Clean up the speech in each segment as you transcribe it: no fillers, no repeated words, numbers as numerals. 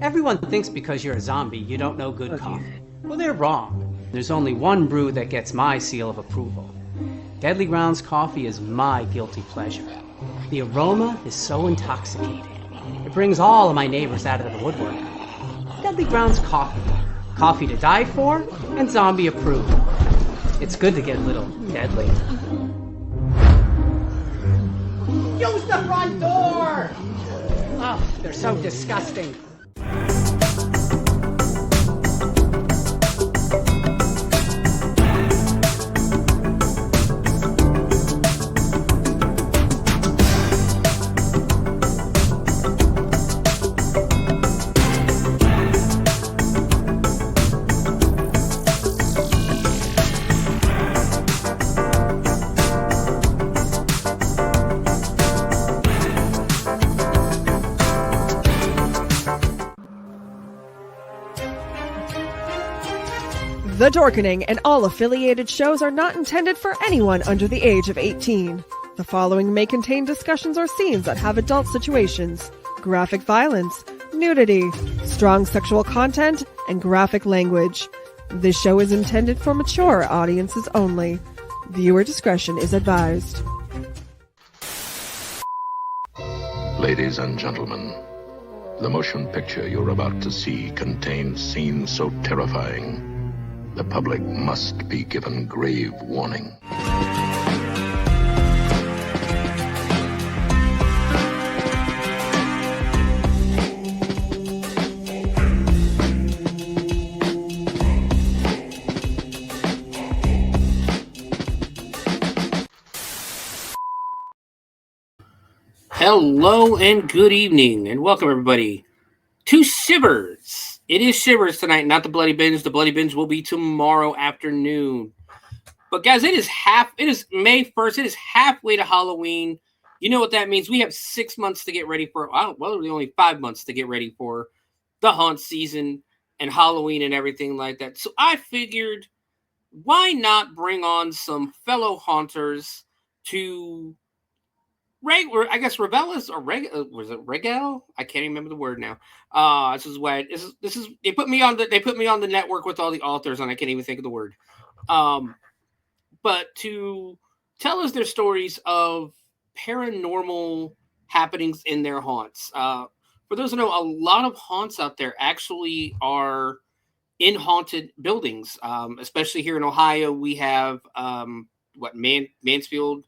Everyone thinks because you're a zombie, you don't know good coffee. Well, they're wrong. There's only one brew that gets my seal of approval. Deadly Grounds coffee is my guilty pleasure. The aroma is so intoxicating. It brings all of my neighbors out of the woodwork. Deadly Grounds coffee. Coffee to die for and zombie approved. It's good to get a little deadly. Use the front door! Oh, they're so disgusting. The Dorkening and all affiliated shows are not intended for anyone under the age of 18. The following may contain discussions or scenes that have adult situations, graphic violence, nudity, strong sexual content, and graphic language. This show is intended for mature audiences only. Viewer discretion is advised. Ladies and gentlemen, the motion picture you're about to see contains scenes so terrifying, the public must be given grave warning. Hello and good evening, and welcome everybody to Shivers. It is Shivers tonight, not the Bloody Binge. The Bloody Binge will be tomorrow afternoon. But guys, it is May 1st. It is halfway to Halloween. You know what that means. We have 6 months to get ready for, really only 5 months to get ready for the haunt season and Halloween and everything like that. So I figured, why not bring on some fellow haunters to Revelis or was it Regel? I can't even remember the word now. This is they put me on the network with all the authors and I can't even think of the word. But to tell us their stories of paranormal happenings in their haunts. For those who know, a lot of haunts out there actually are in haunted buildings. Especially here in Ohio, we have Mansfield.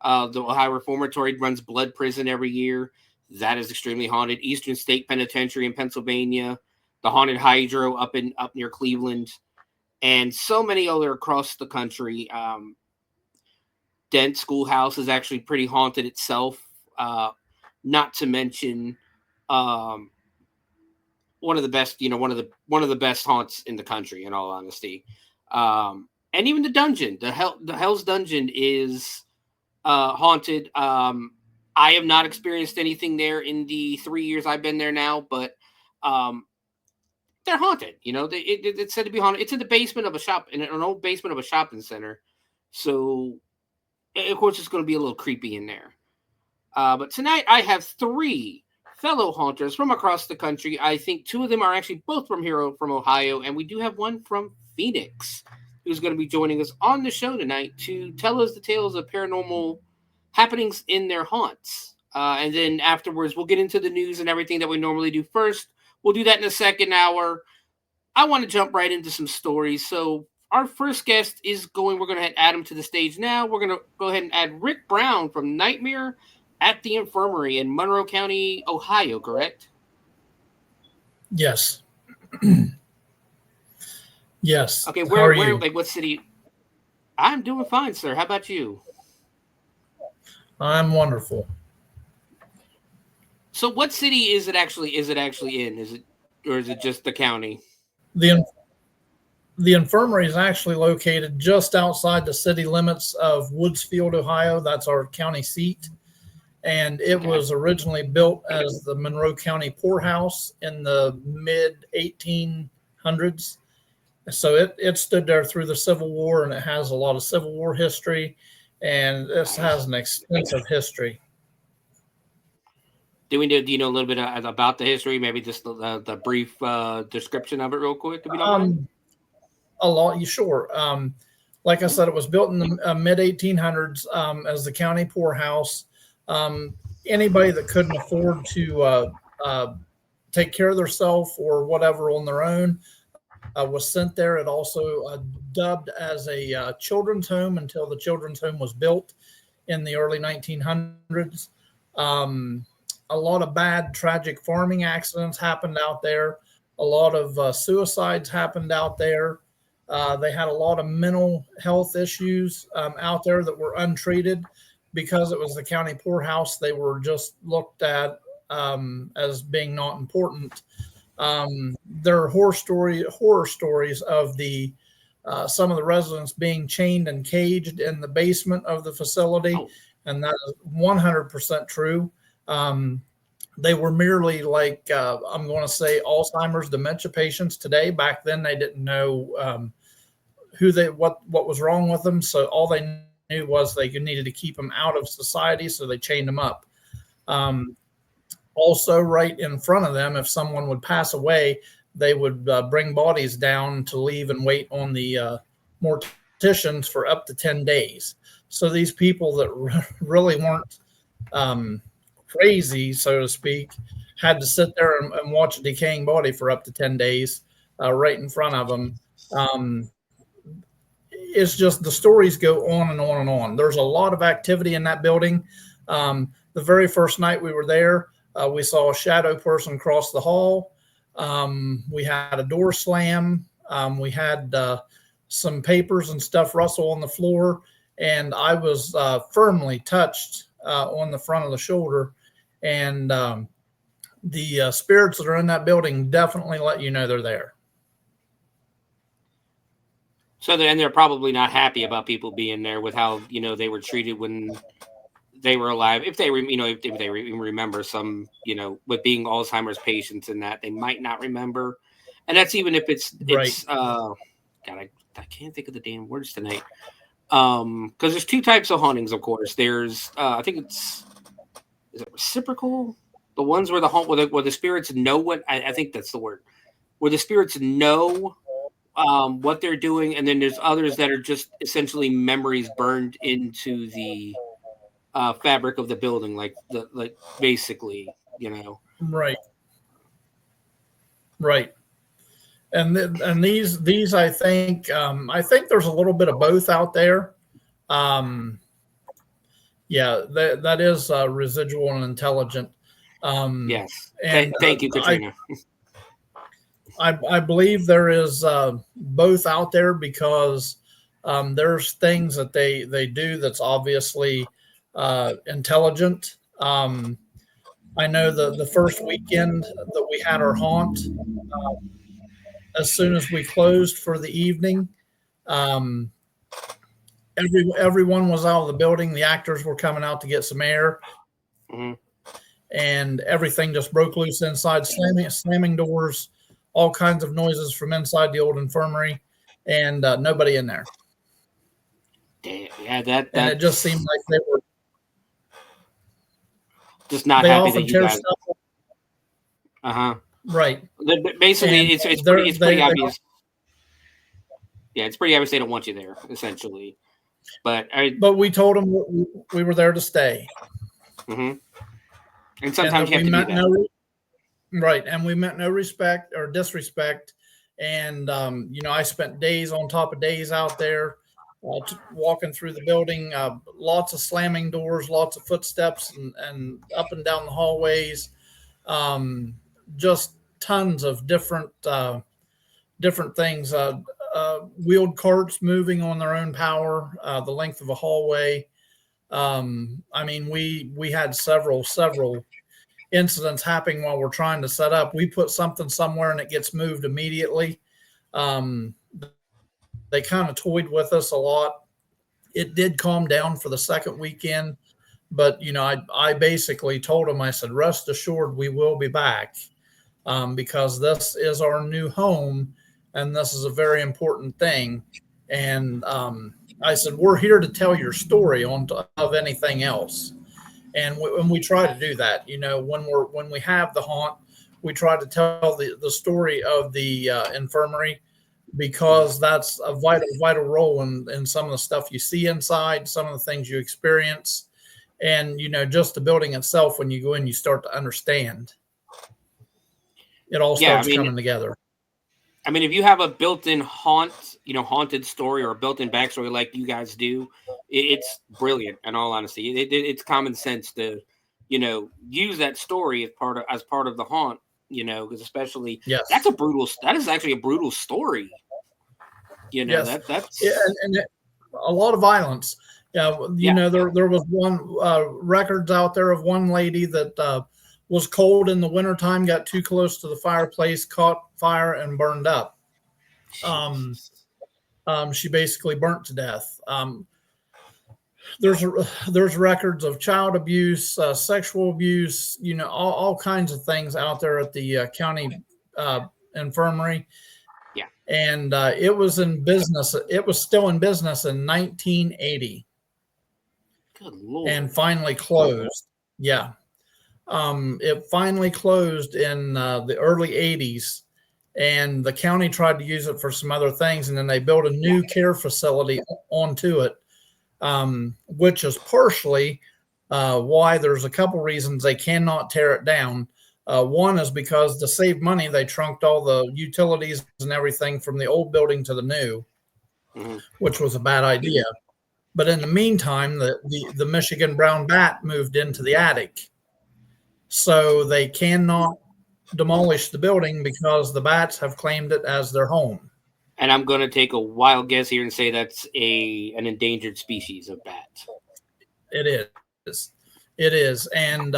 The Ohio Reformatory runs Blood Prison every year. That is extremely haunted. Eastern State Penitentiary in Pennsylvania, the Haunted Hydro up near Cleveland, and so many other across the country. Dent Schoolhouse is actually pretty haunted itself. Not to mention one of the best, one of the best haunts in the country. In all honesty, and even the dungeon, the Hell's Dungeon is haunted. I have not experienced anything there in the 3 years I've been there now, but they're haunted. It's said to be haunted. It's in the basement of an old basement of a shopping center. So, of course, it's going to be a little creepy in there. But tonight I have 3 fellow haunters from across the country. I think 2 of them are actually both from Ohio, and we do have one from Phoenix who's going to be joining us on the show tonight to tell us the tales of paranormal happenings in their haunts. And then afterwards, we'll get into the news and everything that we normally do first. We'll do that in the second hour. I want to jump right into some stories. So our first guest we're going to add him to the stage now. We're going to go ahead and add Rick Brown from Nightmare at the Infirmary in Monroe County, Ohio, correct? Yes. Yes. Okay, where, like, what city? I'm doing fine, sir. How about you? I'm wonderful. So, what city is it actually in? Or is it just the county? The infirmary is actually located just outside the city limits of Woodsfield, Ohio. That's our county seat. And it was originally built as the Monroe County Poorhouse in the mid-1800s. So it stood there through the Civil War, and it has a lot of Civil War history, and this has an extensive history. Do you know a little bit about the history? Maybe just the brief description of it, real quick, if you don't mind. A lot, you sure. Like I said, it was built in the mid 1800s as the county poorhouse. Anybody that couldn't afford to take care of themselves or whatever on their own was sent there. It also dubbed as a children's home until the children's home was built in the early 1900s. A lot of bad, tragic farming accidents happened out there. A lot of suicides happened out there. They had a lot of mental health issues out there that were untreated because it was the county poorhouse. They were just looked at as being not important. There are horror stories of the some of the residents being chained and caged in the basement of the facility, and that is 100% true. They were merely like I'm going to say Alzheimer's, dementia patients today. Back then, they didn't know what was wrong with them, so all they knew was they needed to keep them out of society, so they chained them up. Also, right in front of them, if someone would pass away, they would bring bodies down to leave and wait on the morticians for up to 10 days. So these people that really weren't crazy, so to speak, had to sit there and watch a decaying body for up to 10 days right in front of them. It's just the stories go on and on and on. There's a lot of activity in that building. The very first night we were there, we saw a shadow person cross the hall. We had a door slam. We had some papers and stuff rustle on the floor. And I was firmly touched on the front of the shoulder. And the spirits that are in that building definitely let you know they're there. So they're probably not happy about people being there with how, they were treated when they were alive. If they remember some, with being Alzheimer's patients and that, they might not remember. And that's even if it's right. God, I can't think of the damn words tonight. Because there's two types of hauntings, of course. There's I think is it reciprocal? The ones where where the spirits know what I think that's the word. Where the spirits know what they're doing, and then there's others that are just essentially memories burned into the fabric of the building, like basically, Right. And these I think there's a little bit of both out there. Yeah, that is residual and intelligent. Yes. And thank you, Katrina. I believe there is both out there because there's things that they do that's obviously intelligent. I know the first weekend that we had our haunt, as soon as we closed for the evening, everyone was out of the building. The actors were coming out to get some air. Mm-hmm. And everything just broke loose inside, slamming doors, all kinds of noises from inside the old infirmary, and nobody in there. Yeah, that and it just seemed like they were just not happy that you guys. Right. Basically, and it's pretty obvious. Yeah, it's pretty obvious they don't want you there, essentially. But we told them we were there to stay. Mm-hmm. And sometimes you have to do that. Right, and we meant no respect or disrespect. And I spent days on top of days out there, walking through the building. Lots of slamming doors, lots of footsteps, and up and down the hallways. Just tons of different things. Wheeled carts moving on their own power, the length of a hallway. We had several incidents happening while we're trying to set up. We put something somewhere and it gets moved immediately. They kind of toyed with us a lot. It did calm down for the second weekend, but I basically told them, I said, rest assured we will be back, because this is our new home and this is a very important thing. And I said, we're here to tell your story of anything else. And we try to do that. When we have the haunt, we try to tell the story of the infirmary, because that's a vital role in some of the stuff you see inside, some of the things you experience, and just the building itself. When you go in, you start to understand. It all starts coming together. I mean, if you have a built-in haunted story or a built-in backstory like you guys do, it's brilliant. In all honesty, it's common sense to, use that story as part of the haunt. Because especially that is actually a brutal story. That's and a lot of violence. There was one records out there of one lady that was cold in the wintertime, got too close to the fireplace, caught fire, and burned up. She basically burnt to death. There's records of child abuse, sexual abuse, all kinds of things out there at the county infirmary. Yeah. And it was in business. It was still in business in 1980. Good Lord. And finally closed. Yeah. It finally closed in the early 80s, and the county tried to use it for some other things. And then they built a new care facility onto it, which is partially why there's a couple reasons they cannot tear it down. One is because to save money, they trunked all the utilities and everything from the old building to the new, which was a bad idea. But in the meantime, the Michigan brown bat moved into the attic. So they cannot demolish the building because the bats have claimed it as their home. And I'm going to take a wild guess here and say that's an endangered species of bat. It is. And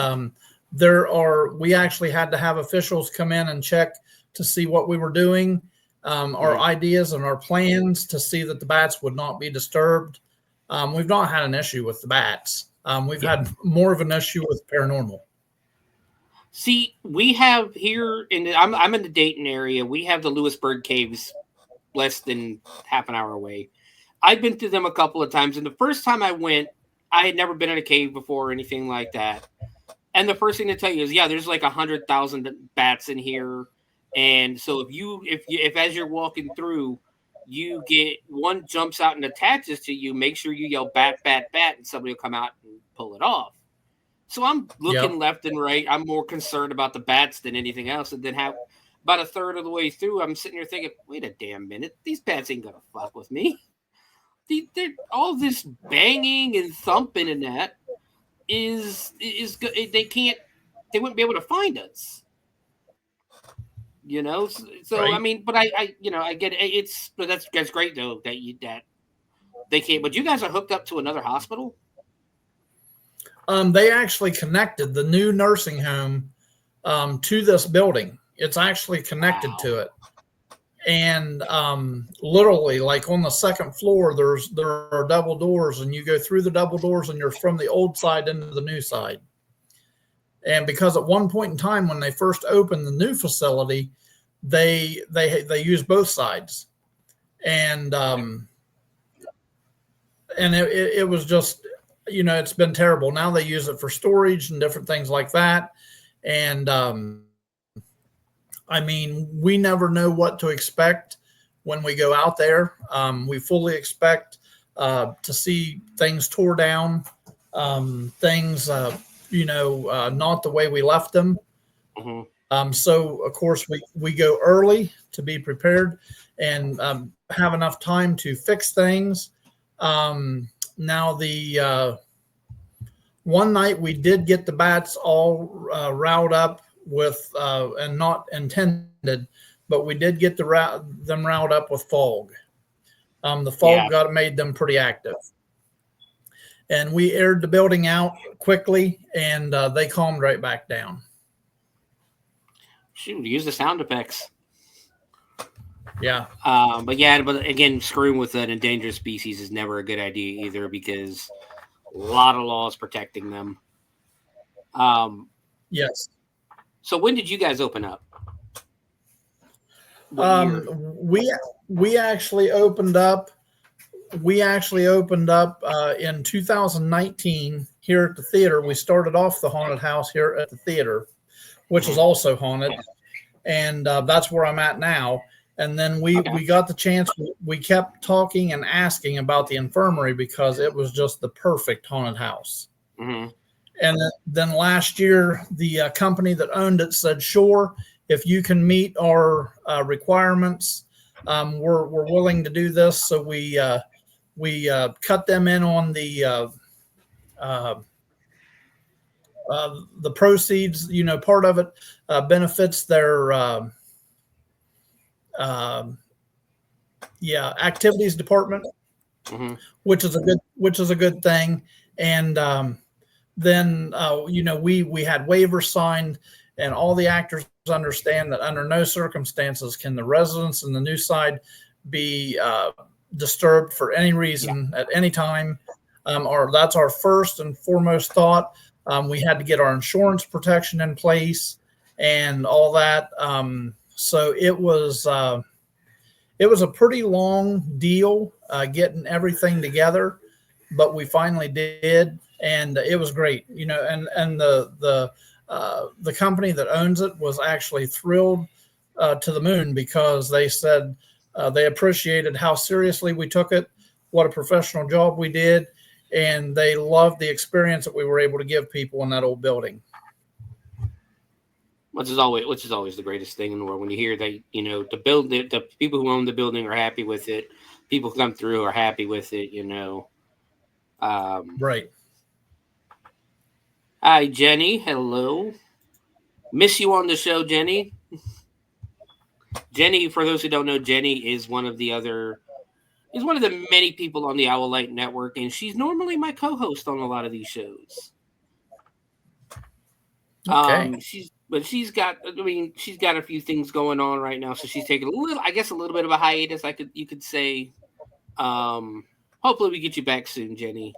we actually had to have officials come in and check to see what we were doing, our ideas and our plans to see that the bats would not be disturbed. We've not had an issue with the bats. We've had more of an issue with paranormal. See, we have here I'm in the Dayton area. We have the Lewisburg Caves less than half an hour away. I've been to them a couple of times, and the first time I went, I had never been in a cave before or anything like that. And the first thing to tell you is, there's like 100,000 bats in here. And so if as you're walking through, you get one jumps out and attaches to you, make sure you yell bat, bat, bat, and somebody will come out and pull it off. So I'm looking left and right. I'm more concerned about the bats than anything else. And then about a third of the way through, I'm sitting here thinking, wait a damn minute. These bats ain't going to fuck with me. They're all this banging and thumping and that is good. They wouldn't be able to find us. So right. I mean, but I get it. But that's great though that they can't. But you guys are hooked up to another hospital. They actually connected the new nursing home to this building. It's actually connected to it, and literally, like on the second floor, there are double doors, and you go through the double doors, and you're from the old side into the new side. And because at one point in time, when they first opened the new facility, they used both sides, and it was just. It's been terrible. Now they use it for storage and different things like that. And I mean, we never know what to expect when we go out there. We fully expect to see things tore down, things, not the way we left them. So, of course, we go early to be prepared and have enough time to fix things. Now, the one night we did get the bats all riled up with, and not intended, but we did get them riled up with fog. The fog made them pretty active. And we aired the building out quickly, and they calmed right back down. Shoot, use the sound effects. Yeah. But again, screwing with an endangered species is never a good idea either, because a lot of laws protecting them. Yes. So when did you guys open up? We actually opened up. In 2019 here at the theater. We started off the haunted house here at the theater, which is also haunted, and that's where I'm at now. And then we got the chance. We kept talking and asking about the infirmary because it was just the perfect haunted house. Mm-hmm. And then last year, the company that owned it said, "Sure, if you can meet our requirements, we're willing to do this." So we cut them in on the proceeds. You know, part of it benefits their activities department, which is a good thing. And then we had waivers signed, and all the actors understand that under no circumstances can the residents in the new side be disturbed for any reason at any time. That's our first and foremost thought. We had to get our insurance protection in place and all that. So it was a pretty long deal getting everything together, but we finally did, and it was great. You know, and the company that owns it was actually thrilled to the moon because they said they appreciated how seriously we took it, what a professional job we did, and they loved the experience that we were able to give people in that old building. Which is always the greatest thing in the world when you hear that, you know, the people who own the building are happy with it. People who come through are happy with it, you know. Right. Hi, Jenny. Hello. Miss you on the show, Jenny. Jenny, for those who don't know, Jenny is one of the many people on the Owl Light Network, and she's normally my co-host on a lot of these shows. Okay. She's got a few things going on right now, so she's taking a little bit of a hiatus. You could say. Hopefully we get you back soon, Jenny.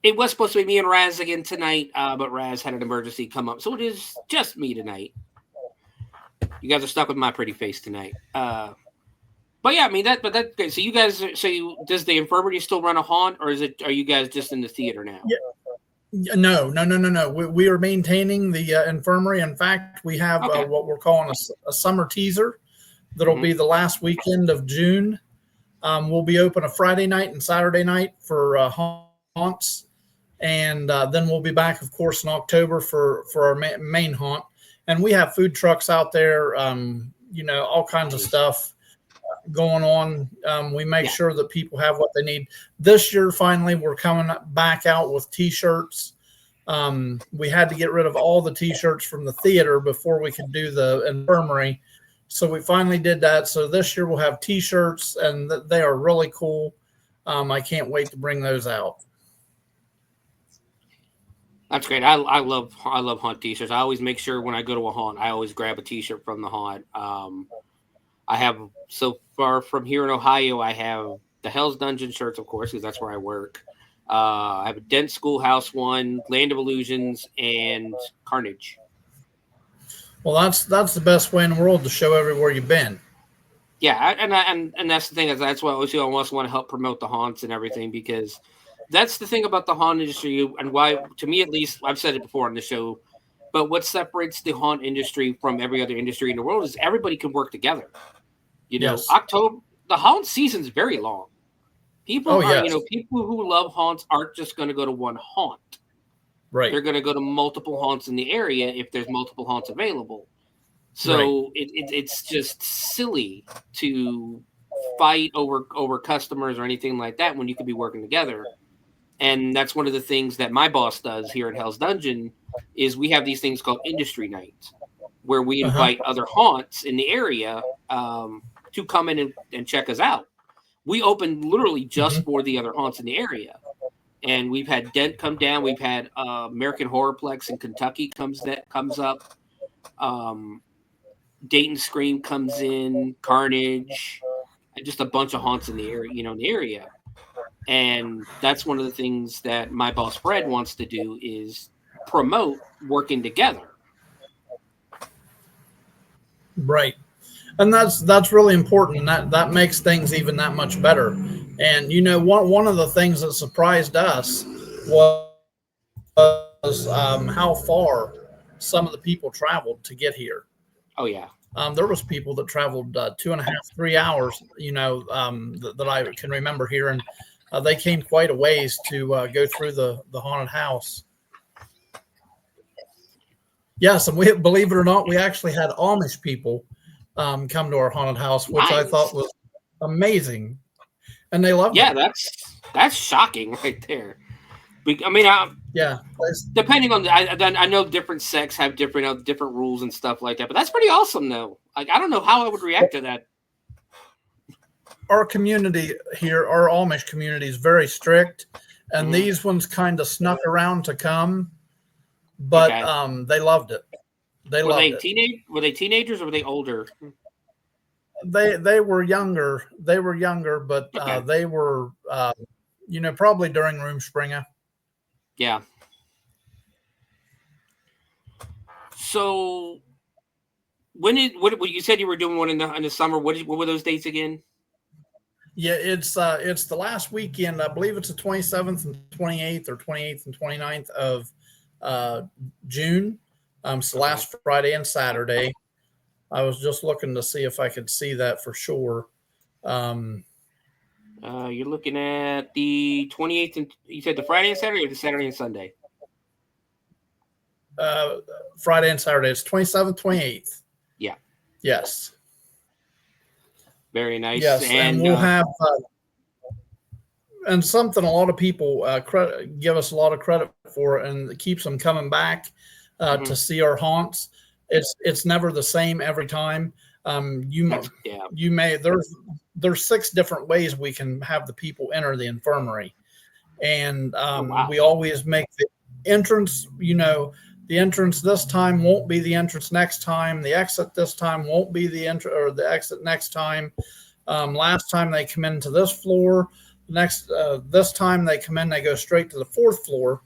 It was supposed to be me and Raz again tonight, but Raz had an emergency come up, so it is just me tonight. You guys are stuck with my pretty face tonight. But yeah, I mean that's good. So you guys, does the infirmary still run a haunt, or are you guys just in the theater now? Yeah. No. We are maintaining the infirmary. In fact, we have what we're calling a summer teaser that'll be the last weekend of June. We'll be open a Friday night and Saturday night for haunts, and then we'll be back, of course, in October for our main haunt. And we have food trucks out there, all kinds of stuff going on. We make sure that people have what they need. This year, finally, we're coming back out with T-shirts. We had to get rid of all the T-shirts from the theater before we could do the infirmary. So we finally did that. So this year we'll have T-shirts, and they are really cool. I can't wait to bring those out. That's great. I love haunt T-shirts. I always make sure when I go to a haunt, I always grab a T-shirt from the haunt. I have, so far from here in Ohio, I have the Hell's Dungeon shirts, of course, because that's where I work. I have a Dent Schoolhouse one, Land of Illusions, and Carnage. Well, that's the best way in the world to show everywhere you've been. Yeah, and that's the thing. That's why I also want to help promote the haunts and everything, because that's the thing about the haunt industry, and why, to me at least, I've said it before on the show, but what separates the haunt industry from every other industry in the world is everybody can work together. You know, Yes. October, the haunt season is very long. People people who love haunts aren't just going to go to one haunt. Right. They're going to go to multiple haunts in the area if there's multiple haunts available. So it's just silly to fight over customers or anything like that when you could be working together. And that's one of the things that my boss does here at Hell's Dungeon is we have these things called industry nights, where we invite other haunts in the area to come in and check us out. We open literally just for the other haunts in the area. And we've had Dent come down. We've had American Horrorplex in Kentucky comes up. Dayton Scream comes in, Carnage, and just a bunch of haunts in the area, And that's one of the things that my boss Fred wants to do is promote working together. Right. And that's really important. And that makes things even that much better. And one of the things that surprised us was how far some of the people traveled to get here. Oh yeah. There was people that traveled 2.5, 3 hours, that I can remember here, and they came quite a ways to go through the haunted house. Yes, and we, believe it or not, we actually had Amish people come to our haunted house, which I thought was amazing, and they loved it. Yeah, that's shocking right there. I mean, Yeah, depending on I know different sects have different rules and stuff like that, but that's pretty awesome though. Like I don't know how I would react to that. our community here, our Amish community, is very strict, and these ones kind of snuck around to come, but they loved it. Were they teenagers or were they older? They were younger. They were younger, but they were probably during Rumspringa. Yeah. So what you said you were doing one in the summer? What were those dates again? Yeah, it's the last weekend. I believe it's the 27th and 28th, or 28th and 29th of June. So last Friday and Saturday. I was just looking to see if I could see that for sure. You're looking at the 28th, and you said the Friday and Saturday, or the Saturday and Sunday? Friday and Saturday. It's 27th, 28th. Yeah. Yes. Very nice. Yes, and we'll have and something a lot of people give us a lot of credit for, and it keeps them coming back to see our haunts. It's never the same every time. You may there's 6 different ways we can have the people enter the infirmary, and we always make the entrance. The entrance this time won't be the entrance next time. The exit this time won't be the exit next time. Last time they come into this floor. This time they come in, they go straight to the 4th floor.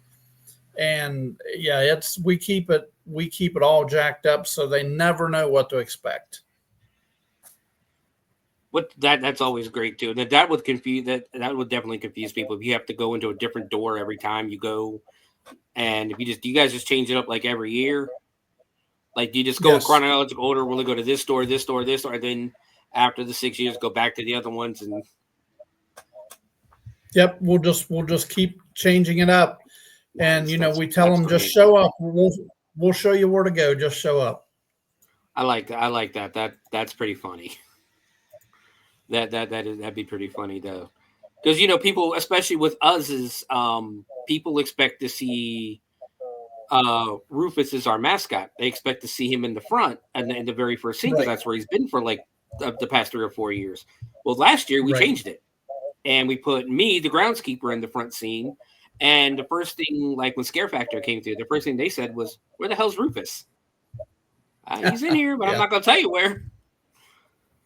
And yeah, we keep it all jacked up so they never know what to expect. That's always great too. That would confuse that would definitely confuse people if you have to go into a different door every time you go. And if you guys just change it up like every year, like do you just go in chronological order? Will it go to this door, this door, this door, and then after the 6 years go back to the other ones? And yep, we'll just keep changing it up. And we tell them just show up. We'll show you where to go. Just show up. I like that. That's pretty funny. That'd be pretty funny though, because people, especially with us, is people expect to see Rufus as our mascot. They expect to see him in the front and in the very first scene, because that's where he's been for like the past 3 or 4 years. Well, last year we changed it, and we put me, the groundskeeper, in the front scene. And the first thing, like when Scare Factor came through, the first thing they said was, "Where the hell's Rufus?" He's in here, but I'm not going to tell you where.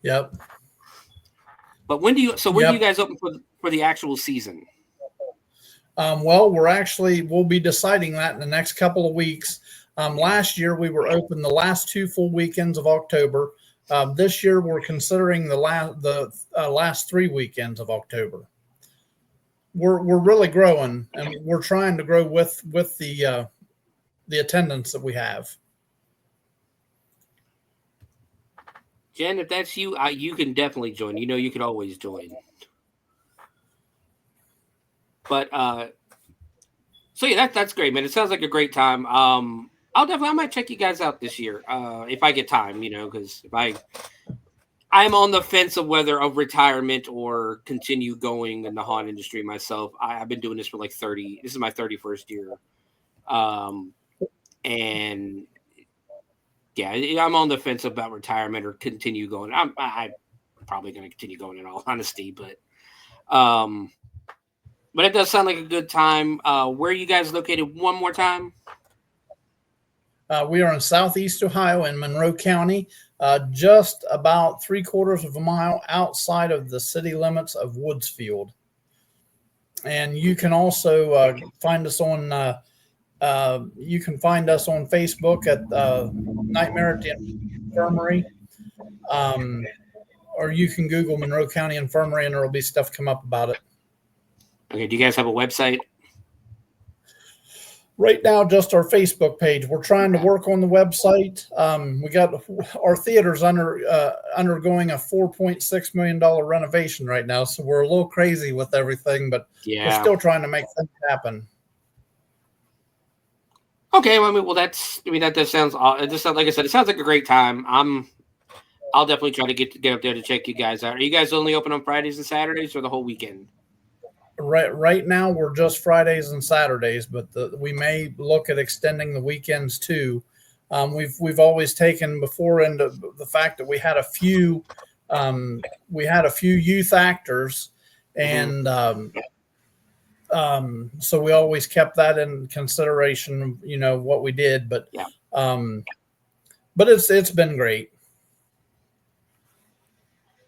Yep. But when do you guys open for the actual season? Well, we'll be deciding that in the next couple of weeks. Last year we were open the last 2 full weekends of October. This year we're considering the last 3 weekends of October. We're really growing, and we're trying to grow with the attendance that we have. Jen, if that's you, you can definitely join. You could always join. But so yeah, that's great, man. It sounds like a great time. I might check you guys out this year if I get time. Because if I'm on the fence of whether of retirement or continue going in the haunt industry myself. I've been doing this for like 30. This is my 31st year, and yeah, I'm on the fence about retirement or continue going. I'm probably going to continue going, in all honesty, but it does sound like a good time. Where are you guys located one more time? We are in Southeast Ohio in Monroe County, just about 3/4 of a mile outside of the city limits of Woodsfield. And you can also find us on Facebook at Nightmare at the Infirmary. or you can Google Monroe County Infirmary and there will be stuff come up about it. Okay. Do you guys have a website? Right now, just our Facebook page. We're trying to work on the website. We got our theater's undergoing a $4.6 million renovation right now, so we're a little crazy with everything, but we're still trying to make things happen. Okay, well, that sounds. It just sounds like I said. It sounds like a great time. I'll definitely try to get up there to check you guys out. Are you guys only open on Fridays and Saturdays, or the whole weekend? Right now, we're just Fridays and Saturdays, but we may look at extending the weekends too. We've always taken before into the fact that we had a few youth actors, and so we always kept that in consideration. What we did, but it's been great.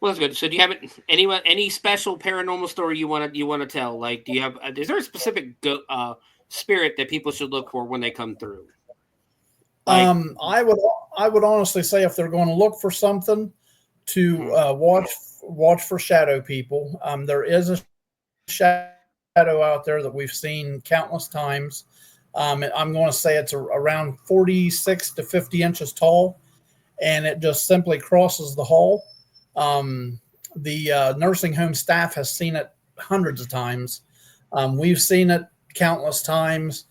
Well, that's good. So, do you have any special paranormal story you want to tell? Like, is there a specific spirit that people should look for when they come through? Like, I would honestly say if they're going to look for something, to watch for shadow people. There is a shadow out there that we've seen countless times. I'm going to say it's around 46 to 50 inches tall, and it just simply crosses the hall. The nursing home staff has seen it hundreds of times. We've seen it countless times.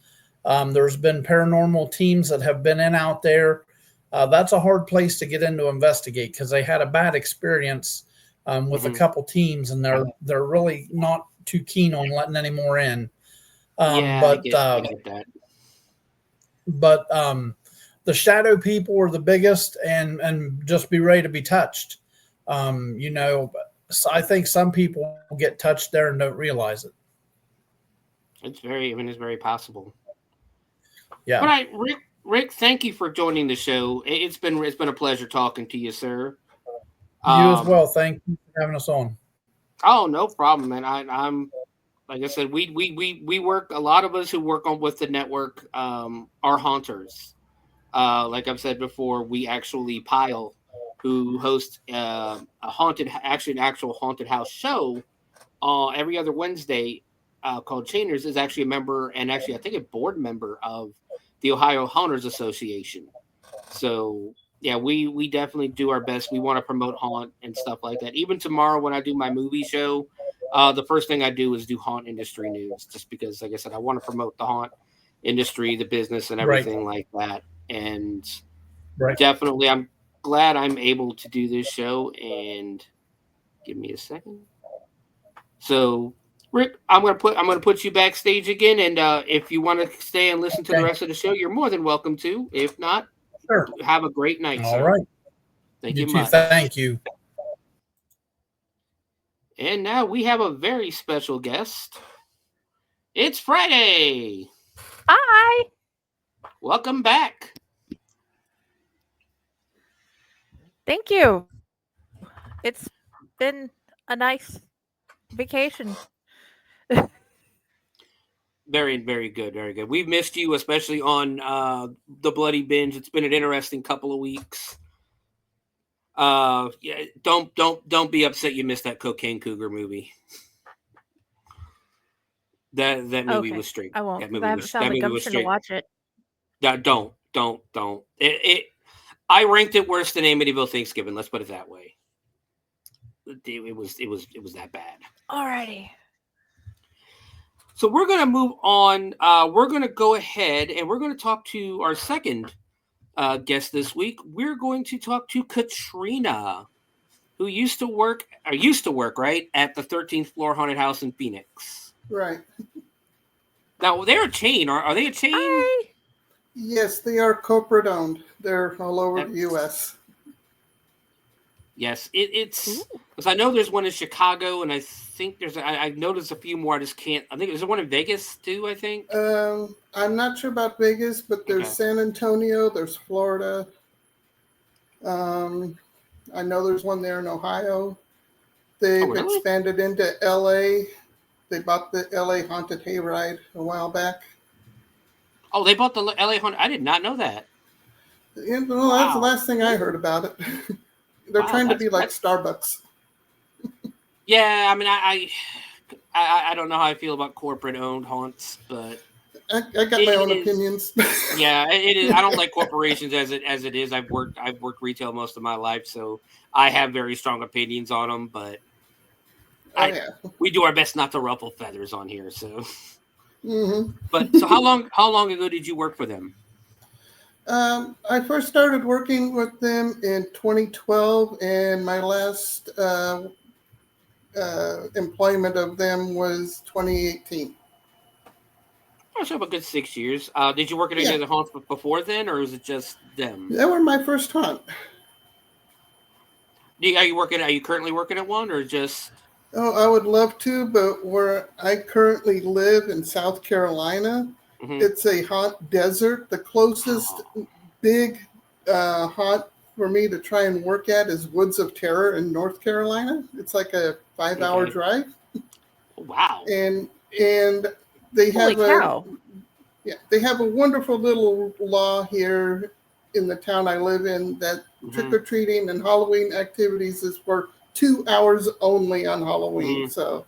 There's been paranormal teams that have been out there. That's a hard place to get in to investigate because they had a bad experience with a couple teams, and they're really not too keen on letting any more in. I get that. But the shadow people are the biggest, and just be ready to be touched. So I think some people get touched there and don't realize it. It's very possible. Yeah. All right, Rick, thank you for joining the show. It's been a pleasure talking to you, sir. You as well. Thank you for having us on. Oh, no problem, man. I'm like I said, we work. A lot of us who work with the network are haunters. Like I've said before, we actually Pyle, who hosts an actual haunted house show every other Wednesday called Chainers, is actually a member, and actually I think a board member of the Ohio Haunters Association. So yeah, we definitely do our best. We want to promote haunt and stuff like that. Even tomorrow when I do my movie show, the first thing I do is do haunt industry news, just because, like I said, I want to promote the haunt industry, the business, and everything like that. And definitely, I'm glad I'm able to do this show. And give me a second. So, Rick, I'm gonna put you backstage again, and if you want to stay and listen to the rest of the show, you're more than welcome to. If not, have a great night. All sir. right. Thank you too. much. Thank you. And now we have a very special guest. It's Friday. Hi. Welcome back. Thank you. It's been a nice vacation. Very, very good. Very good. We've missed you, especially on the Bloody Binge. It's been an interesting couple of weeks. Yeah, don't be upset you missed that Cocaine Cougar movie. That movie was straight. I won't. That movie I haven't was, found that the movie was gumption straight. to watch it. Don't. I ranked it worse than Amityville Thanksgiving. Let's put it that way. It was that bad. Alrighty. So we're gonna move on. We're gonna go ahead and we're gonna talk to our second guest this week. We're going to talk to Katrina, who used to work right at the 13th floor haunted house in Phoenix. Right. Now they're a chain. Are they a chain? Hi. Yes, they are corporate owned. They're all over the U.S. Yes, it's because I know there's one in Chicago, and I think I've noticed a few more. I just can't. I think there's one in Vegas too. I think. I'm not sure about Vegas, but there's San Antonio. There's Florida. I know there's one there in Ohio. They've expanded into L.A. They bought the L.A. Haunted Hayride a while back. Oh, they bought the L.A. Haunted. I did not know that. Yeah, well, that's the last thing I heard about it. They're Wow, trying to be like Starbucks. Yeah, I mean, I don't know how I feel about corporate owned haunts, but I got my own opinions. Yeah, it is. I don't like corporations as it is. I've worked retail most of my life, so I have very strong opinions on them. But we do our best not to ruffle feathers on here. So, But so how long ago did you work for them? I first started working with them in 2012, and my last employment of them was 2018. Oh, so about a good 6 years. Did you work at any other haunts before then, or is it just them? They were my first haunt. Are you currently working at one, or just? Oh, I would love to, but where I currently live in South Carolina, it's a haunt desert. The closest big haunt for me to try and work at is Woods of Terror in North Carolina. It's like a 5-hour drive. Wow. And they have they have a wonderful little law here in the town I live in that trick-or-treating and Halloween activities is for 2 hours only on Halloween. So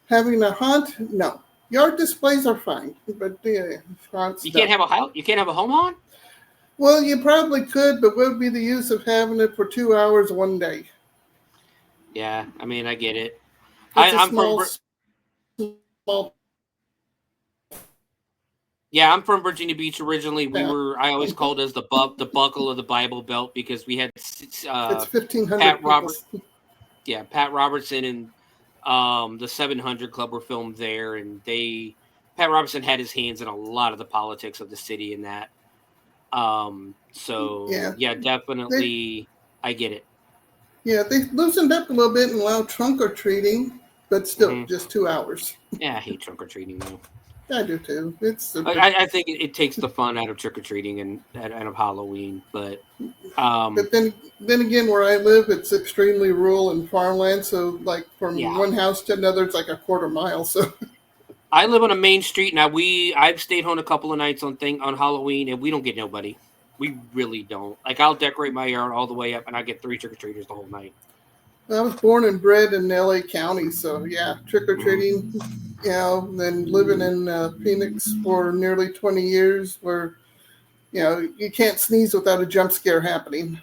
having a haunt, no. Yard displays are fine, but haunts you can't have a home haunt? Well, you probably could, but what would be the use of having it for 2 hours one day? Yeah, I mean, I get it. I'm from Virginia Beach originally. I always called us the buckle of the Bible Belt because we had it's 1,500 Pat Robertson and the 700 Club were filmed there, and Pat Robertson had his hands in a lot of the politics of the city in that. Definitely, I get it. Yeah, they loosened up a little bit and allowed trunk or treating, but still just 2 hours. Yeah, I hate trunk or treating though. I do too. I think it takes the fun out of trick or treating and out of Halloween, but then again, where I live, it's extremely rural and farmland. So, like from one house to another, it's like a quarter mile. So, I live on a main street now. I've stayed home a couple of nights on Halloween, and we don't get nobody. We really don't. Like, I'll decorate my yard all the way up, and I get 3 trick or treaters the whole night. I was born and bred in LA County, so yeah, trick or treating. Then living in Phoenix for nearly 20 years, where you can't sneeze without a jump scare happening.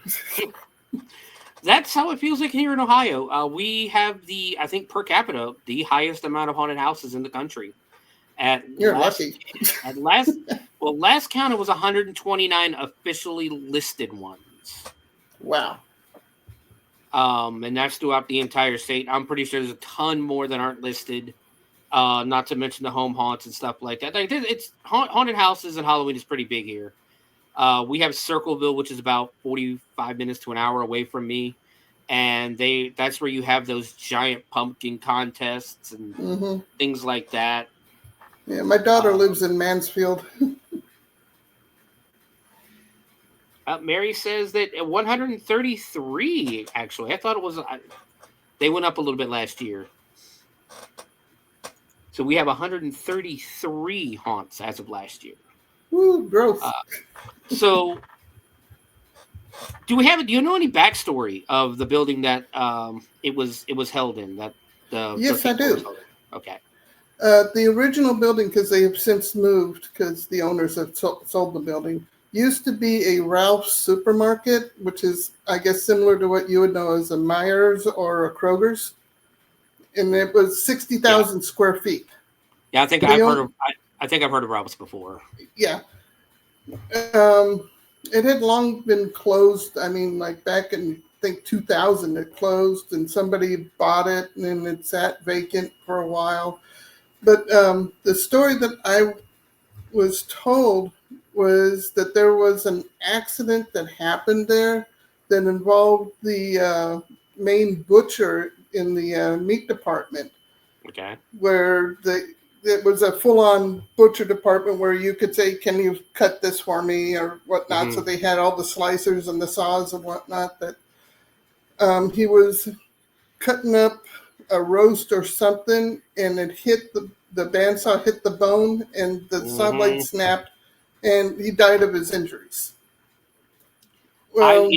That's how it feels like here in Ohio. We have I think per capita, the highest amount of haunted houses in the country. Lucky. Last count it was 129 officially listed ones. Wow. And that's throughout the entire state. I'm pretty sure there's a ton more that aren't listed. Not to mention the home haunts and stuff like that. Like, it's haunted houses and Halloween is pretty big here. We have Circleville, which is about 45 minutes to an hour away from me, and that's where you have those giant pumpkin contests and things like that. Yeah, my daughter lives in Mansfield. Mary says that 133. Actually, I thought it was. They went up a little bit last year. So we have 133 haunts as of last year. Woo, growth. So, do you know any backstory of the building that it was held in? Yes, I do. Okay. The original building, because they have since moved, because the owners have sold the building, used to be a Ralph's supermarket, which is, I guess, similar to what you would know as a Myers or a Kroger's. And it was 60,000 square feet. Yeah, I think I've heard of Ralph's before. Yeah. It had long been closed. I mean, like back in, I think, 2000, it closed and somebody bought it and then it sat vacant for a while. But the story that I was told was that there was an accident that happened there that involved the main butcher in the meat department. Okay. Where it was a full-on butcher department where you could say, "Can you cut this for me?" or whatnot. So they had all the slicers and the saws and whatnot. That he was cutting up a roast or something, and it hit the bandsaw hit the bone, and the saw blade snapped, and he died of his injuries. Well,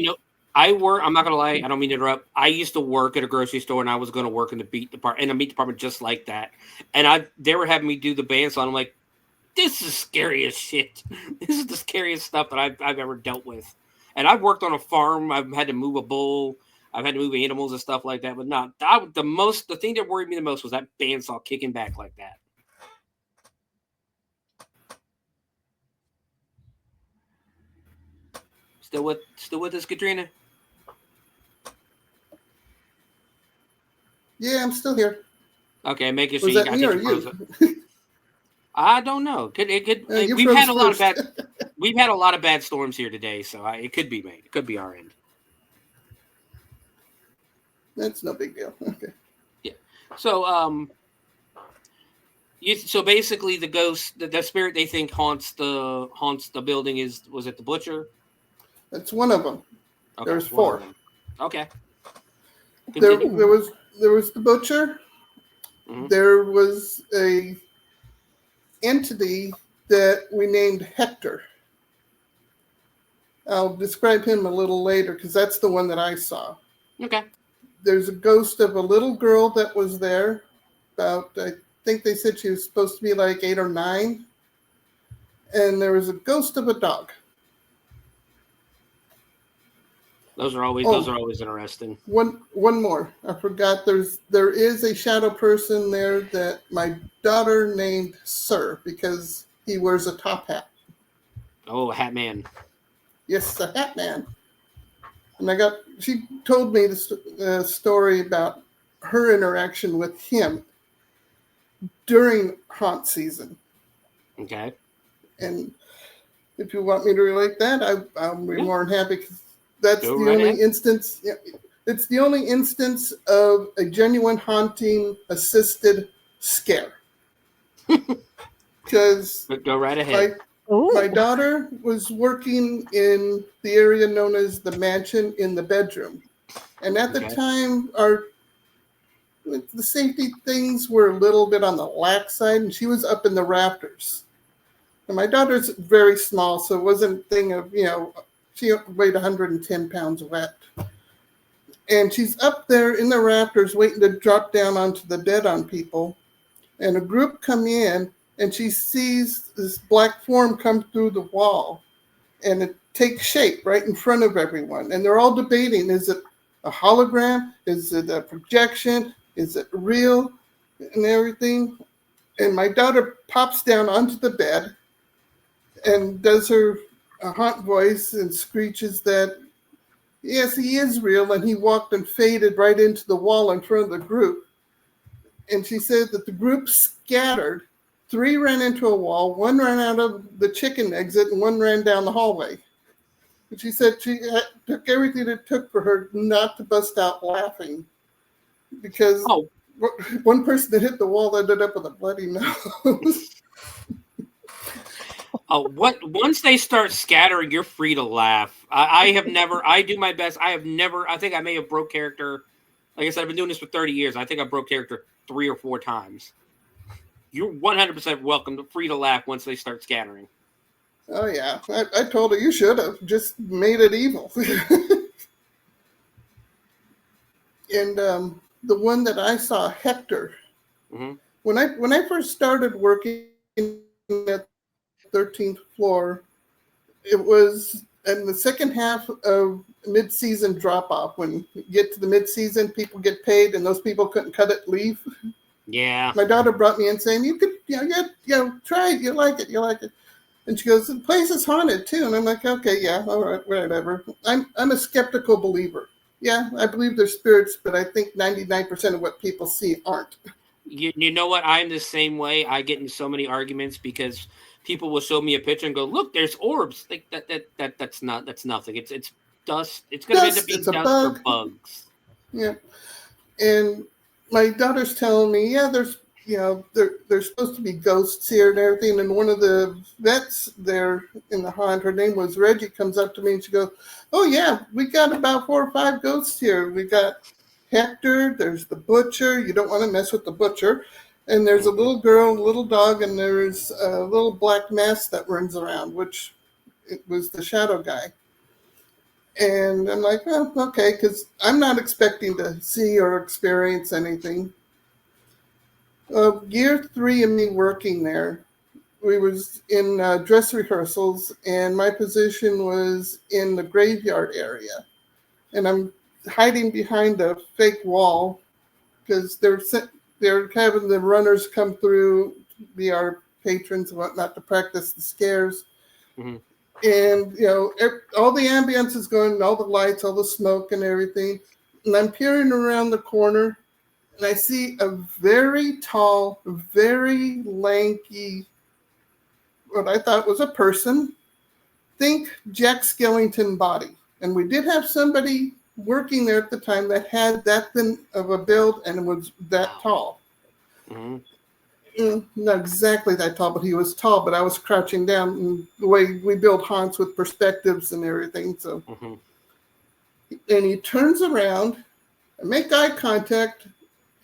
I'm not gonna lie, I don't mean to interrupt. I used to work at a grocery store, and I was going to work in the meat department just like that. And they were having me do the bandsaw. And I'm like, this is scary as shit. This is the scariest stuff that I've ever dealt with. And I've worked on a farm. I've had to move a bull. I've had to move animals and stuff like that. But not the thing that worried me the most was that bandsaw kicking back like that. Still with us, Katrina? Yeah, I'm still here. Okay, making sure Was you that got me or your you? I don't know. You We've froze had a lot of first. we've had a lot of bad storms here today, so it could be me. It could be our end. That's no big deal. Okay. Yeah. So so basically the ghost, the spirit they think haunts the building was it the butcher? That's one of them. Okay, There's one of 4. them. Okay. There Continue. was the butcher. Mhm. There was a entity that we named Hector. I'll describe him a little later because that's the one that I saw. Okay. There's a ghost of a little girl that was there. I think they said she was supposed to be like 8 or 9. And there was a ghost of a dog. Those are always interesting. One more. I forgot. There is a shadow person there that my daughter named Sir because he wears a top hat. Oh, Hat Man. Yes, the Hat Man. And she told me the story about her interaction with him during haunt season. Okay. And if you want me to relate that, I'll be more than happy. Cause that's Go the right only ahead. instance. Yeah, it's the only instance of a genuine haunting assisted scare. Because Go right ahead. my daughter was working in the area known as the mansion in the bedroom. And at the time, the safety things were a little bit on the lax side, and she was up in the rafters. And my daughter's very small, so it wasn't a thing of, she weighed 110 pounds wet. And she's up there in the rafters waiting to drop down onto the bed on people. And a group come in, and she sees this black form come through the wall. And it takes shape right in front of everyone. And they're all debating, is it a hologram? Is it a projection? Is it real? And everything. And my daughter pops down onto the bed and does her haunt voice and screeches that, yes, he is real. And he walked and faded right into the wall in front of the group. And she said that the group scattered. 3 ran into a wall, 1 ran out of the chicken exit, and 1 ran down the hallway. And she said she took everything it took for her not to bust out laughing because one person that hit the wall ended up with a bloody nose. Once they start scattering, you're free to laugh. I do my best. I think I may have broke character. Like I said, I've been doing this for 30 years. I think I broke character 3 or 4 times. You're 100% welcome, free to laugh once they start scattering. Oh, yeah. I told her you should have just made it evil. And the one that I saw, Hector, mm-hmm. when I first started working at 13th floor, it was in the second half of mid-season drop-off. When you get to the mid-season, people get paid, and those people couldn't cut it, leave. Yeah. My daughter brought me in saying, you could, try it. You like it. And she goes, the place is haunted too. And I'm like, okay, yeah, all right, whatever. I'm a skeptical believer. Yeah, I believe there's spirits, but I think 99% of what people see aren't. You know what? I'm the same way. I get in so many arguments because people will show me a picture and go, look, there's orbs. Like that's nothing. It's dust. It's going to end up being dust or bugs. Yeah. And my daughter's telling me, yeah, there's supposed to be ghosts here and everything. And one of the vets there in the haunt, her name was Reggie, comes up to me and she goes, oh, yeah, we got about 4 or 5 ghosts here. We got Hector, there's the butcher. You don't want to mess with the butcher. And there's a little girl, a little dog, and there's a little black mask that runs around, which it was the shadow guy. And I'm like, oh, okay, because I'm not expecting to see or experience anything. Year 3 of me working there, we was in dress rehearsals, and my position was in the graveyard area. And I'm hiding behind a fake wall because they're having the runners come through, be our patrons and whatnot, to practice the scares. Mm-hmm. And all the ambience is going, all the lights, all the smoke and everything. And I'm peering around the corner, and I see a very tall, very lanky, what I thought was a person. Think Jack Skellington body. And we did have somebody working there at the time that had that thin of a build and was that tall. Mm-hmm. Not exactly that tall, but he was tall, but I was crouching down. And the way we build haunts with perspectives and everything. So, Mm-hmm. And he turns around, I make eye contact,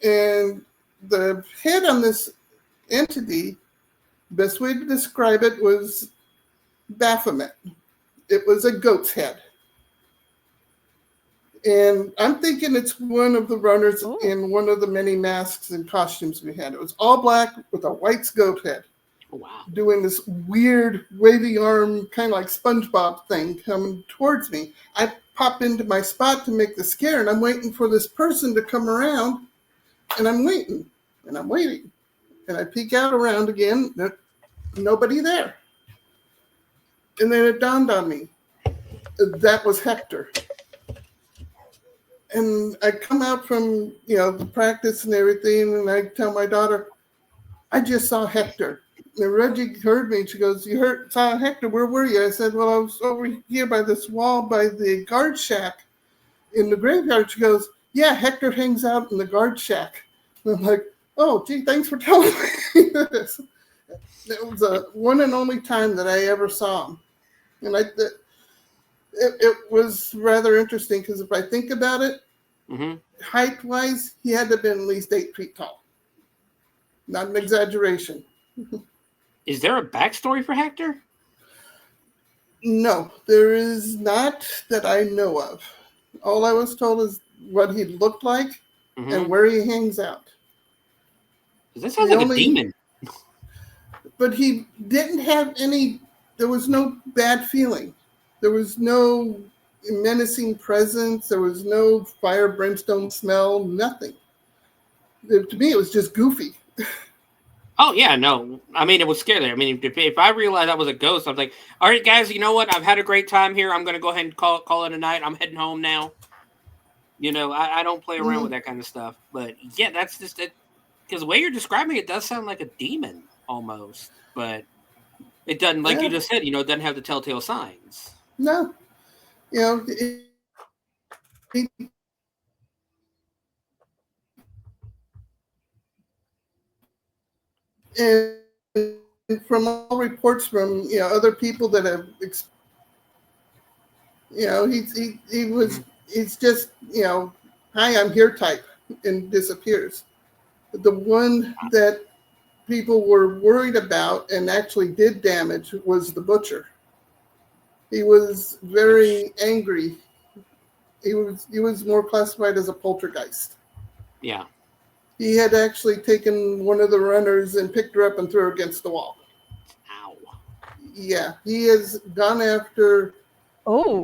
and the head on this entity, best way to describe it was Baphomet. It was a goat's head. And I'm thinking it's one of the runners in one of the many masks and costumes we had. It was all black with a white goat head. Oh, wow. Doing this weird wavy arm, kind of like SpongeBob thing coming towards me. I pop into my spot to make the scare, and I'm waiting for this person to come around, and I'm waiting, and I'm waiting. And I peek out around again, nobody there. And then it dawned on me, that was Hector. And I come out from, the practice and everything, and I tell my daughter, I just saw Hector. And Reggie heard me, and she goes, you saw Hector, where were you? I said, well, I was over here by this wall by the guard shack in the graveyard. She goes, yeah, Hector hangs out in the guard shack. And I'm like, oh, gee, thanks for telling me this. It was the one and only time that I ever saw him. And it was rather interesting because if I think about it, Mm-hmm. height-wise, he had to have been at least 8 feet tall. Not an exaggeration. Is there a backstory for Hector? No, there is not that I know of. All I was told is what he looked like and where he hangs out. That sounds like a demon. But he didn't have any, there was no bad feeling. There was no menacing presence. There was no fire, brimstone smell, nothing. To me, it was just goofy. Oh, yeah, no. I mean, it was scary. I mean, if I realized that was a ghost, I was like, all right, guys, you know what? I've had a great time here. I'm going to go ahead and call it a night. I'm heading home now. I don't play around with that kind of stuff. But, yeah, that's just it. Because the way you're describing it does sound like a demon almost. But it doesn't, like you just said, it doesn't have the telltale signs. No. And from all reports from other people that have, he's just hi, I'm here type, and disappears. The one that people were worried about and actually did damage was the butcher. He was very angry. He was more classified as a poltergeist. Yeah. He had actually taken one of the runners and picked her up and threw her against the wall. Ow. Yeah, he has gone after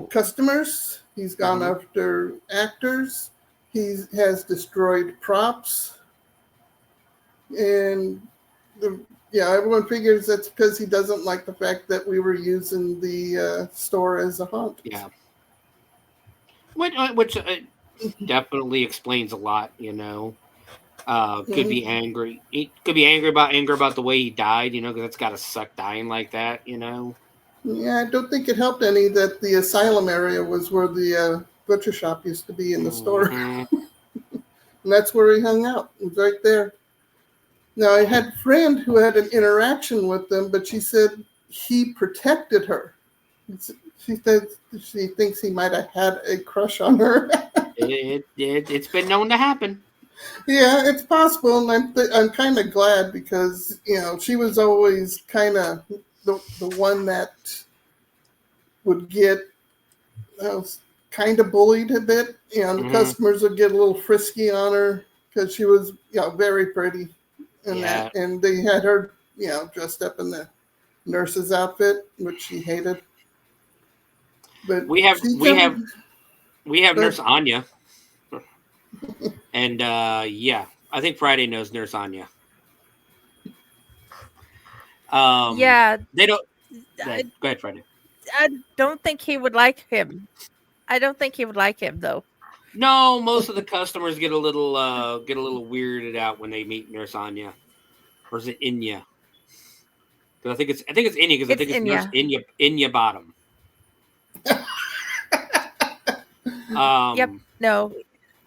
customers. He's gone after actors. He has destroyed props. And everyone figures that's because he doesn't like the fact that we were using the store as a haunt. Yeah. Which definitely explains a lot, Could be angry. He could be angry about the way he died, because it's got to suck dying like that, Yeah, I don't think it helped any that the asylum area was where the butcher shop used to be in the store. And that's where he hung out. It was right there. Now, I had a friend who had an interaction with them, but she said he protected her. She said she thinks he might have had a crush on her. It's been known to happen. Yeah, it's possible, and I'm kind of glad because she was always kind of the one that would get kind of bullied a bit. You know, the customers would get a little frisky on her because she was, you know, very pretty and that. And they had her, you know, dressed up in the nurse's outfit, which she hated. But we have Nurse Anya. And yeah, I think Friday knows Nurse Anya. Yeah. They don't. Go ahead, Friday. I don't think he would like him. I don't think he would like him though. No, most of the customers get a little weirded out when they meet Nurse Anya, or is it Inya? Because I think it's Inya because I think it's Nurse Inya Bottom. Yep. No,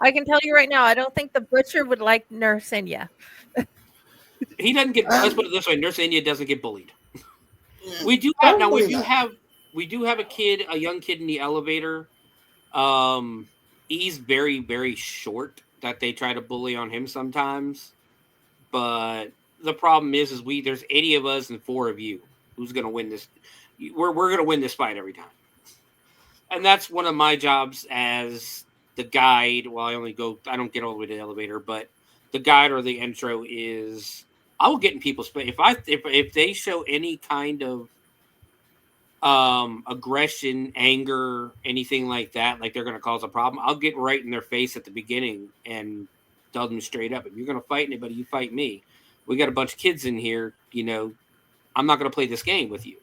I can tell you right now. I don't think the butcher would like Nurse Inya. He doesn't get. Let's put it this way: Nurse Inya doesn't get bullied. We do have now. We do have a young kid in the elevator. He's very, very short that they try to bully on him sometimes. But the problem is there's 80 of us and 4 of you. Who's going to win this? We're going to win this fight every time. And that's one of my jobs as the guide. Well, I don't get all the way to the elevator, but the guide or the intro is I will get in people's face. If they show any kind of aggression, anger, anything like that, like they're going to cause a problem, I'll get right in their face at the beginning and tell them straight up, if you're going to fight anybody, you fight me. We got a bunch of kids in here, you know, I'm not going to play this game with you.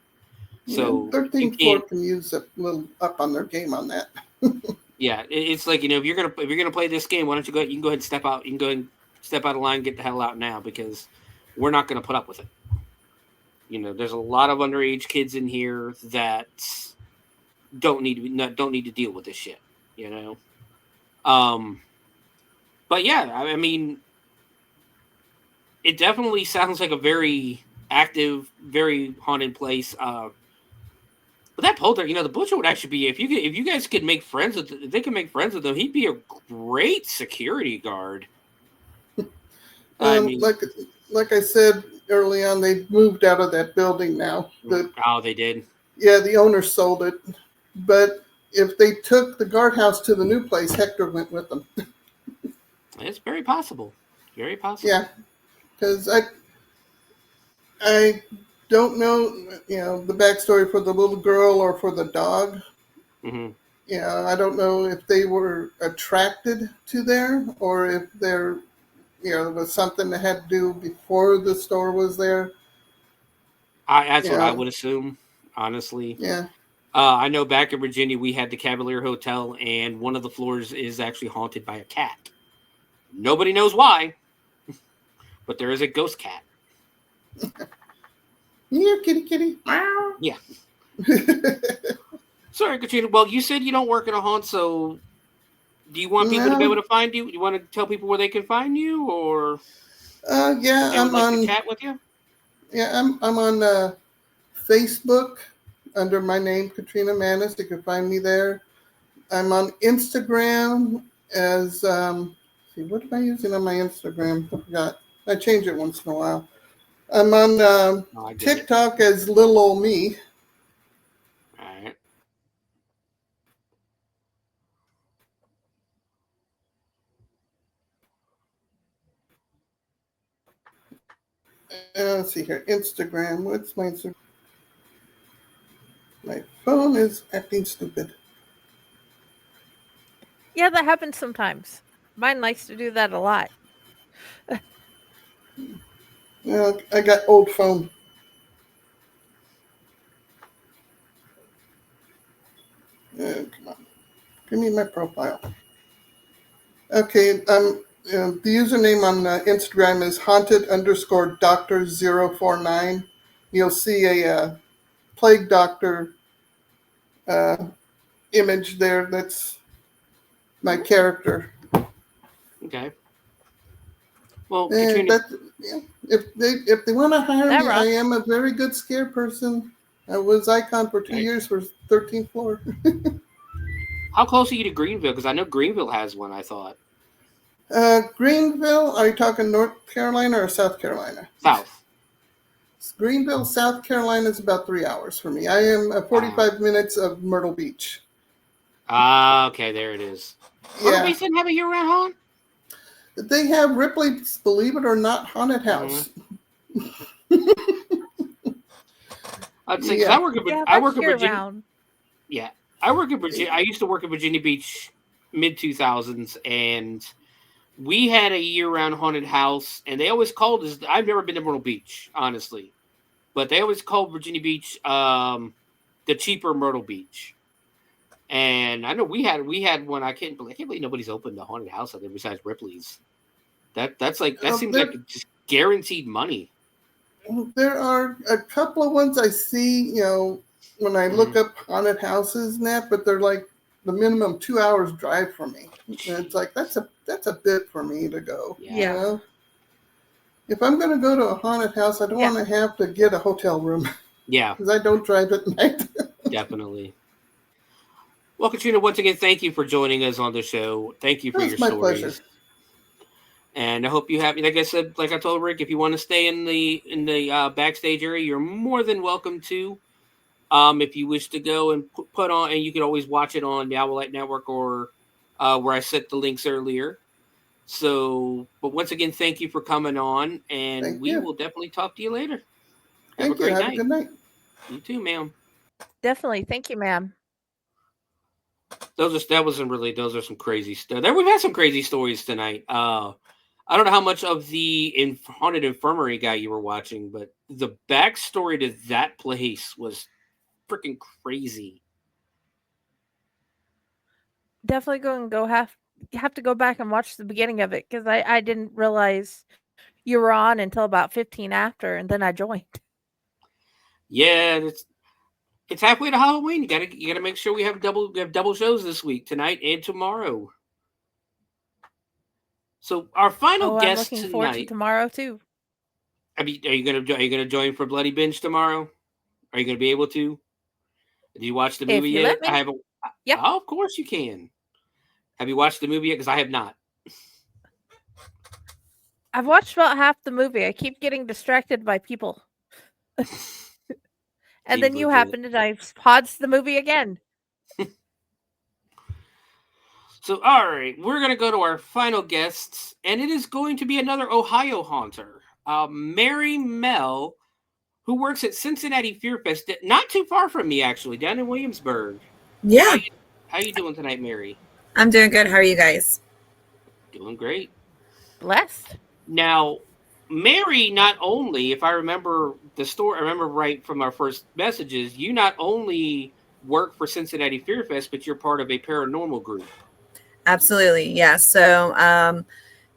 So 13 floor can use a little up on their game on that. Yeah, it's like, you know, if you're gonna play this game, why don't you go? You can go ahead and step out. You can go ahead and step out of line, get the hell out now, because we're not going to put up with it. You know, there's a lot of underage kids in here that don't need to deal with this shit. You know, but yeah, I mean, it definitely sounds like a very active, very haunted place. But that polter, you know, the butcher would actually be if you guys could make friends with, if they could make friends with him, he'd be a great security guard. I mean, like I said early on, they moved out of that building now. They did. Yeah, the owner sold it. But if they took the guardhouse to the new place, Hector went with them. It's very possible. Very possible. Yeah, because I don't know, you know, the backstory for the little girl or for the dog. Mm-hmm. Yeah, I don't know if they were attracted to there or if they're, you know, it was something that had to do before the store was there. That's what I would assume, honestly. Yeah. I know back in Virginia, we had the Cavalier Hotel, and one of the floors is actually haunted by a cat. Nobody knows why, but there is a ghost cat. Yeah, kitty. Yeah. Sorry, Katrina. Well, you said you don't work at a haunt, so do you want people to be able to find you? You want to tell people where they can find you, or yeah, I'm on to chat with you. Yeah, I'm on Facebook under my name, Katrina Manis. You can find me there. I'm on Instagram as see, what am I using on my Instagram? I forgot. I change it once in a while. I'm on TikTok as Little Ol' Me. All right. Let's see here. Instagram. What's my Instagram? My phone is acting stupid. Yeah, that happens sometimes. Mine likes to do that a lot. I got old phone. Come on. Give me my profile. Okay, the username on Instagram is haunted_doctor049. You'll see a plague doctor image there. That's my character. Okay. Well, Katrina, if they want to hire me, Rocks. I am a very good scare person. I was icon for 2 years for 13th floor. how close are you to Greenville? Because I know Greenville has one, I thought. Greenville, are you talking North Carolina or South Carolina? South. Greenville, South Carolina is about 3 hours for me. I am 45 minutes of Myrtle Beach. Okay, there it is. Yeah. Myrtle Beach didn't have a year-round haunt? They have Ripley's Believe It or Not Haunted House. I'd say, because I work in Virginia. Round. Yeah, I work in Virginia. I used to work in Virginia Beach mid-2000s, and we had a year-round haunted house, and they always called us. I've never been to Myrtle Beach, honestly, but they always called Virginia Beach the cheaper Myrtle Beach. And I know we had one. I can't believe nobody's opened a haunted house out there besides Ripley's. That seems like just guaranteed money. There are a couple of ones I see, when I look up haunted houses and that, but they're like the minimum 2 hours drive for me. And it's like that's a bit for me to go. Yeah. If I'm going to go to a haunted house, I don't want to have to get a hotel room. Yeah. Because I don't drive at night. Definitely. Well, Katrina, once again, thank you for joining us on the show. Thank you for your stories. My pleasure. And I hope you have, like I said, like I told Rick, if you want to stay in the backstage area, you're more than welcome to. If you wish to go and put on, and you can always watch it on the Owlite Network or where I set the links earlier. So, but once again, thank you for coming on, and we will definitely talk to you later. Have a great night. Have a good night. You too, ma'am. Definitely. Thank you, ma'am. Those are some crazy stuff. We've had some crazy stories tonight. I don't know how much of the haunted infirmary guy you were watching, but the backstory to that place was freaking crazy. Definitely have to go back and watch the beginning of it, because I didn't realize you were on until about 15 after, and then I joined. Yeah, it's halfway to Halloween. You gotta make sure we have double shows this week, tonight and tomorrow. So our final guest I'm looking tonight. forward to tomorrow too. Are you gonna join for Bloody Binge tomorrow? Are you gonna be able to? Did you watch the movie yet? I haven't. Yeah. Oh, of course you can. Have you watched the movie yet? Because I have not. I've watched about half the movie. I keep getting distracted by people. And then you happen and I paused the movie again. So, all right, we're going to go to our final guests, and it is going to be another Ohio haunter, Mary Mel, who works at Cincinnati Fear Fest, not too far from me, actually, down in Williamsburg. Yeah. How you doing tonight, Mary? I'm doing good. How are you guys? Doing great. Blessed. Now, Mary, not only, if I remember the story, I remember right from our first messages, you not only work for Cincinnati Fear Fest, but you're part of a paranormal group. Absolutely. Yeah. So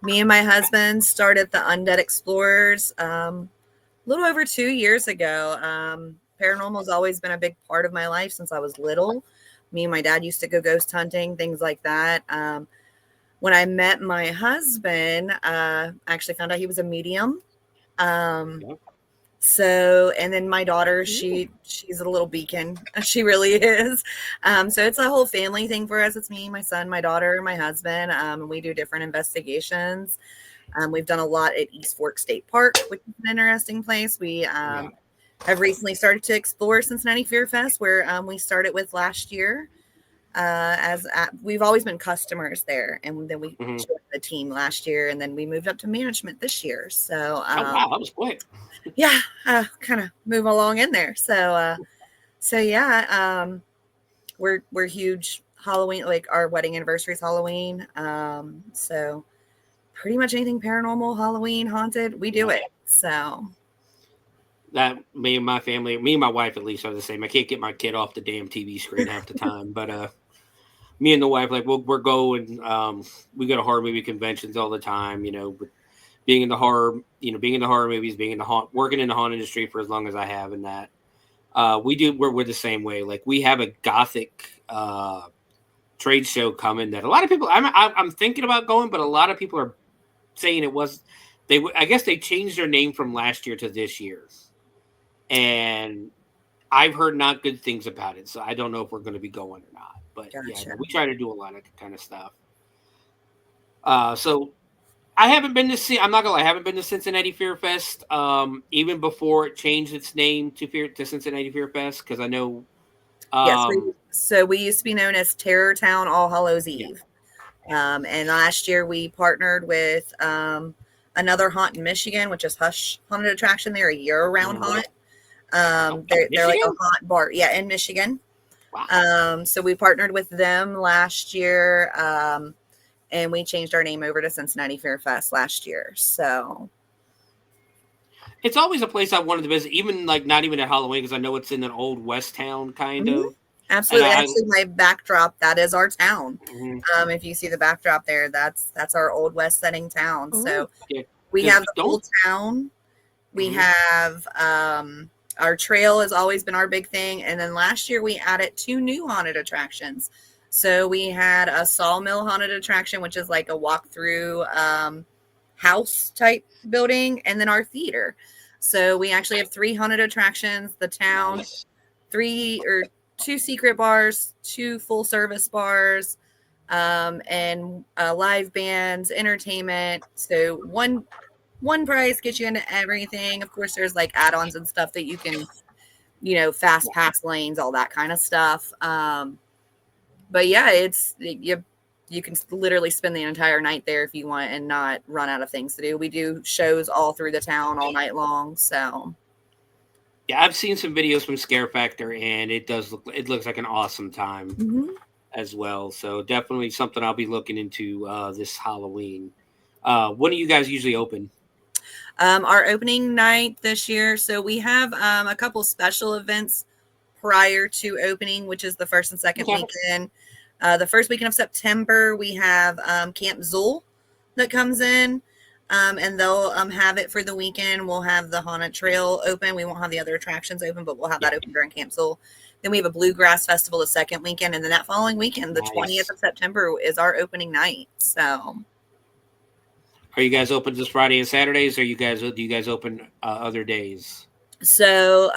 me and my husband started the Undead Explorers a little over 2 years ago. Paranormal has always been a big part of my life since I was little. Me and my dad used to go ghost hunting, things like that. When I met my husband, I actually found out he was a medium. So, and then my daughter, she's a little beacon. She really is. So it's a whole family thing for us. It's me, my son, my daughter, my husband. And we do different investigations. We've done a lot at East Fork State Park, which is an interesting place. We have recently started to explore Cincinnati Fear Fest, where we started with last year. We've always been customers there, and then we joined the team last year, and then we moved up to management this year. So, wow, that was quick. Yeah, kind of move along in there. So yeah, we're huge Halloween, like our wedding anniversary is Halloween. So pretty much anything paranormal, Halloween, haunted, we do it. So that me and my wife at least are the same. I can't get my kid off the damn TV screen half the time, but me and the wife, like we're going, we go to horror movie conventions all the time, but being in the horror movies, working in the haunt industry for as long as I have, and that we're the same way. Like we have a gothic trade show coming that a lot of people, I'm thinking about going, but a lot of people are saying I guess they changed their name from last year to this year, and I've heard not good things about it, so I don't know if we're going to be going or not. But yeah, we try to do a lot of kind of stuff. So I haven't been to I'm not gonna lie, I haven't been to Cincinnati Fear Fest, even before it changed its name to Cincinnati Fear Fest, because I know Yes. Um, So we used to be known as Terror Town All Hallows yeah. Eve. And last year we partnered with another haunt in Michigan, which is Hush Haunted Attraction. They're a year-round haunt. They're like a Michigan? haunt bar, yeah, in Michigan. Wow. So we partnered with them last year, and we changed our name over to Cincinnati Fair Fest last year. So It's always a place I wanted to visit, even like not even at Halloween, because I know it's in an old West town kind mhm, of. And absolutely, actually, my backdrop that is our town. Mhm. If you see the backdrop there, that's our old West setting town. So Yeah, we 'cause have the don't. full town. We Mhm. have our trail has always been our big thing. And then last year we added 2 new haunted attractions. So we had a sawmill haunted attraction, which is like a walk-through house type building, and then our theater. So we actually have 3 haunted attractions, the town, Nice. 2 secret bars, 2 full service bars, and live bands, entertainment. So one price gets you into everything. Of course, there's like add-ons and stuff that you can, fast pass lanes, all that kind of stuff. But yeah, you can literally spend the entire night there if you want and not run out of things to do. We do shows all through the town all night long. So Yeah, I've seen some videos from Scare Factor, and it looks like an awesome time mhm. as well. So definitely something I'll be looking into this Halloween. When do you guys usually open? Our opening night this year. So we have a couple special events prior to opening, which is the first and second Okay. weekend. The first weekend of September, we have Camp Zool that comes in, and they'll have it for the weekend. We'll have the Haunted Trail open. We won't have the other attractions open, but we'll have that open during Camp Zool. Then we have a Bluegrass Festival the second weekend, and then that following weekend, the 20th of September, is our opening night. So, Are you guys open just Friday and Saturdays, or do you guys open other days? So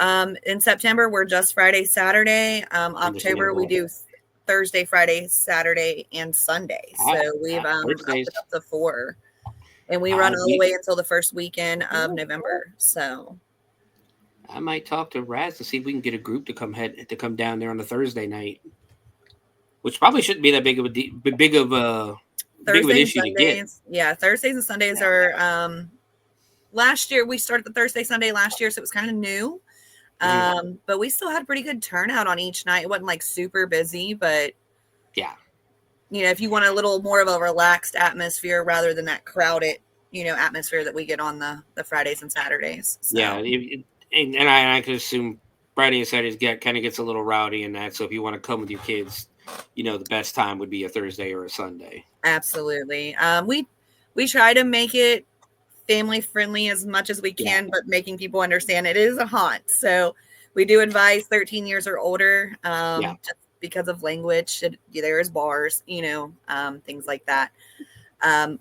in September, we're just Friday, Saturday. October, we Understandable. do Thursday, Friday, Saturday, and Sunday. So we've upped Thursdays. it up to 4. And we run all the way until the first weekend of November. So I might talk to Raz to see if we can get a group to come down there on a Thursday night, which probably shouldn't be that big of an Thursdays and issue to get. Sundays. Yeah, Thursdays and Sundays are last year we started the Thursday, Sunday last year, so it was kind of new. But we still had pretty good turnout on each night. It wasn't like super busy, but yeah, if you want a little more of a relaxed atmosphere rather than that crowded, atmosphere that we get on the Fridays and Saturdays. So. Yeah, and I could assume Friday and Saturdays gets a little rowdy in that. So if you want to come with your kids, the best time would be a Thursday or a Sunday. Absolutely. We try to make it family friendly as much as we can, but making people understand it is a haunt. So we do advise 13 years or older, just because of language. There's bars, things like that.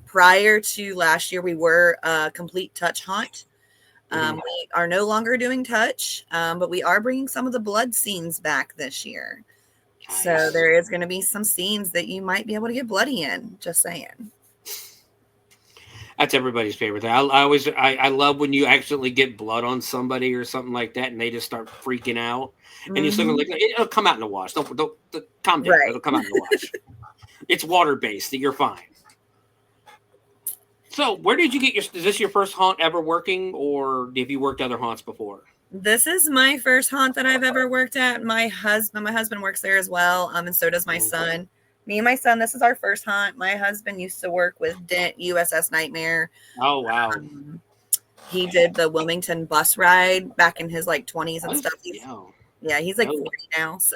Prior to last year, we were a complete touch haunt. We are no longer doing touch, but we are bringing some of the blood scenes back this year. Nice. So there is going to be some scenes that you might be able to get bloody in. Just saying. That's everybody's favorite thing. I love when you accidentally get blood on somebody or something like that, and they just start freaking out, and you're still like, it'll come out in the wash. Don't calm down. Right. It'll come out in the wash. It's water based. You're fine. So, where did you get is this your first haunt ever working, or have you worked other haunts before? This is my first haunt that I've ever worked at. My husband works there as well, and so does my son. Me and my son, this is our first haunt. My husband used to work with Dent USS Nightmare. Oh, wow. He did the Wilmington bus ride back in his 20s and stuff. He's like 40 now. So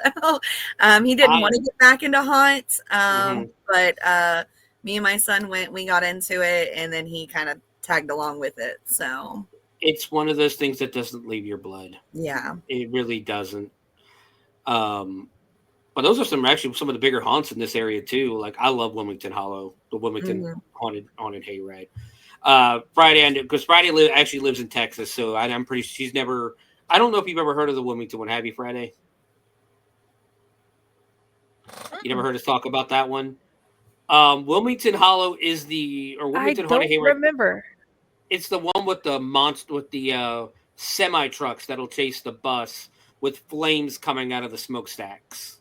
he didn't want to get back into haunts. But me and my son we got into it, and then he kind of tagged along with it. So it's one of those things that doesn't leave your blood. Yeah. It really doesn't. But those are some of the bigger haunts in this area too. Like I love Wilmington Hollow, the Wilmington haunted hayride. Friday, because Friday actually lives in Texas, so I'm pretty. She's never. I don't know if you've ever heard of the Wilmington one. Have you, Friday? You never heard us talk about that one? Wilmington Hollow is Wilmington haunted hayride. I don't remember. It's the one with the semi trucks that'll chase the bus with flames coming out of the smokestacks.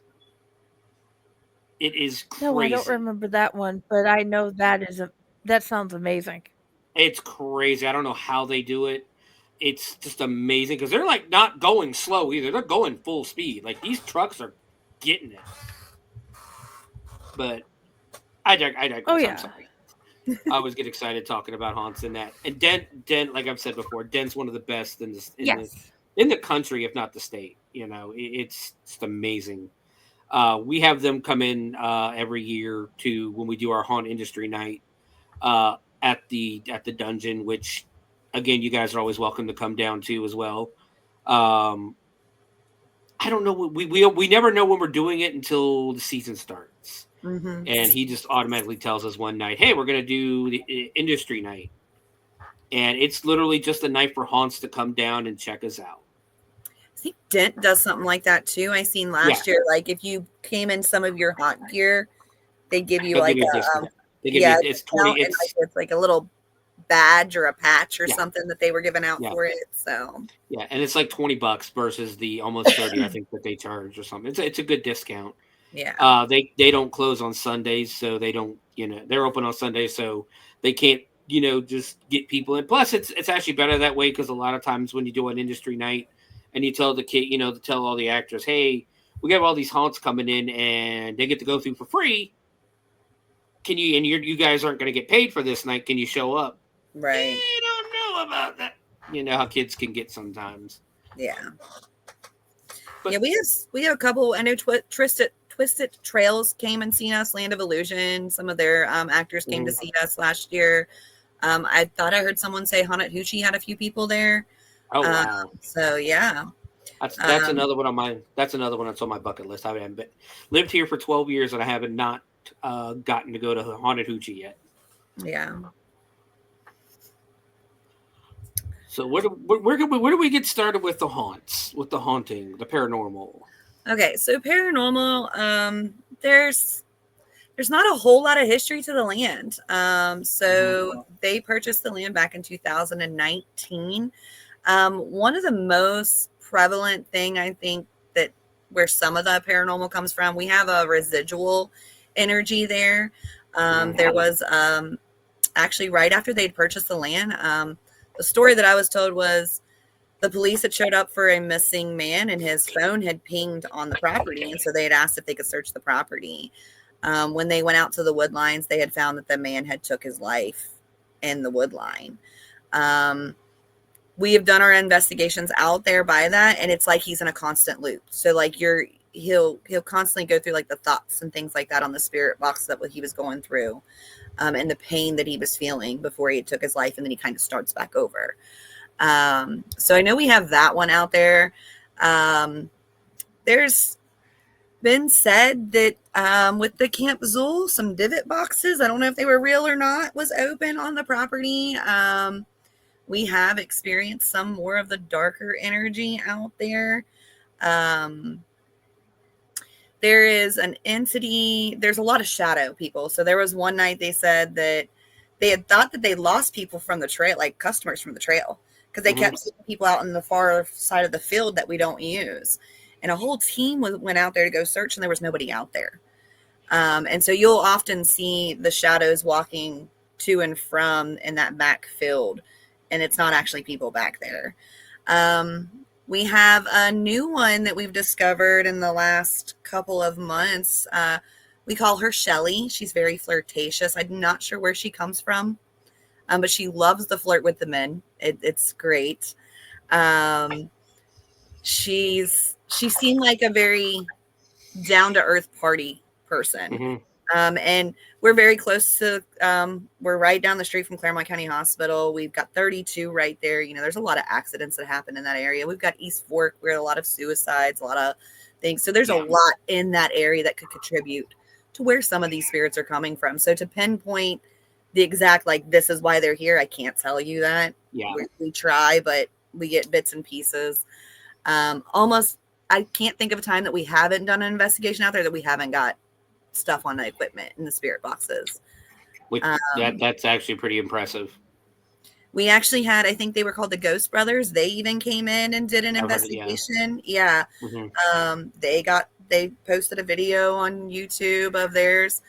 It is crazy. No, I don't remember that one, but I know that sounds amazing. It's crazy. I don't know how they do it. It's just amazing because they're like not going slow either. They're going full speed. Like these trucks are getting it. But I digress. Oh, yeah. I'm sorry. I always get excited talking about haunts and that. And Dent, like I've said before, Dent's one of the best in the country, if not the state. You know, it's just amazing. We have them come in every year to when we do our haunt industry night at the dungeon, which again you guys are always welcome to come down to as well. I don't know. We never know when we're doing it until the season starts. Mm-hmm. And he just automatically tells us one night, hey, we're going to do the industry night. And it's literally just a night for haunts to come down and check us out. I think Dent does something like that too. I seen last year, like if you came in some of your haunt gear, they give you it's 20. It's like a little badge or a patch or something that they were giving out for it. So and it's like $20 versus the almost 30 I think that they charge or something. It's a good discount. Yeah. They don't close on Sundays, so they don't, they're open on Sundays, so they can't, just get people in. Plus, it's actually better that way because a lot of times when you do an industry night and you tell the kid, to tell all the actors, hey, we got all these haunts coming in and they get to go through for free. Can you? And you guys aren't going to get paid for this night. Can you show up? Right. I don't know about that. You know how kids can get sometimes. Yeah. But, we have a couple. I know Twisted Trails came and seen us. Land of Illusion. Some of their actors came to see us last year. I thought I heard someone say Haunted Hoochie had a few people there. Oh wow! So yeah, that's another one on my. That's another one that's on my bucket list. I haven't lived here for 12 years and I haven't gotten to go to Haunted Hoochie yet. Yeah. So where do we get started with the haunts, with the haunting, the paranormal? Okay, so paranormal, there's not a whole lot of history to the land. So they purchased the land back in 2019. One of the most prevalent thing, I think, that where some of the paranormal comes from, we have a residual energy there. There was actually right after they'd purchased the land, the story that I was told was the police had showed up for a missing man and his phone had pinged on the property. And so they had asked if they could search the property. When they went out to the wood lines, they had found that the man had took his life in the wood line. We have done our investigations out there by that. And it's like he's in a constant loop. So like he'll constantly go through like the thoughts and things like that on the spirit box that what he was going through, and the pain that he was feeling before he took his life. And then he kind of starts back over. So I know we have that one out there. There's been said that with the Camp Zool, some divot boxes, I don't know if they were real or not, was open on the property. We have experienced some more of the darker energy out there. There is an entity, there's a lot of shadow people. So there was one night they said that they had thought that they lost people from the trail, like customers from the trail, because they kept seeing people out in the far side of the field that we don't use. And a whole team went out there to go search and there was nobody out there. And so you'll often see the shadows walking to and from in that back field. And it's not actually people back there. We have a new one that we've discovered in the last couple of months. We call her Shelly. She's very flirtatious. I'm not sure where she comes from, but she loves to flirt with the men. It's great. She seemed like a very down-to-earth party person. And we're very close to, we're right down the street from Claremont County Hospital. We've got 32 right there. You know, there's a lot of accidents that happen in that area. We've got East Fork, where a lot of suicides, a lot of things. So there's a lot in that area that could contribute to where some of these spirits are coming from. So to pinpoint the exact, like, this is why they're here, I can't tell you that. Yeah. We try, but we get bits and pieces. Almost, I can't think of a time that we haven't done an investigation out there that we haven't got stuff on the equipment in the spirit boxes. That's actually pretty impressive. We actually had, I think they were called the Ghost Brothers. They even came in and did an I've heard it, yeah. investigation. Yeah. Mhm. They posted a video on YouTube of theirs.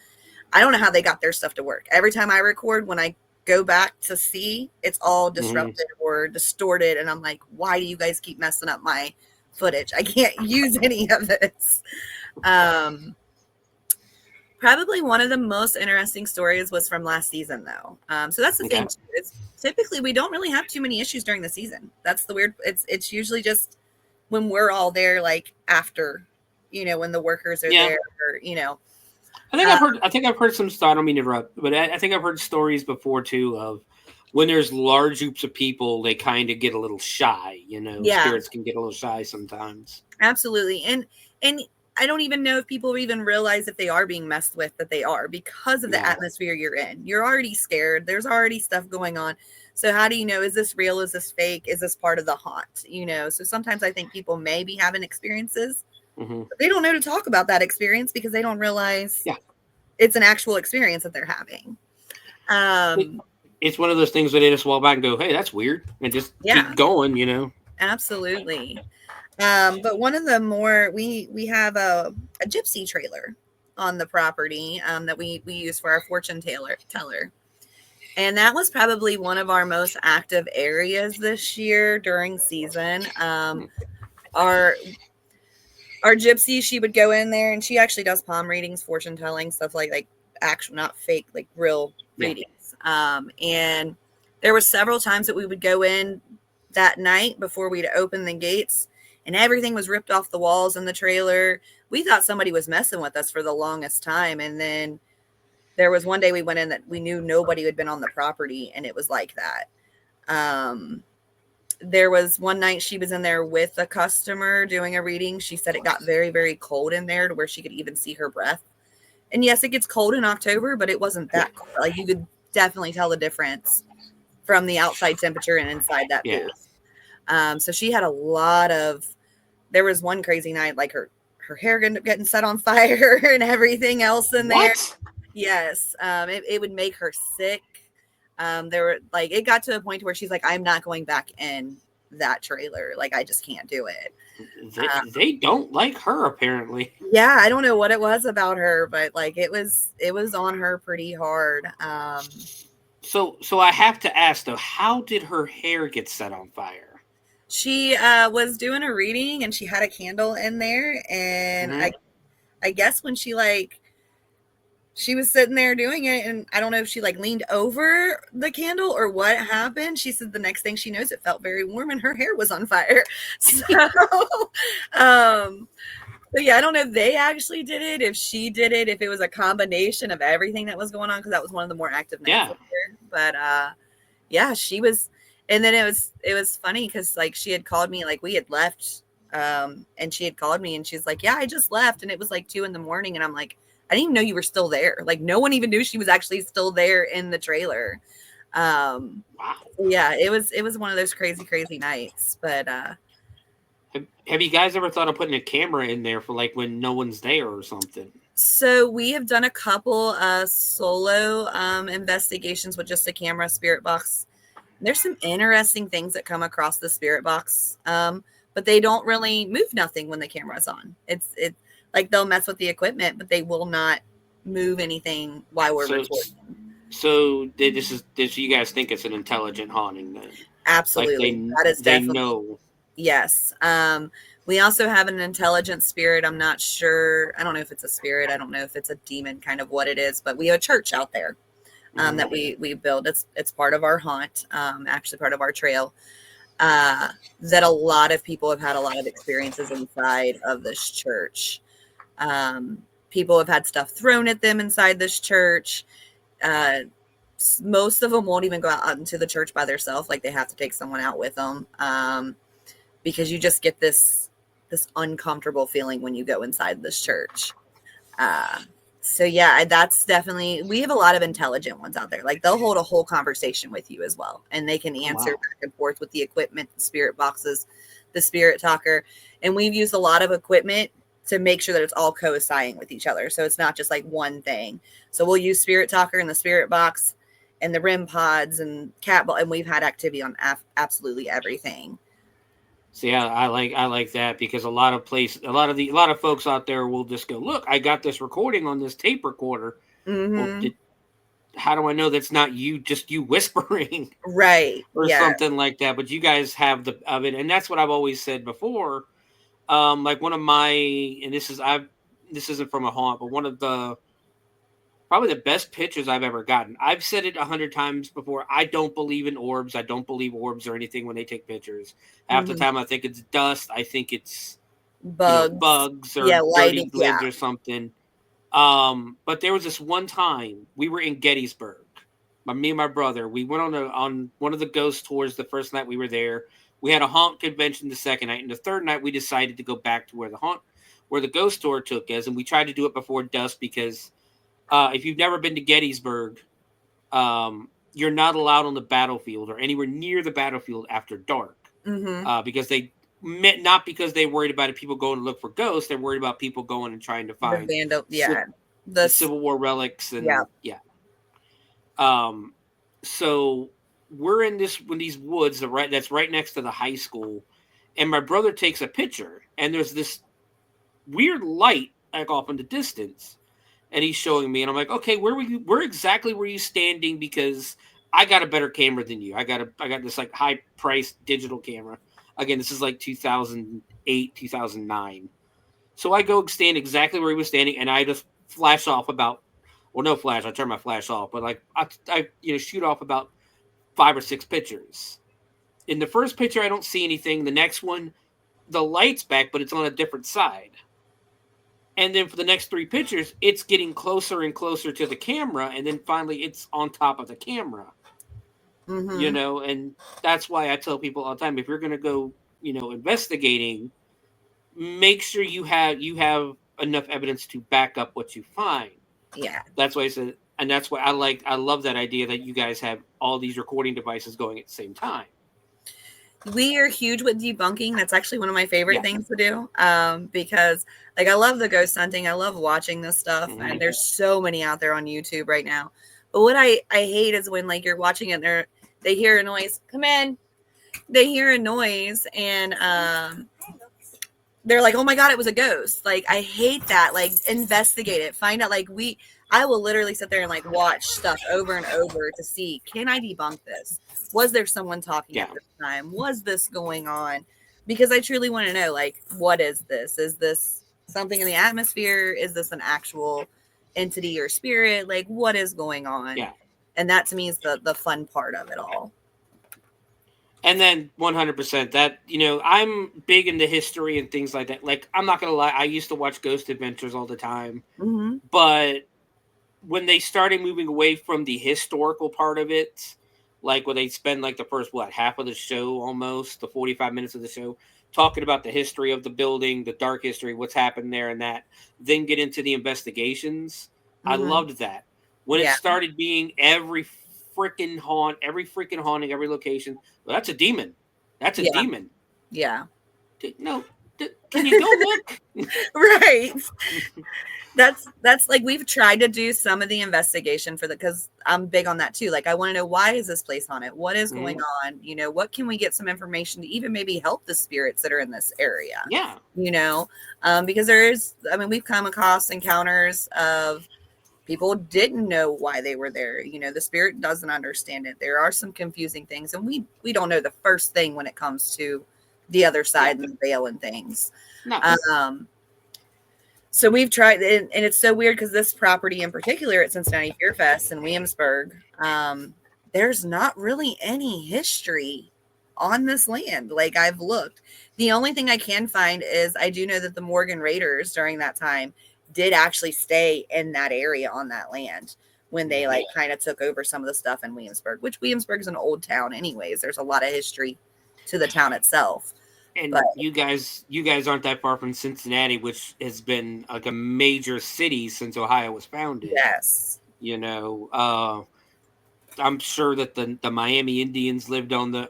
I don't know how they got their stuff to work. Every time I record, when I go back to see, it's all disrupted or distorted. And I'm like, why do you guys keep messing up my footage? I can't use any of this. Probably one of the most interesting stories was from last season, though. So that's the thing. It's typically we don't really have too many issues during the season. That's the weird. It's usually just when we're all there, like after, when the workers are there, or, I think I've heard some. I don't mean to interrupt, but I think I've heard stories before too of when there's large groups of people, they kind of get a little shy. Spirits can get a little shy sometimes. Absolutely, and I don't even know if people even realize if they are being messed with, that they are, because of the atmosphere you're in. You're already scared. There's already stuff going on. So how do you know, is this real? Is this fake? Is this part of the haunt? So sometimes I think people may be having experiences, but they don't know to talk about that experience because they don't realize it's an actual experience that they're having. It's one of those things where they just walk back and go, hey, that's weird. And just keep going, Absolutely. But one of the more, we have a gypsy trailer on the property that we use for our fortune teller. And that was probably one of our most active areas this year during season. Our gypsy, she would go in there, and she actually does palm readings, fortune telling, stuff like actual, not fake, like real readings. And there were several times that we would go in that night before we'd open the gates, and everything was ripped off the walls in the trailer. We thought somebody was messing with us for the longest time. And then there was one day we went in that we knew nobody had been on the property, and it was like that. There was one night she was in there with a customer doing a reading. She said it got very, very cold in there to where she could even see her breath. And yes, it gets cold in October, but it wasn't that cold. Like, you could definitely tell the difference from the outside temperature and inside that booth. So she had a lot of, there was one crazy night, like her hair ended up getting set on fire and everything else in there. Yes. It would make her sick. There were, like, it got to a point where she's like, I'm not going back in that trailer. Like, I just can't do it. They don't like her, apparently. Yeah. I don't know what it was about her, but like, it was on her pretty hard. So I have to ask though, how did her hair get set on fire? She was doing a reading, and she had a candle in there, and I guess when she was sitting there doing it, and I don't know if she leaned over the candle or what happened. She said the next thing she knows, it felt very warm and her hair was on fire. So yeah, I don't know if they actually did it, if she did it, if it was a combination of everything that was going on, because that was one of the more active nights of her. But yeah, she was. And then it was funny because she had called me, we had left, and she had called me, and she's like, yeah, I just left, and it was 2 a.m, and I'm like, I didn't even know you were still there. No one even knew she was actually still there in the trailer. Wow. Yeah, it was one of those crazy, crazy nights. But have you guys ever thought of putting a camera in there for when no one's there or something? So we have done a couple solo investigations with just a camera, spirit box. There's some interesting things that come across the spirit box, but they don't really move nothing when the camera's on. It's they'll mess with the equipment, but they will not move anything while we're recording. So you guys think it's an intelligent haunting then? Absolutely. That is they definitely. Know. Yes. We also have an intelligent spirit. I'm not sure. I don't know if it's a spirit. I don't know if it's a demon, kind of what it is, but we have a church out there. That we build. It's part of our haunt, actually part of our trail, that a lot of people have had a lot of experiences inside of this church. People have had stuff thrown at them inside this church. Most of them won't even go out into the church by themselves. They have to take someone out with them, because you just get this uncomfortable feeling when you go inside this church. So yeah, that's definitely, we have a lot of intelligent ones out there. They'll hold a whole conversation with you as well. And they can answer back and forth with the equipment, the spirit boxes, the spirit talker. And we've used a lot of equipment to make sure that it's all coinciding with each other. So it's not just one thing. So we'll use spirit talker in the spirit box. and the REM pods and cat ball, and we've had activity on absolutely everything. So yeah, I like that, because a lot of folks out there will just go, look, I got this recording on this tape recorder. Well, how do I know that's not you, just you whispering? Right. Or Yeah. something like that. But you guys have the of it, and that's what I've always said before. Like one of my, and this isn't from a haunt, but one of the probably the best pictures I've ever gotten. I've said it 100 times before. I don't believe in orbs. I don't believe orbs or anything when they take pictures. Half the time I think it's dust. I think it's bugs or lighting, dirty lids or something. But there was this one time we were in Gettysburg. Me and my brother, we went on one of the ghost tours the first night we were there. We had a haunt convention the second night, and the third night we decided to go back to where the ghost tour took us, and we tried to do it before dusk because if you've never been to Gettysburg, you're not allowed on the battlefield or anywhere near the battlefield after dark, because not because they worried about people going to look for ghosts. They're worried about people going and trying to find the Civil War relics and so we're in these woods that's right next to the high school, and my brother takes a picture, and there's this weird light like off in the distance, and he's showing me, and I'm like, okay, where exactly were you standing? Because I got a better camera than you. I got this like high priced digital camera. Again, this is like 2008, 2009. So I go stand exactly where he was standing, and I just flash off no flash. I turn my flash off, but like I shoot off about 5 or 6 pictures. In the first picture, I don't see anything. The next one, the light's back, but it's on a different side. And then for the next 3 pictures, it's getting closer and closer to the camera, and then finally it's on top of the camera. And that's why I tell people all the time, if you're going to go, investigating, make sure you have enough evidence to back up what you find. Yeah. That's why I said, and that's why I love that idea that you guys have all these recording devices going at the same time. We are huge with debunking. That's actually one of my favorite things to do. Because like I love the ghost hunting. I love watching this stuff. And there's so many out there on YouTube right now. But what I hate is when like you're watching it and they hear a noise. Come in. They hear a noise and they're like, oh my God, it was a ghost. Like, I hate that. Like, investigate it. Find out. Like, I will literally sit there and like watch stuff over and over to see, can I debunk this? Was there someone talking at this time? Was this going on? Because I truly want to know, like, what is this? Is this something in the atmosphere? Is this an actual entity or spirit? Like, what is going on? Yeah. And that to me is the fun part of it all. And then 100% that, I'm big into history and things like that. Like, I'm not going to lie. I used to watch Ghost Adventures all the time. But when they started moving away from the historical part of it, like when they spend like the first, half of the show, almost the 45 minutes of the show, talking about the history of the building, the dark history, what's happened there and that, then get into the investigations. I loved that. When it started being every freaking haunting, every location, well, that's a demon. That's a demon. Yeah. No, can you go look? Right. That's like we've tried to do some of the investigation because I'm big on that too. Like I want to know, why is this place haunted? What is going on? What can we get some information to even maybe help the spirits that are in this area? Yeah. Because we've come across encounters of people didn't know why they were there. The spirit doesn't understand it. There are some confusing things, and we don't know the first thing when it comes to the other side and the veil and things. No. So we've tried, and it's so weird because this property in particular at Cincinnati Fear Fest in Williamsburg, there's not really any history on this land. Like I've looked. The only thing I can find is I do know that the Morgan Raiders during that time did actually stay in that area on that land when they like kind of took over some of the stuff in Williamsburg, which Williamsburg is an old town anyways. There's a lot of history to the town itself. And you guys aren't that far from Cincinnati, which has been like a major city since Ohio was founded. Yes. I'm sure that the Miami Indians lived in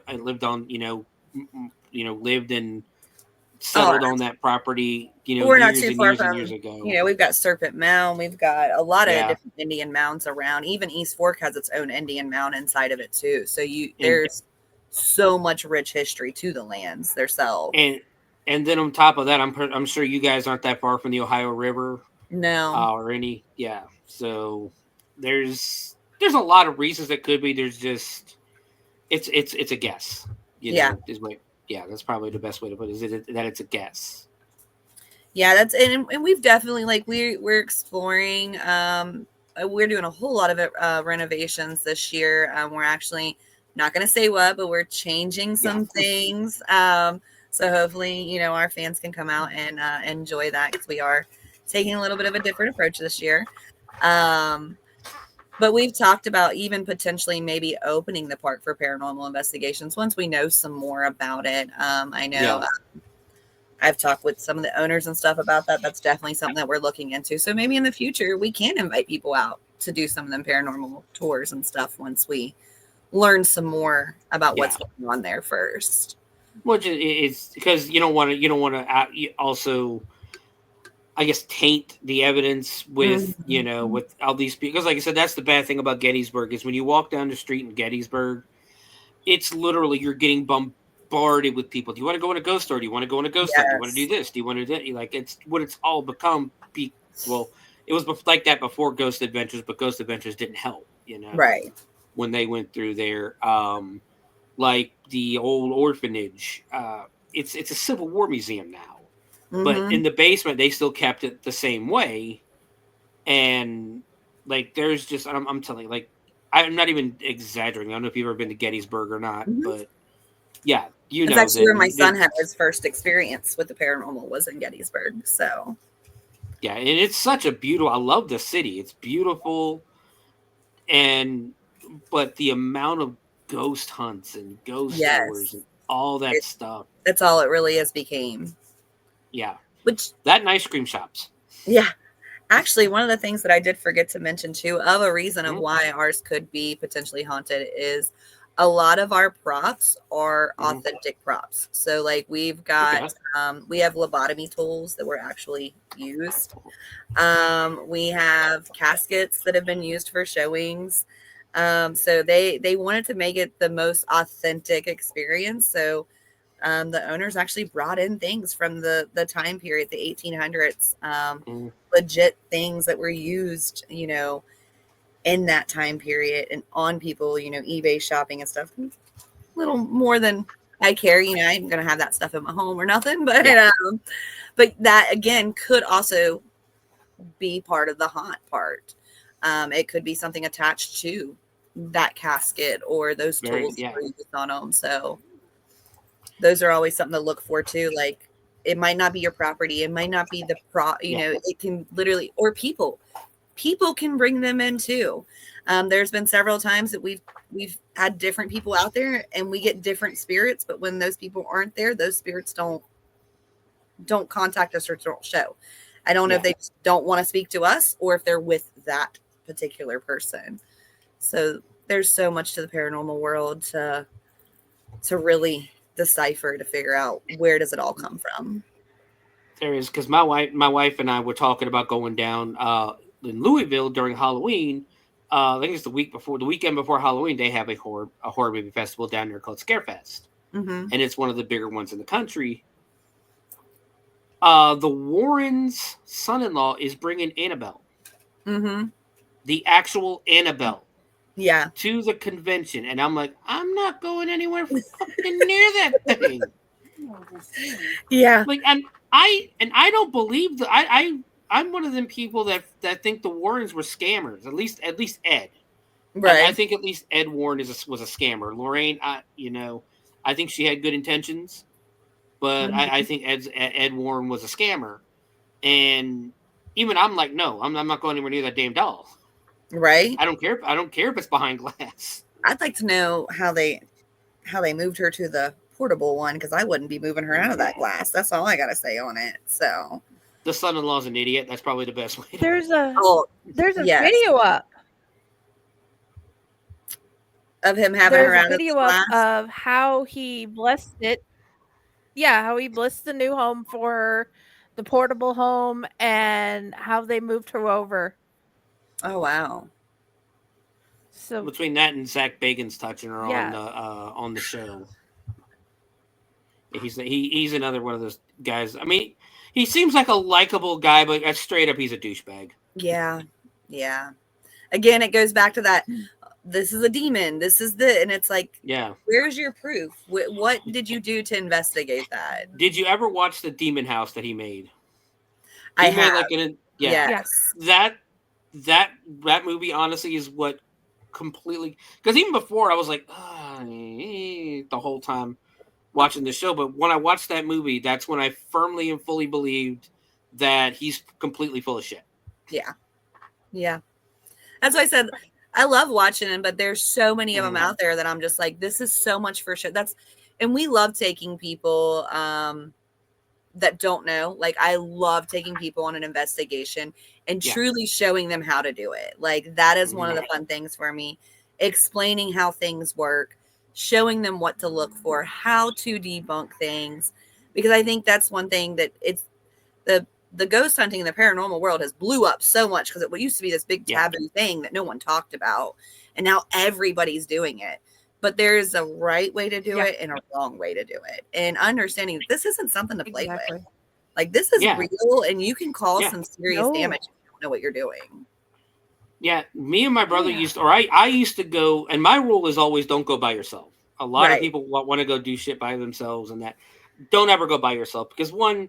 settled on that property, we're not years too and far years and from, years ago. we've got Serpent Mound. We've got a lot of Yeah. different Indian mounds around. Even East Fork has its own Indian mound inside of it too. So there's so much rich history to the lands themselves. And then on top of that, I'm sure you guys aren't that far from the Ohio River. No. Or any, yeah. So there's a lot of reasons that could be. There's just it's a guess. That's probably the best way to put it. Is that it's a guess. Yeah, that's and we've definitely we're exploring. We're doing a whole lot of renovations this year. We're actually not going to say what, but we're changing some things. So hopefully, our fans can come out and enjoy that, because we are taking a little bit of a different approach this year. But we've talked about even potentially maybe opening the park for paranormal investigations once we know some more about it. I know I've talked with some of the owners and stuff about that. That's definitely something that we're looking into. So maybe in the future we can invite people out to do some of them paranormal tours and stuff once we learn some more about what's going on there first. Which is because you don't want to also, I guess, taint the evidence with with all these people. Because like I said, that's the bad thing about Gettysburg is when you walk down the street in Gettysburg, it's literally you're getting bombarded with people. Do you want to go in a ghost store? Do you want to go in a ghost hunt? Do you want to do this? Do you want to do like it's what it's all become? Well, it was like that before Ghost Adventures, but Ghost Adventures didn't help. Right when they went through there. Like the old orphanage, it's a Civil War museum now, but in the basement they still kept it the same way. And like, there's just I'm telling you, like, I'm not even exaggerating. I don't know if you've ever been to Gettysburg or not, but yeah, it's actually where my son had his first experience with the paranormal was in Gettysburg. So yeah, and it's such a beautiful. I love the city. It's beautiful, but the amount of ghost hunts and ghost tours and all that stuff. That's all it really has became. Yeah. Which that and ice cream shops. Yeah. Actually, one of the things that I did forget to mention too, of a reason of why ours could be potentially haunted, is a lot of our props are authentic props. So like we've got, we have lobotomy tools that were actually used. We have caskets that have been used for showings. So they wanted to make it the most authentic experience. So the owners actually brought in things from the time period, the 1800s, legit things that were used, in that time period and on people, eBay shopping and stuff. A little more than I care, I'm going to have that stuff in my home or nothing, but that again could also be part of the haunt part. It could be something attached to that casket or those tools that were used on them. So those are always something to look for too. Like, it might not be your property. It might not be the it can literally, or people can bring them in too. There's been several times that we've had different people out there and we get different spirits, but when those people aren't there, those spirits don't contact us or don't show. I don't know if they just don't want to speak to us or if they're with that particular person. So there's so much to the paranormal world to really decipher, to figure out where does it all come from. There is, because my wife and I were talking about going down in Louisville during Halloween. I think it's the weekend before Halloween. They have a horror movie festival down there called Scarefest, and it's one of the bigger ones in the country. The Warrens' son-in-law is bringing Annabelle, the actual Annabelle, to the convention, and I'm like, I'm not going anywhere fucking near that thing. Yeah, like, and I don't believe that. I'm one of them people that think the Warrens were scammers. At least Ed. Right. I think at least Ed Warren was a scammer. Lorraine, I think she had good intentions, but I think Ed Warren was a scammer. And even I'm like, no, I'm not going anywhere near that damn doll. Right. I don't care if it's behind glass. I'd like to know how they moved her to the portable one, because I wouldn't be moving her out of that glass. That's all I gotta say on it. So the son-in-law's an idiot. That's probably the best way. There's a video up of him having her out of video of the glass. of how he blessed it. Yeah, how he blitzed the new home for her, the portable home, and how they moved her over. Oh wow. So Between that and Zach Bagans touching her yeah, on the show. He's another one of those guys. I mean, he seems like a likable guy, but straight up, he's a douchebag. Yeah. Yeah. Again, it goes back to that. This is a demon. This is and it's like, Yeah. where's your proof? What did you do to investigate that? Did you ever watch the Demon House that he made? I He made have. like Yes. that movie honestly is what completely, because even before I was like the whole time watching the show, but when I watched that movie, that's when I firmly and fully believed that he's completely full of shit. Yeah. Yeah. That's why I said I love watching them, but there's so many of them out there that I'm just like, this is so much for shit. And we love taking people that don't know. Like, I love taking people on an investigation and truly showing them how to do it. Like, that is one of the fun things for me. Explaining how things work, showing them what to look for, how to debunk things. Because I think that's one thing that it's the ghost hunting in the paranormal world has blew up so much, because it used to be this big taboo thing that no one talked about. And now everybody's doing it. But there's a right way to do it and a wrong way to do it. And understanding that this isn't something to play with. Like, this is real, and you can cause some serious damage if you don't know what you're doing. Yeah, me and my brother I used to go, and my rule is always don't go by yourself. A lot of people want to go do shit by themselves, and that don't ever go by yourself, because one,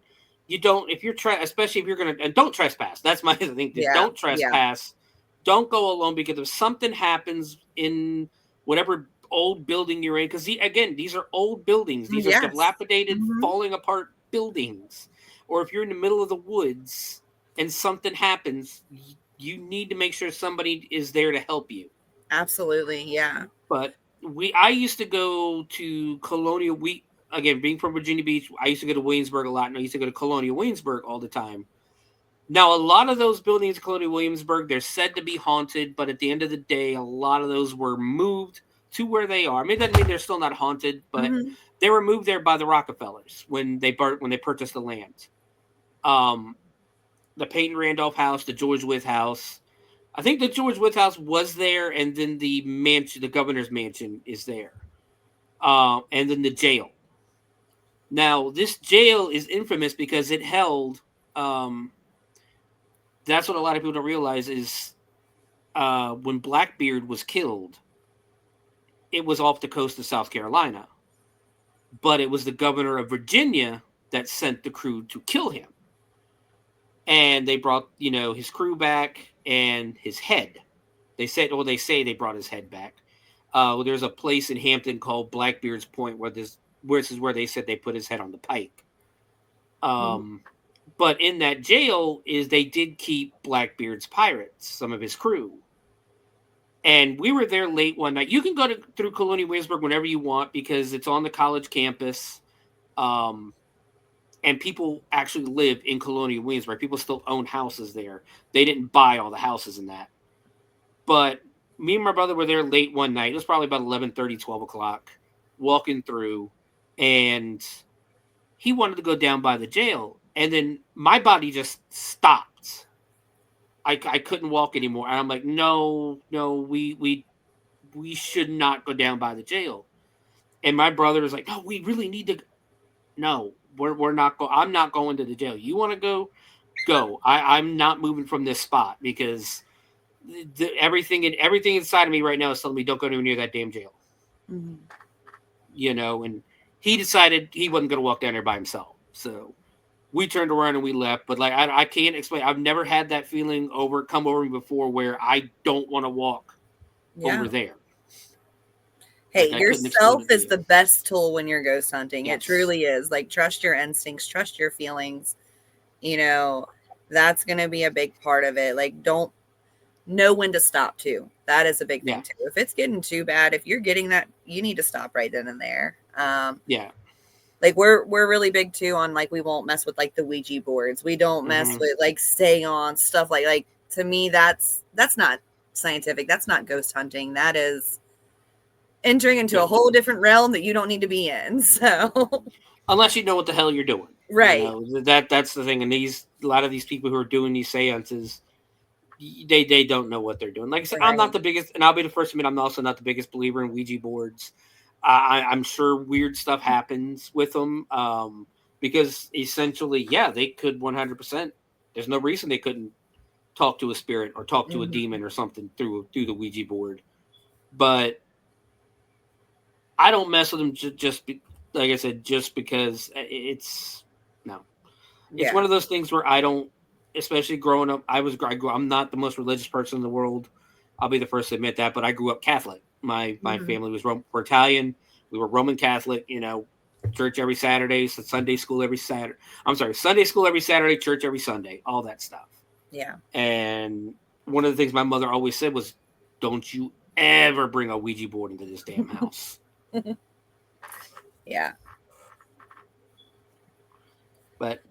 you don't, if you're especially if you're gonna, and don't trespass. That's my thing. Don't trespass. Don't go alone, because if something happens in whatever old building you're in, because again, these are old buildings. These are dilapidated, falling apart buildings. Or if you're in the middle of the woods and something happens, you need to make sure somebody is there to help you. Absolutely, yeah. But I used to go to Colonial. Again, being from Virginia Beach, I used to go to Williamsburg a lot, and I used to go to Colonial Williamsburg all the time. Now, a lot of those buildings in Colonial Williamsburg, they're said to be haunted, but at the end of the day, a lot of those were moved to where they are. I mean, that doesn't mean they're still not haunted, but they were moved there by the Rockefellers when they purchased the land. The Peyton Randolph house, the George Wythe house. I think the George Wythe house was there, and then the mansion, the governor's mansion, is there. And then the jail. Now, this jail is infamous because it held. That's what a lot of people don't realize is when Blackbeard was killed, it was off the coast of South Carolina. But it was the governor of Virginia that sent the crew to kill him. And they brought, his crew back and his head. They say they brought his head back. There's a place in Hampton called Blackbeard's Point where this is where they said they put his head on the pike. But in that jail they did keep Blackbeard's pirates, some of his crew. And we were there late one night. You can go through Colonial Williamsburg whenever you want, because it's on the college campus. And people actually live in Colonial Williamsburg. People still own houses there. They didn't buy all the houses in that. But me and my brother were there late one night. It was probably about 11:30, 12 o'clock, walking through. And he wanted to go down by the jail. And then my body just stopped. I couldn't walk anymore. And I'm like, no, we should not go down by the jail. And my brother was like, no, we really need to. No, we're not going. I'm not going to the jail. You want to go? Go. I'm not moving from this spot, because everything inside of me right now is telling me don't go anywhere near that damn jail. And he decided he wasn't going to walk down there by himself. So we turned around and we left. But I can't explain. I've never had that feeling come over me before where I don't want to walk over there. Hey, yourself is the best tool when you're ghost hunting. Yes. It truly is. Like, trust your instincts, trust your feelings. That's going to be a big part of it. Like, don't know when to stop too. That is a big thing too. If it's getting too bad, if you're getting that, you need to stop right then and there. Like, we're really big too on, like, we won't mess with, like, the Ouija boards. We don't mess with, like, stay on stuff like to me, that's not scientific. That's not ghost hunting. That is entering into a whole different realm that you don't need to be in. So unless you know what the hell you're doing. Right. That's the thing. And a lot of these people who are doing these seances, they don't know what they're doing. Like I said, I'm not the biggest, and I'll be the first to admit I'm also not the biggest believer in Ouija boards. I'm sure weird stuff happens with them because essentially, yeah, they could 100%. There's no reason they couldn't talk to a spirit or talk to a demon or something through the Ouija board. But I don't mess with them like I said, just because it's no. It's one of those things where I don't, especially growing up. I'm not the most religious person in the world. I'll be the first to admit that, but I grew up Catholic. My family was we're Italian. We were Roman Catholic. Church every Saturday, so Sunday school every Saturday. Sunday school every Saturday, church every Sunday, all that stuff. Yeah. And one of the things my mother always said was, "Don't you ever bring a Ouija board into this damn house." Yeah. But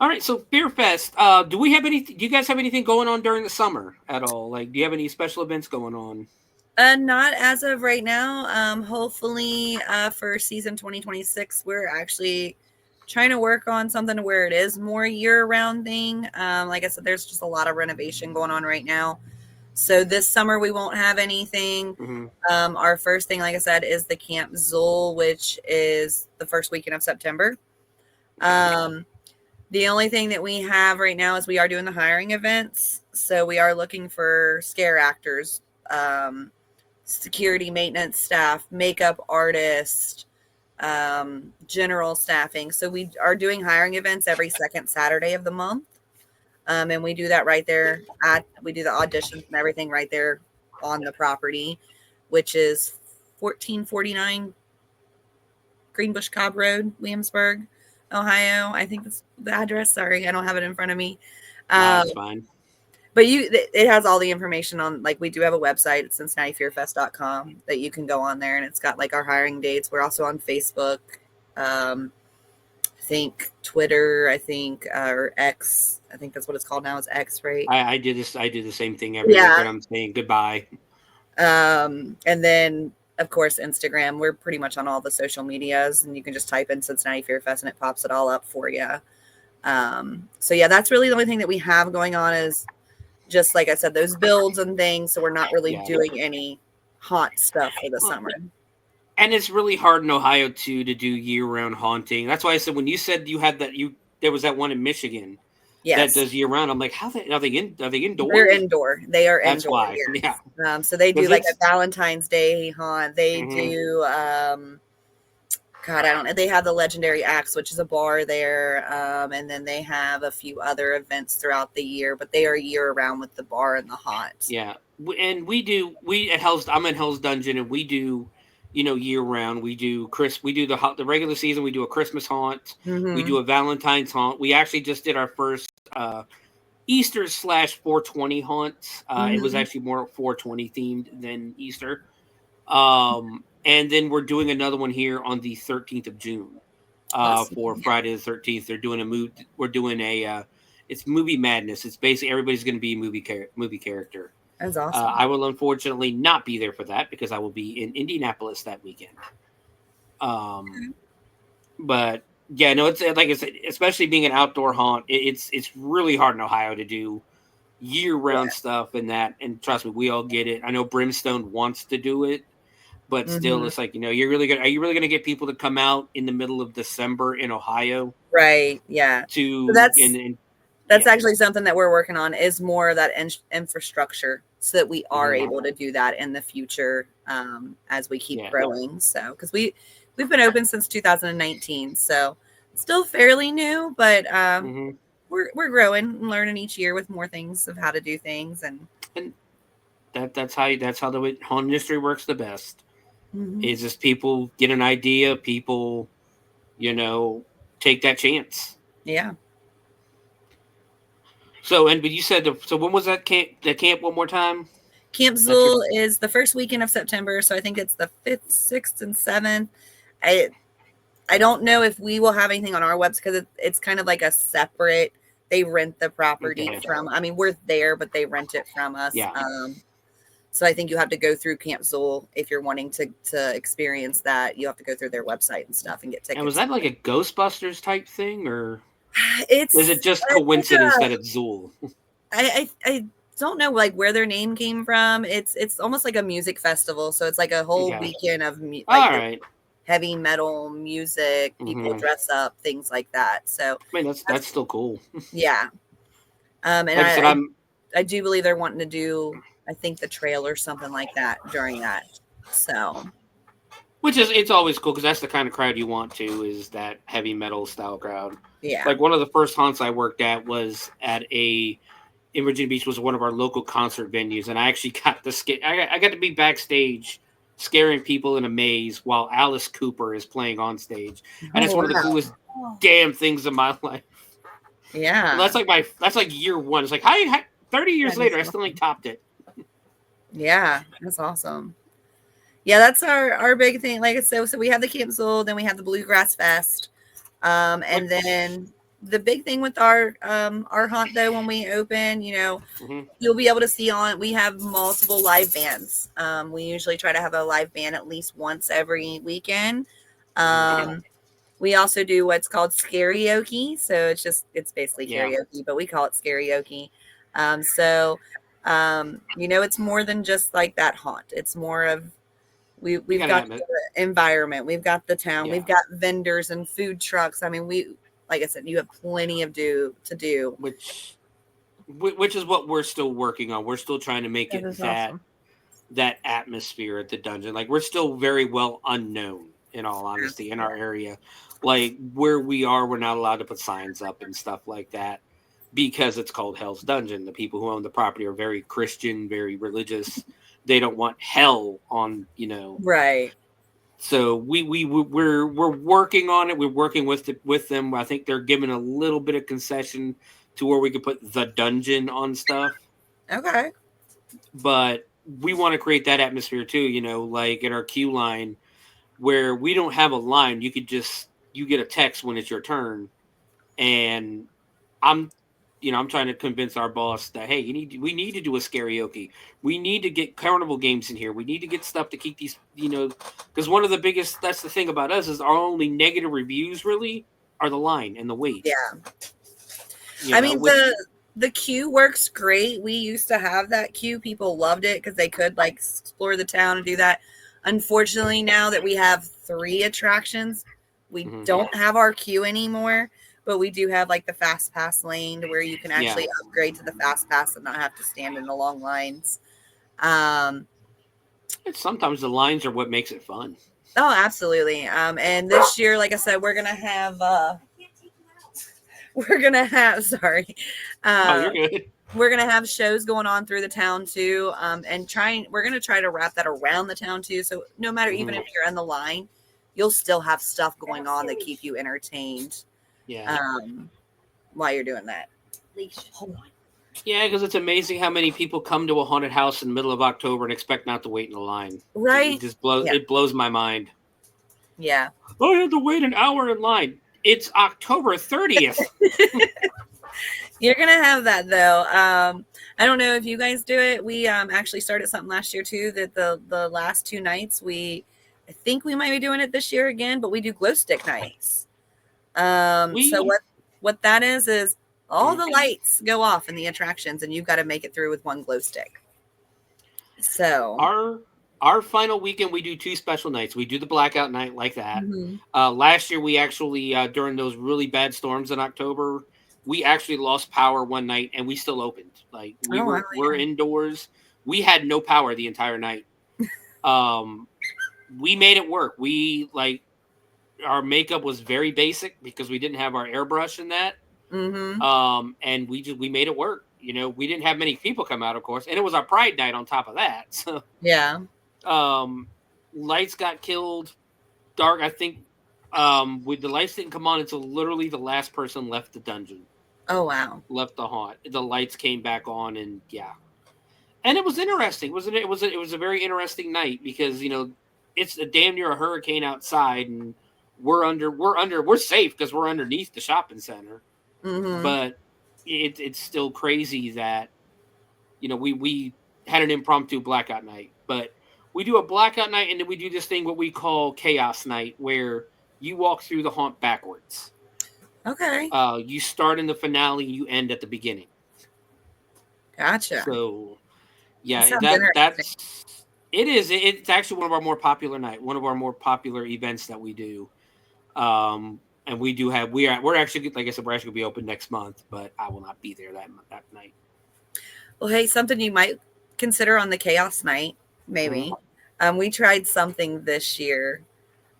all right, so Beer Fest. Do you guys have anything going on during the summer at all? Like, do you have any special events going on? Not as of right now. Hopefully, for season 2026, we're actually trying to work on something where it is more year-round thing. Like I said, there's just a lot of renovation going on right now. So this summer we won't have anything. Mm-hmm. Our first thing, like I said, is the Camp Zool, which is the first weekend of September. The only thing that we have right now is we are doing the hiring events. So we are looking for scare actors, security, maintenance staff, makeup artists, general staffing. So we are doing hiring events every second Saturday of the month. And we do that right there we do the auditions and everything right there on the property, which is 1449 Greenbush Cobb Road, Williamsburg, Ohio. I think that's the address. Sorry, I don't have it in front of me. That's fine. But it has all the information on, like, we do have a website, it's CincinnatiFearFest.com, that you can go on there, and it's got like our hiring dates. We're also on Facebook, I think Twitter, or X. I think that's what it's called now, is X, right? I do the same thing every week when I'm saying goodbye. And then of course Instagram. We're pretty much on all the social medias, and you can just type in Cincinnati Fear Fest and it pops it all up for you. So yeah, that's really the only thing that we have going on, is just like I said, those builds and things. So we're not really doing any haunt stuff for the summer. And it's really hard in Ohio to do year-round haunting. That's why I said when you said you had there was that one in Michigan that does year-round. I'm like, are they indoor? They're indoor. They are That's indoor. why. Years. Yeah. So they do like a Valentine's Day haunt. They do God, I don't know. They have the Legendary Axe, which is a bar there. And then they have a few other events throughout the year, but they are year round with the bar and the haunt. Yeah. And I'm in Hell's Dungeon, and we do, year round. We do the regular season. We do a Christmas haunt. We do a Valentine's haunt. We actually just did our first Easter /420 haunt. It was actually more 420 themed than Easter. And then we're doing another one here on the 13th of June for Friday the 13th. We're doing it's Movie Madness. It's basically everybody's going to be a movie character. That's awesome. I will unfortunately not be there for that because I will be in Indianapolis that weekend. But yeah, no, it's like I said, especially being an outdoor haunt, it's really hard in Ohio to do year-round stuff and that. And trust me, we all get it. I know Brimstone wants to do it, but still, it's like, are you really gonna get people to come out in the middle of December in Ohio? Right. Yeah. So that's actually something that we're working on, is more of that infrastructure, so that we are able to do that in the future as we keep growing. So, because we've been open since 2019, so still fairly new, but we're growing and learning each year with more things of how to do things, and that's how the haunt industry works the best. Is just people get an idea, people, take that chance. Yeah. So, but you said, so when was that camp one more time? Camp Zool is the first weekend of September. So I think it's the 5th, 6th, and 7th. I don't know if we will have anything on our website, because it's kind of like a separate, they rent the property from, we're there, but they rent it from us. Yeah. So I think you have to go through Camp Zool if you're wanting to experience that. You have to go through their website and stuff and get tickets. And was that like a Ghostbusters type thing, or It's is it just coincidence that it's Zool? I don't know like where their name came from. It's almost like a music festival, so it's like a whole Okay. weekend of All right. heavy metal music. People dress up, things like that. So I mean, that's still cool. yeah. And Like I said, I do believe they're wanting to do, I think, the trail or something like that during that. So, which is, it's always cool because that's the kind of crowd you want to, is that heavy metal style crowd. yeah. Like one of the first haunts I worked at was in Virginia Beach, was one of our local concert venues, and I actually got I got to be backstage scaring people in a maze while Alice Cooper is playing on stage, and it's one of the coolest damn things in my life. Yeah. And that's like year one. It's like, how 30 years later, I still ain't topped it. Yeah, that's awesome. Yeah, that's our big thing. Like I said, so we have the Camp Zool, then we have the Bluegrass Fest, and then the big thing with our haunt though, when we open, you'll be able to see we have multiple live bands. We usually try to have a live band at least once every weekend. We also do what's called scarioke. So it's basically karaoke, but we call it scarioke. It's more than just like that haunt. It's more of we've got the environment, we've got the town, we've got vendors and food trucks. I mean, like I said, you have plenty of to do. Which is what we're still working on. We're still trying to make it that atmosphere at the dungeon. Like, we're still very well unknown, in all honesty, in our area. Like, where we are, we're not allowed to put signs up and stuff like that because it's called Hell's Dungeon. The people who own the property are very Christian, very religious. They don't want hell on, Right. So we're working on it. We're working with them. I think they're giving a little bit of concession to where we could put the dungeon on stuff. Okay. But we want to create that atmosphere too, like at our queue line where we don't have a line. You get a text when it's your turn. And I'm trying to convince our boss that, hey, we need to do a karaoke. We need to get carnival games in here. We need to get stuff to keep these, because one of the biggest, that's the thing about us, is our only negative reviews really are the line and the wait. Yeah. The queue works great. We used to have that queue. People loved it because they could like explore the town and do that. Unfortunately, now that we have 3 attractions, we don't have our queue anymore. But we do have like the fast pass lane to where you can actually upgrade to the fast pass and not have to stand in the long lines. Sometimes the lines are what makes it fun. Oh, absolutely. And this year, like I said, we're gonna have sorry. You're good. We're gonna have shows going on through the town too. We're gonna try to wrap that around the town too. So no matter even if you're in the line, you'll still have stuff going on that keep you entertained. Yeah. While you're doing that. Yeah, because it's amazing how many people come to a haunted house in the middle of October and expect not to wait in the line. Right. It just blows my mind. Yeah. I had to wait an hour in line. It's October 30th. You're gonna have that though. I don't know if you guys do it. We actually started something last year too. That the last 2 nights I think we might be doing it this year again, but we do glow stick nights. So what that is all the lights go off in the attractions and you've got to make it through with one glow stick. So our final weekend, we do 2 special nights. We do the blackout night like that. Last year, we actually, during those really bad storms in October, we actually lost power one night and we still opened. Like we're indoors. We had no power the entire night. We made it work. Our makeup was very basic because we didn't have our airbrush in that. And we made it work. We didn't have many people come out, of course, and it was our Pride night on top of that. So yeah. Lights got killed. Dark, I think. The lights didn't come on until literally the last person left the dungeon. Oh wow! Left the haunt. The lights came back on, and and it was interesting. It was a very interesting night because it's a damn near a hurricane outside, and we're safe because we're underneath the shopping center. But it's still crazy that we had an impromptu blackout night. But we do a blackout night, and then we do this thing what we call chaos night, where you walk through the haunt backwards. Okay. You start in the finale, you end at the beginning. Gotcha. So, That yeah, sounds interesting. it's actually one of our more popular one of our more popular events that we do. And we do have we're actually, like I said, we're actually gonna be open next month, but I will not be there that night. Well, hey, something you might consider on the chaos night, maybe. We tried something this year.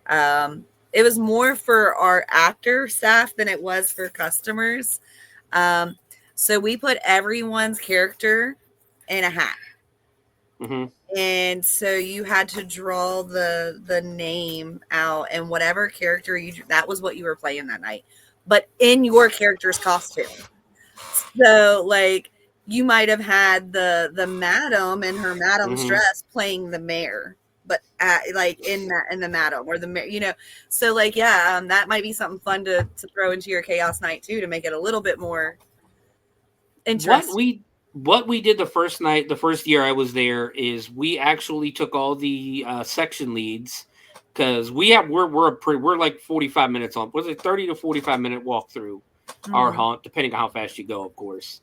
It was more for our actor staff than it was for customers. So we put everyone's character in a hat. Mm-hmm. And so you had to draw the name out, and whatever character that was what you were playing that night, but in your character's costume. So like you might have had the madam in her madam's dress playing the mayor, but like in the madam or the mayor, you know. So like that might be something fun to throw into your chaos night too, to make it a little bit more interesting. What we did the first year I was there, is we actually took all the section leads, because we're like 45 minutes on. Was it 30 to 45 minute walk through our haunt, depending on how fast you go, of course.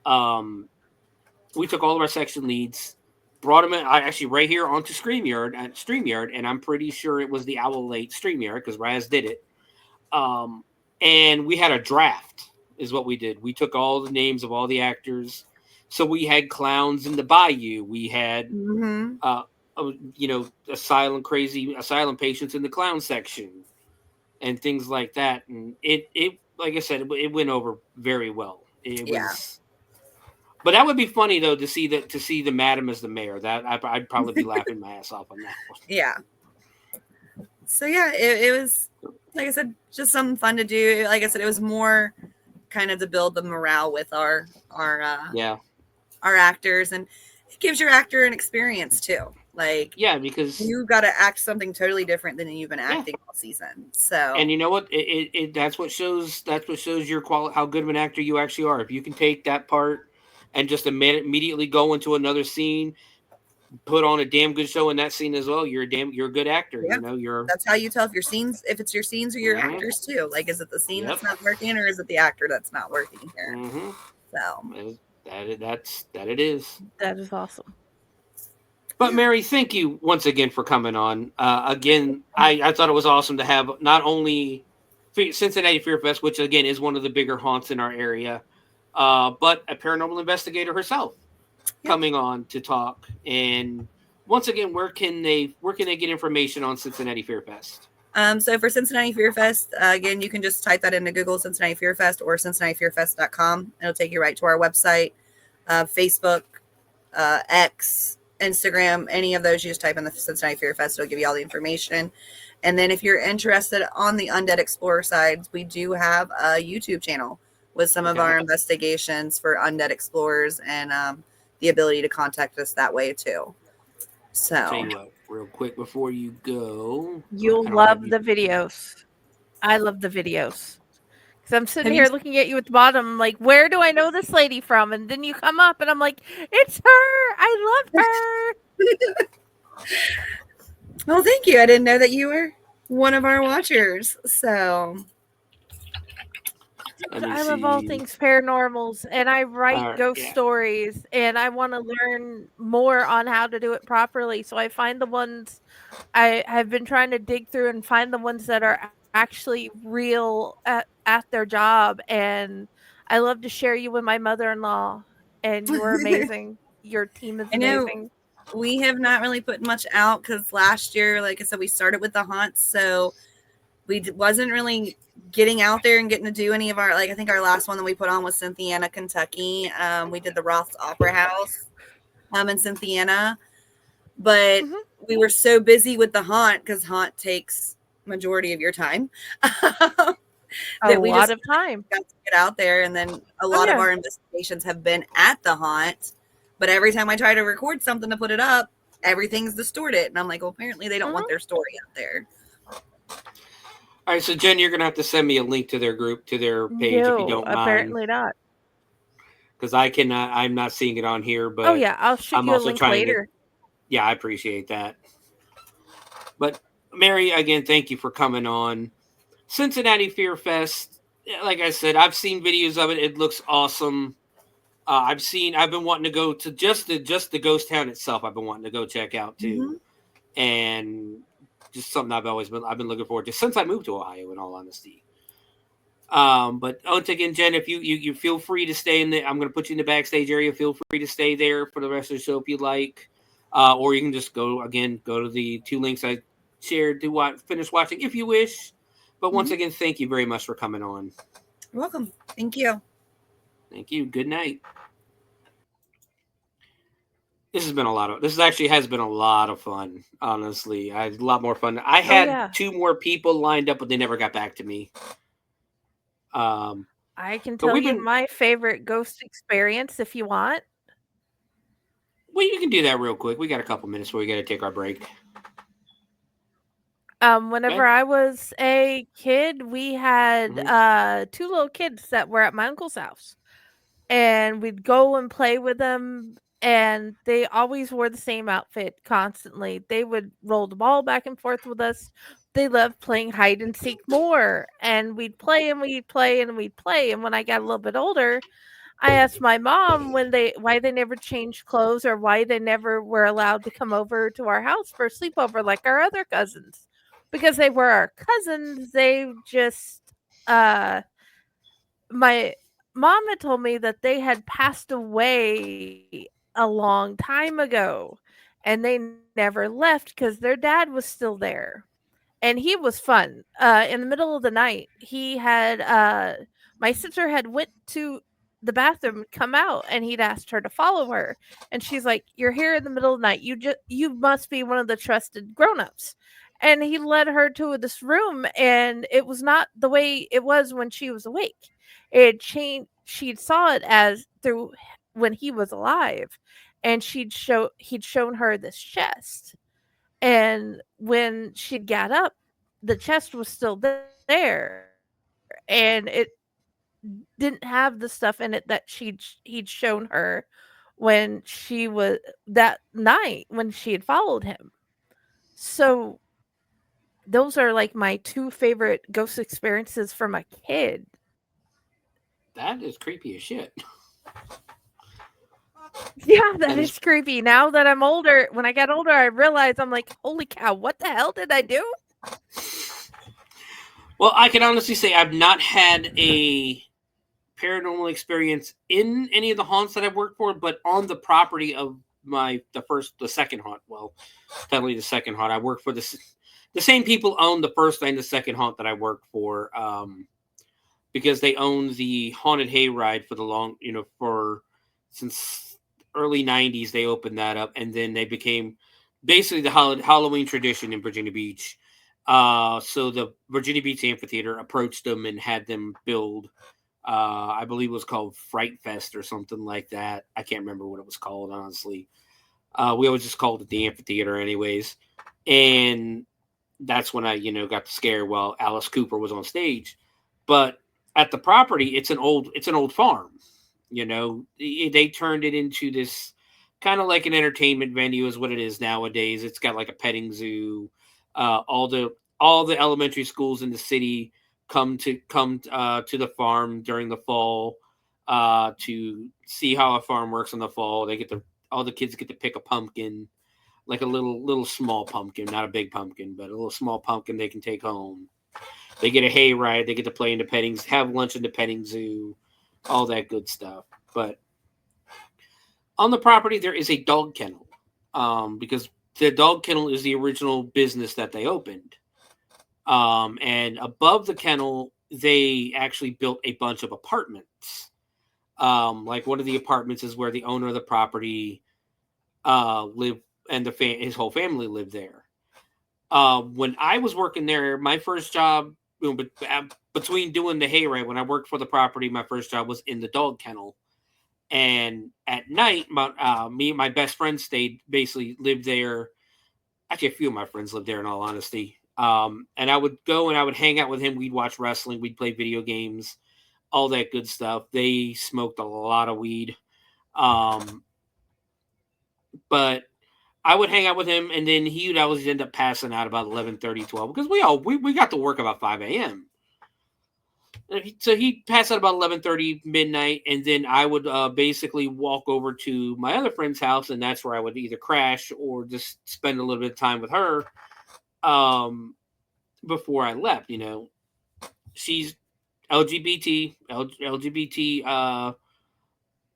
We took all of our section leads, brought them in, actually right here onto StreamYard, and I'm pretty sure it was the Owl Late StreamYard because Raz did it. And we had a draft, is what we did. We took all the names of all the actors. So we had clowns in the bayou. We had, asylum patients in the clown section, and things like that. And it like I said, it went over very well. It was, but that would be funny though to see the madam as the mayor. That I'd probably be laughing my ass off on that one. Yeah. So it was, like I said, just something fun to do. Like I said, it was more kind of to build the morale with our actors, and it gives your actor an experience too. Like, because you got to act something totally different than you've been acting all season. So, and you know what? That's what shows your quality, how good of an actor you actually are. If you can take that part and just immediately go into another scene, put on a damn good show in that scene as well, you're a good actor. Yeah. You know, that's how you tell if it's your scenes or your actors too. Like, is it the scene that's not working, or is it the actor that's not working here? So that it is. That is awesome. But Mary, thank you once again for coming on. Again, I thought it was awesome to have not only Cincinnati Fear Fest, which again is one of the bigger haunts in our area, but a paranormal investigator herself coming on to talk. And once again, where can they get information on Cincinnati Fear Fest? So for Cincinnati Fear Fest, again, you can just type that into Google, Cincinnati Fear Fest, or CincinnatiFearFest.com. It'll take you right to our website, Facebook, X, Instagram, any of those. You just type in the Cincinnati Fear Fest. It'll give you all the information. And then if you're interested on the Undead Explorer side, we do have a YouTube channel with some of our investigations for Undead Explorers, and the ability to contact us that way too. So, I'll tell you what, real quick before you go, you'll love the videos. I love the videos. Because I'm sitting here looking at you at the bottom, like, where do I know this lady from? And then you come up, and I'm like, it's her. I love her. Well, thank you. I didn't know that you were one of our watchers. So, I love all things paranormals, and I write ghost stories, and I want to learn more on how to do it properly. So I find the ones I've been trying to dig through and find the ones that are actually real at their job. And I love to share you with my mother-in-law, and you're amazing. Your team is amazing. We have not really put much out because last year, like I said, we started with the haunts, so we wasn't really getting out there and getting to do any of our, like, I think our last one that we put on was Cynthiana, Kentucky. We did the Roth's Opera House in Cynthiana, but we were so busy with the haunt, because haunt takes majority of your time. A lot of time. Got to get out there, and then a lot of our investigations have been at the haunt. But every time I try to record something to put it up, everything's distorted. And I'm like, well, apparently they don't want their story out there. All right, so Jen, you're going to have to send me a link to their group, to their page, if you don't mind. Apparently not. because I'm not seeing it on here, but Oh yeah, I'll shoot I'm you a also link trying later. yeah, I appreciate that. But Mary, again, thank you for coming on. Cincinnati Fear Fest, like I said, I've seen videos of it. It looks awesome. I've been wanting to go to just the ghost town itself. I've been wanting to go check out too, and just something I've been looking forward to since I moved to Ohio. In all honesty, but once again, Jen, if you feel free to stay in the, I'm going to put you in the backstage area. Feel free to stay there for the rest of the show if you like, or you can just go to the 2 links I shared to finish watching if you wish. But once again, thank you very much for coming on. You're welcome. Thank you. Thank you. Good night. This actually has been a lot of fun. Honestly, I had a lot more fun. I had 2 more people lined up, but they never got back to me. I can tell you my favorite ghost experience if you want. Well, you can do that real quick. We got a couple minutes before we got to take our break. Whenever I was a kid, we had 2 little kids that were at my uncle's house, and we'd go and play with them, and they always wore the same outfit constantly. They would roll the ball back and forth with us. They loved playing hide and seek more, and we'd play and we'd play and we'd play. And when I got a little bit older, I asked my mom why they never changed clothes or why they never were allowed to come over to our house for a sleepover like our other cousins. Because they were our cousins, they just my mom had told me that they had passed away a long time ago and they never left because their dad was still there. And he was fun. In the middle of the night, he had my sister had went to the bathroom and come out, and he'd asked her to follow her. And she's like, "You're here in the middle of the night. You must be one of the trusted grown-ups." And he led her to this room, and it was not the way it was when she was awake. It changed. She saw it as through when he was alive, and he'd shown her this chest. And when she got up, the chest was still there, and it didn't have the stuff in it that he'd shown her when she was that night when she had followed him. So those are like my 2 favorite ghost experiences from a kid. That is creepy as shit. Yeah, that is creepy. Now that I'm older, when I got older, I realized I'm like, holy cow, what the hell did I do? Well, I can honestly say I've not had a paranormal experience in any of the haunts that I've worked for, but on the property of the second haunt. Well, definitely the second haunt. I worked for the same people own the first and the second haunt that I worked for, because they own the haunted hayride for since early 90s. They opened that up, and then they became basically the Halloween tradition in Virginia Beach. So the Virginia Beach Amphitheater approached them and had them build, I believe it was called Fright Fest or something like that. I can't remember what it was called, honestly. We always just called it the amphitheater anyways. And that's when I, got scared while Alice Cooper was on stage. But at the property, it's an old farm. They turned it into this kind of like an entertainment venue is what it is nowadays. It's got like a petting zoo. All the elementary schools in the city come to the farm during the fall to see how a farm works in the fall. All the kids get to pick a pumpkin, like a little small pumpkin, not a big pumpkin, but a little small pumpkin they can take home. They get a hayride. They get to play in the have lunch in the petting zoo, all that good stuff. But on the property, there is a dog kennel, because the dog kennel is the original business that they opened. And above the kennel, they actually built a bunch of apartments. Like one of the apartments is where the owner of the property lived, and his whole family lived there. When I was working there, my first job, between doing the hayride, when I worked for the property, my first job was in the dog kennel. And at night, me and my best friend lived there. Actually, a few of my friends lived there, in all honesty. And I would go and I would hang out with him. We'd watch wrestling. We'd play video games. all that good stuff. They smoked a lot of weed. But I would hang out with him, and then he would always end up passing out about 11:30, 12, because we got to work about 5 a.m. So he'd pass out about 11:30, midnight, and then I would basically walk over to my other friend's house, and that's where I would either crash or just spend a little bit of time with her before I left. She's LGBT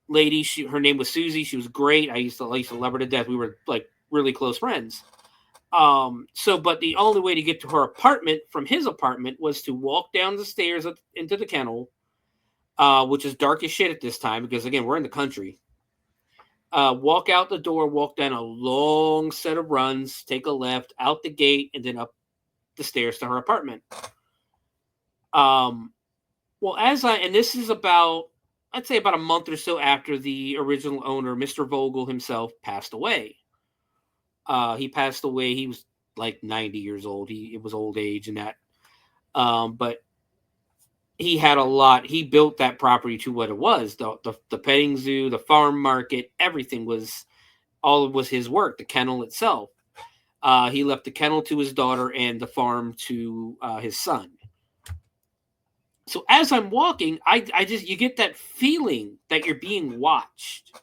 lady. Her name was Susie. She was great. I used to love her to death. We were like really close friends. But the only way to get to her apartment from his apartment was to walk down the stairs into the kennel, which is dark as shit at this time because, again, we're in the country. Walk out the door, walk down a long set of runs, take a left, out the gate, and then up the stairs to her apartment. And this is I'd say about a month or so after the original owner, Mr. Vogel himself, passed away. He passed away. He was like 90 years old. It was old age and that. But he had a lot. He built that property to what it was. The petting zoo, the farm market, everything was his work. The kennel itself. He left the kennel to his daughter and the farm to his son. So as I'm walking, you get that feeling that you're being watched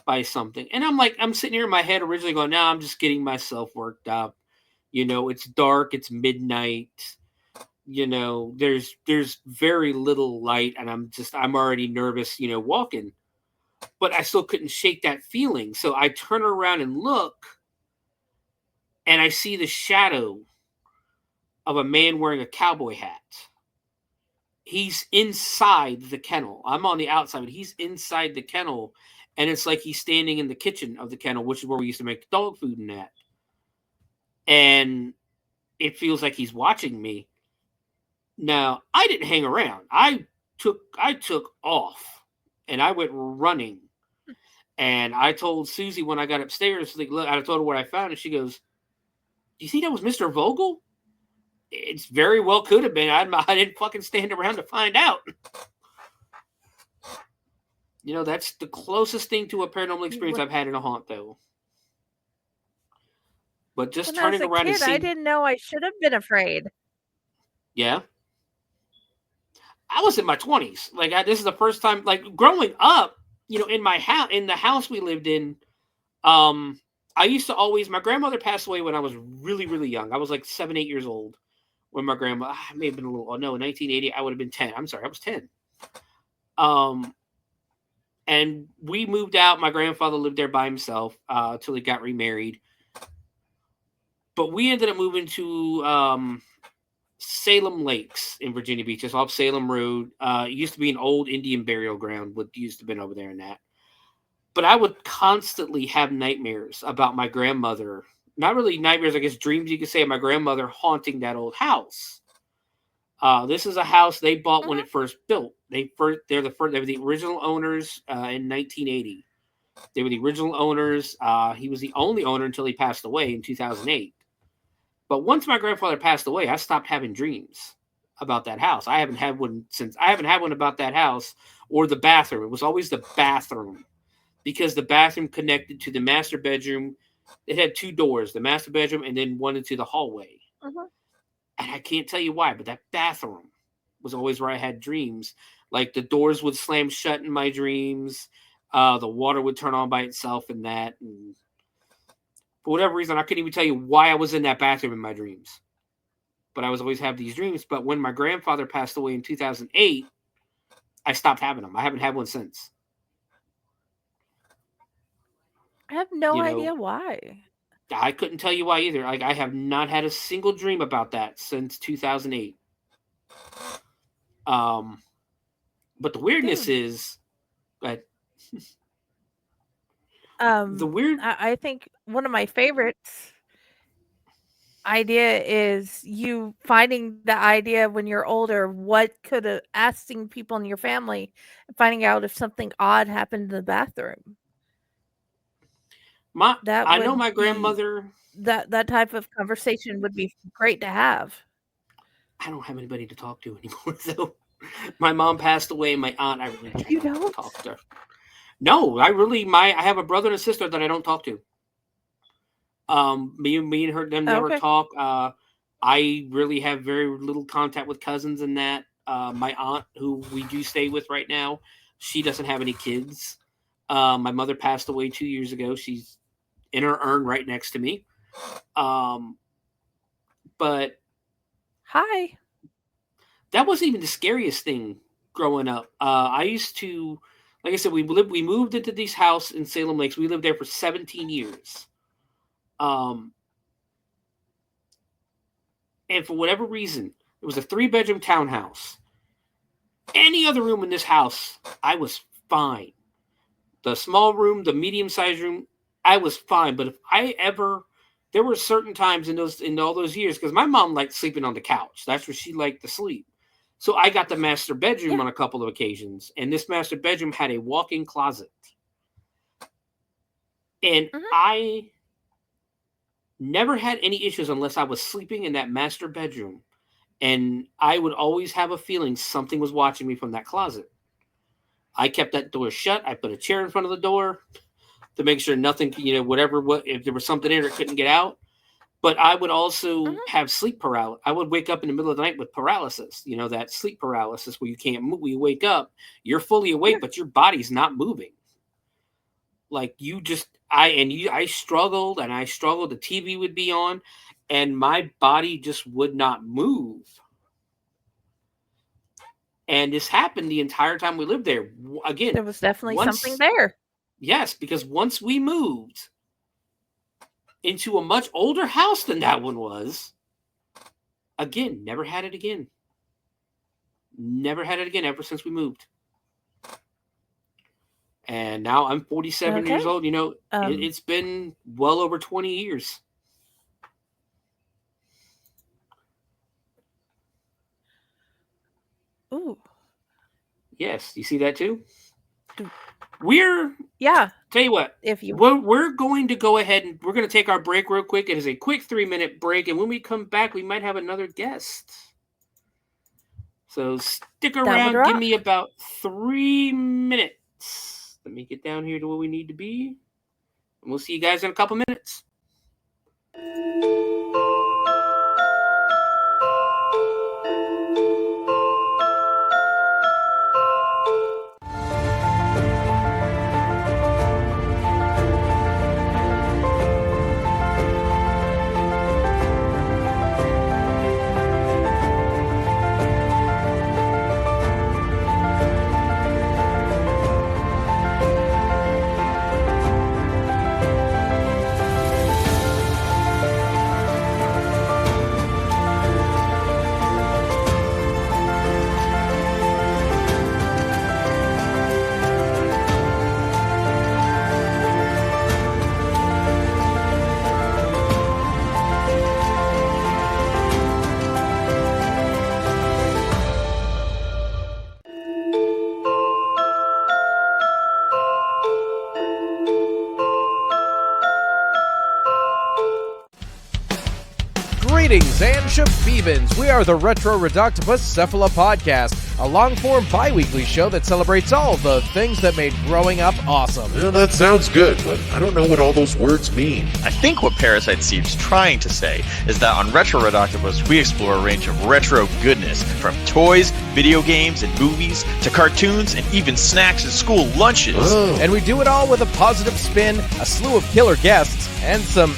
by something. And I'm sitting here in my head originally going, no, I'm just getting myself worked up. It's dark, it's midnight. There's very little light and I'm already nervous, walking. But I still couldn't shake that feeling. So I turn around and look and I see the shadow of a man wearing a cowboy hat. He's inside the kennel. I'm on the outside, but he's inside the kennel. And it's like he's standing in the kitchen of the kennel, which is where we used to make dog food and that. And it feels like he's watching me. Now, I didn't hang around. I took off and I went running. And I told Susie when I got upstairs, look, I told her what I found, and she goes, "Do you think that was Mr. Vogel?" It's very well could have been. I didn't fucking stand around to find out. That's the closest thing to a paranormal experience I've had in a haunt, though. But just turning around and seeing... I didn't know I should have been afraid. Yeah. I was in my 20s. This is the first time, growing up, in my house, in the house we lived in, I used to always... My grandmother passed away when I was really, really young. I was 7, 8 years old when my grandma... I may have been a little... in 1980, I would have been 10. I'm sorry, I was 10. And we moved out. My grandfather lived there by himself till he got remarried. But we ended up moving to Salem Lakes in Virginia Beach. It's off Salem Road. It used to be an old Indian burial ground. What used to have been over there and that. But I would constantly have nightmares about my grandmother. Not really nightmares, I guess dreams you could say, of my grandmother haunting that old house. This is a house they bought when it first built. They were the original owners in 1980. They were the original owners. He was the only owner until he passed away in 2008. But once my grandfather passed away, I stopped having dreams about that house. I haven't had one about that house or the bathroom. It was always the bathroom because the bathroom connected to the master bedroom. It had 2 doors, the master bedroom and then one into the hallway. And I can't tell you why, but that bathroom was always where I had dreams. The doors would slam shut in my dreams. The water would turn on by itself and that. And for whatever reason, I couldn't even tell you why I was in that bathroom in my dreams. But I was always have these dreams. But when my grandfather passed away in 2008, I stopped having them. I haven't had one since. I have no idea why. I couldn't tell you why either. I have not had a single dream about that since 2008. But the weirdness is that the weird. I think one of my favorites idea is you finding the idea when you're older. What could have asking people in your family, finding out if something odd happened in the bathroom. I know my grandmother. That type of conversation would be great to have. I don't have anybody to talk to anymore, though. My mom passed away. My aunt, I really You don't talk to her. No, I have a brother and a sister that I don't talk to. Me and her, them never talk. I really have very little contact with cousins and that. My aunt, who we do stay with right now, she doesn't have any kids. My mother passed away 2 years ago. She's in her urn right next to me. But hi. That wasn't even the scariest thing growing up. I used to, like I said, we moved into this house in Salem Lakes. We lived there for 17 years. And for whatever reason, it was a 3-bedroom townhouse. Any other room in this house, I was fine. The small room, the medium-sized room, I was fine. But there were certain times in all those years, because my mom liked sleeping on the couch. That's where she liked to sleep. So I got the master bedroom on a couple of occasions, and this master bedroom had a walk-in closet. And I never had any issues unless I was sleeping in that master bedroom. And I would always have a feeling something was watching me from that closet. I kept that door shut. I put a chair in front of the door to make sure nothing, if there was something in it, couldn't get out. But I would also have sleep paralysis. I would wake up in the middle of the night with paralysis, that sleep paralysis where you can't move. You wake up, you're fully awake, but your body's not moving. Like I struggled and I struggled. The TV would be on and my body just would not move. And this happened the entire time we lived there. Again, there was definitely something there. Yes, because once we moved into a much older house than that one was, again, never had it again. Never had it again ever since we moved. And now I'm 47 years old. It's been well over 20 years. Ooh. Yes, you see that too? Tell you what, we're going to go ahead and we're going to take our break real quick. It is a quick 3-minute break, and when we come back, we might have another guest. So stick around. Give me about 3 minutes. Let me get down here to where we need to be, and we'll see you guys in a couple minutes. Greetings and shabibans. We are the Retro Reductibus Cephala Podcast, a long-form bi-weekly show that celebrates all the things that made growing up awesome. Well, that sounds good, but I don't know what all those words mean. I think what Parasite Steve's trying to say is that on Retro Reductibus, we explore a range of retro goodness, from toys, video games, and movies, to cartoons, and even snacks and school lunches. Oh. And we do it all with a positive spin, a slew of killer guests, and some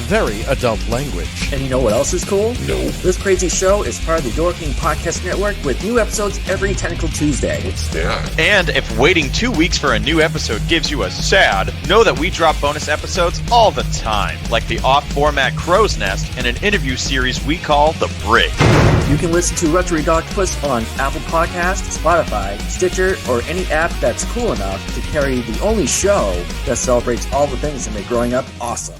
very adult language. And you know what else is cool? No. This crazy show is part of the Door King Podcast Network with new episodes every Tentacle Tuesday. What's that? And if waiting 2 weeks for a new episode gives you a sad, know that we drop bonus episodes all the time, like the off-format Crow's Nest and an interview series we call The Brig. You can listen to Retro Reductibus on Apple Podcasts, Spotify, Stitcher, or any app that's cool enough to carry the only show that celebrates all the things that make growing up awesome.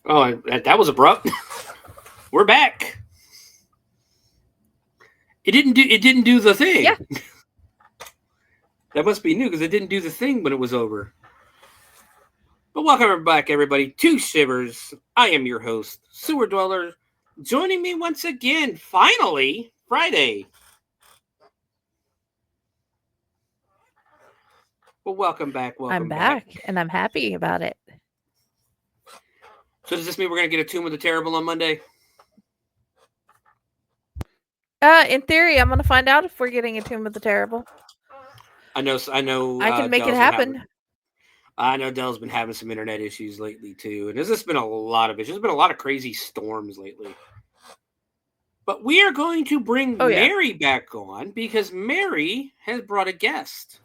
Oh, that was abrupt. We're back. It didn't do the thing. Yeah. That must be new because it didn't do the thing when it was over. But welcome back, everybody, to Shivers. I am your host, Sewer Dweller. Joining me once again, finally, Friday. Well, welcome back. I'm back, and I'm happy about it. So does this mean we're going to get a Tomb of the Terrible on Monday? In theory, I'm going to find out if we're getting a Tomb of the Terrible. I know. I can make it happen. I know Dell's been having some internet issues lately too, and there's just been a lot of issues. There's been a lot of crazy storms lately. But we are going to bring Mary back on because Mary has brought a guest.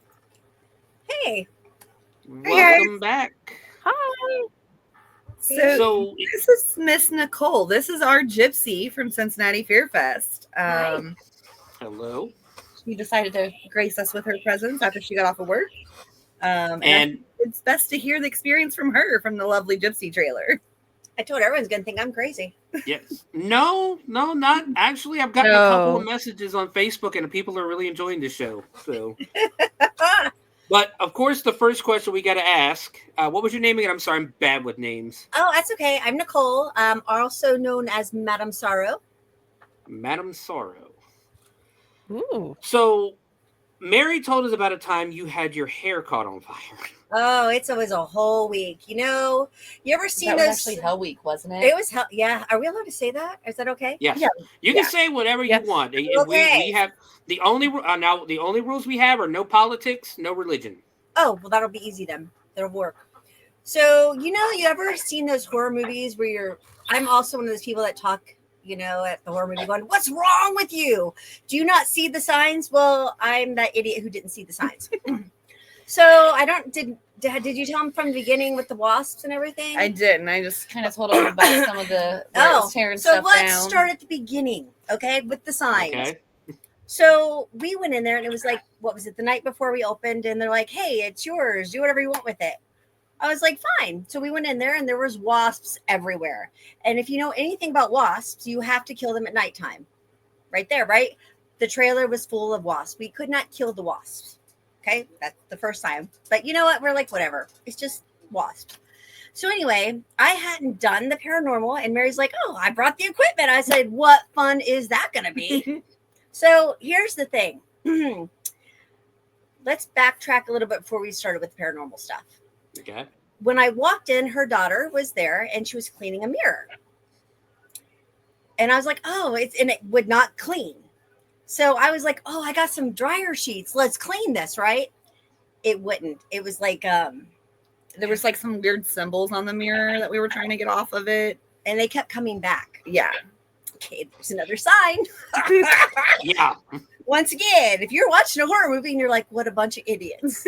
Hey. Welcome back. Hi. So this is Miss Nicole. This is our gypsy from Cincinnati Fear Fest. Hello. She decided to grace us with her presence after she got off of work. And it's best to hear the experience from her from the lovely gypsy trailer. I told everyone's going to think I'm crazy. Yes. No, not actually. I've gotten a couple of messages on Facebook and people are really enjoying the show. So, but of course, the first question we got to ask, what was your name again? I'm sorry, I'm bad with names. Oh, that's okay. I'm Nicole, also known as Madame Sorrow. Madame Sorrow. Ooh. So, Mary told us about a time you had your hair caught on fire. Oh, it's always a whole week. You know, you ever seen those? Was actually Hell Week, wasn't it? It was hell. Yeah. Are we allowed to say that? Is that okay? Yes. Yeah. You can say whatever you want. Okay. We have the only now the only rules we have are no politics, no religion. Oh, well, that'll be easy then. That'll work. So, you ever seen those horror movies where I'm also one of those people that talk, at the horror movie going, what's wrong with you? Do you not see the signs? Well, I'm that idiot who didn't see the signs. So did you tell him from the beginning with the wasps and everything? I didn't. I just kind of told him about some of the tearing so stuff let's down. start at the beginning, okay, with the signs. Okay. So we went in there and it was like, what was it, the night before we opened, and they're like, hey, it's yours, do whatever you want with it. I was like, fine. So we went in there and there was wasps everywhere. And if you know anything about wasps, you have to kill them at nighttime. Right there, right? The trailer was full of wasps. We could not kill the wasps. Okay, that's the first time. But you know what? We're like, whatever. It's just wasps. So anyway, I hadn't done the paranormal, and Mary's like, oh, I brought the equipment. I said, what fun is that going to be? So here's the thing. Let's backtrack a little bit before we started with the paranormal stuff. Okay. When I walked in, her daughter was there, and she was cleaning a mirror. And I was like, oh, and it would not clean. So I was like, oh, I got some dryer sheets. Let's clean this, right? It wouldn't. It was like, there was like some weird symbols on the mirror that we were trying to get off of it. And they kept coming back. Yeah. Okay, there's another sign. Yeah. Once again, if you're watching a horror movie and you're like, what a bunch of idiots.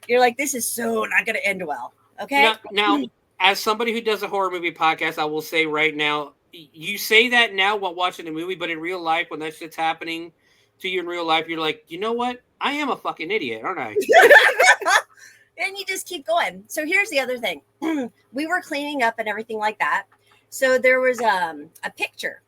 You're like, this is so not going to end well. Okay. Now, as somebody who does a horror movie podcast, I will say right now, you say that now while watching the movie, but in real life, when that shit's happening to you in real life, you're like, you know what? I am a fucking idiot, aren't I? And you just keep going. So here's the other thing. We were cleaning up and everything like that. So there was a picture.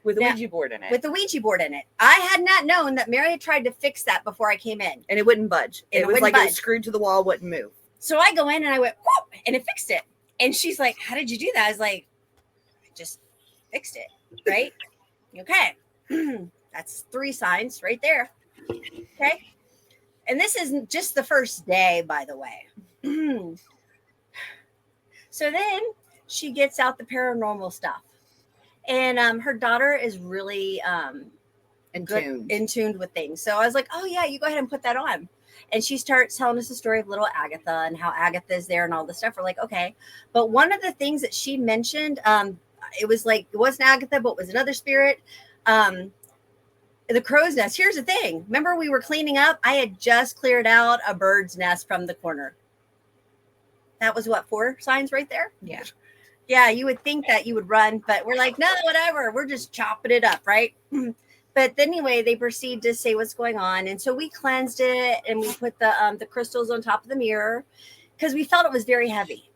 With a Ouija board in it. With the Ouija board in it. I had not known that Mary had tried to fix that before I came in. And it wouldn't budge. It was like it was screwed to the wall, wouldn't move. So I go in and I went, whoop, and it fixed it. And she's like, how did you do that? I was like, I just fixed it, right? Okay. That's 3 signs right there. Okay. And this isn't just the first day, by the way. So then she gets out the paranormal stuff. And her daughter is really in tuned with things. So I was like, oh, yeah, you go ahead and put that on. And she starts telling us the story of little Agatha and how Agatha is there and all this stuff. We're like, okay. But one of the things that she mentioned, it was like, it wasn't Agatha, but it was another spirit. The crow's nest. Here's the thing. Remember we were cleaning up? I had just cleared out a bird's nest from the corner. That was what, 4 signs right there? Yeah. Yeah, you would think that you would run, but we're like, no, whatever. We're just chopping it up, right? But anyway, they proceed to say what's going on. And so we cleansed it and we put the crystals on top of the mirror because we felt it was very heavy.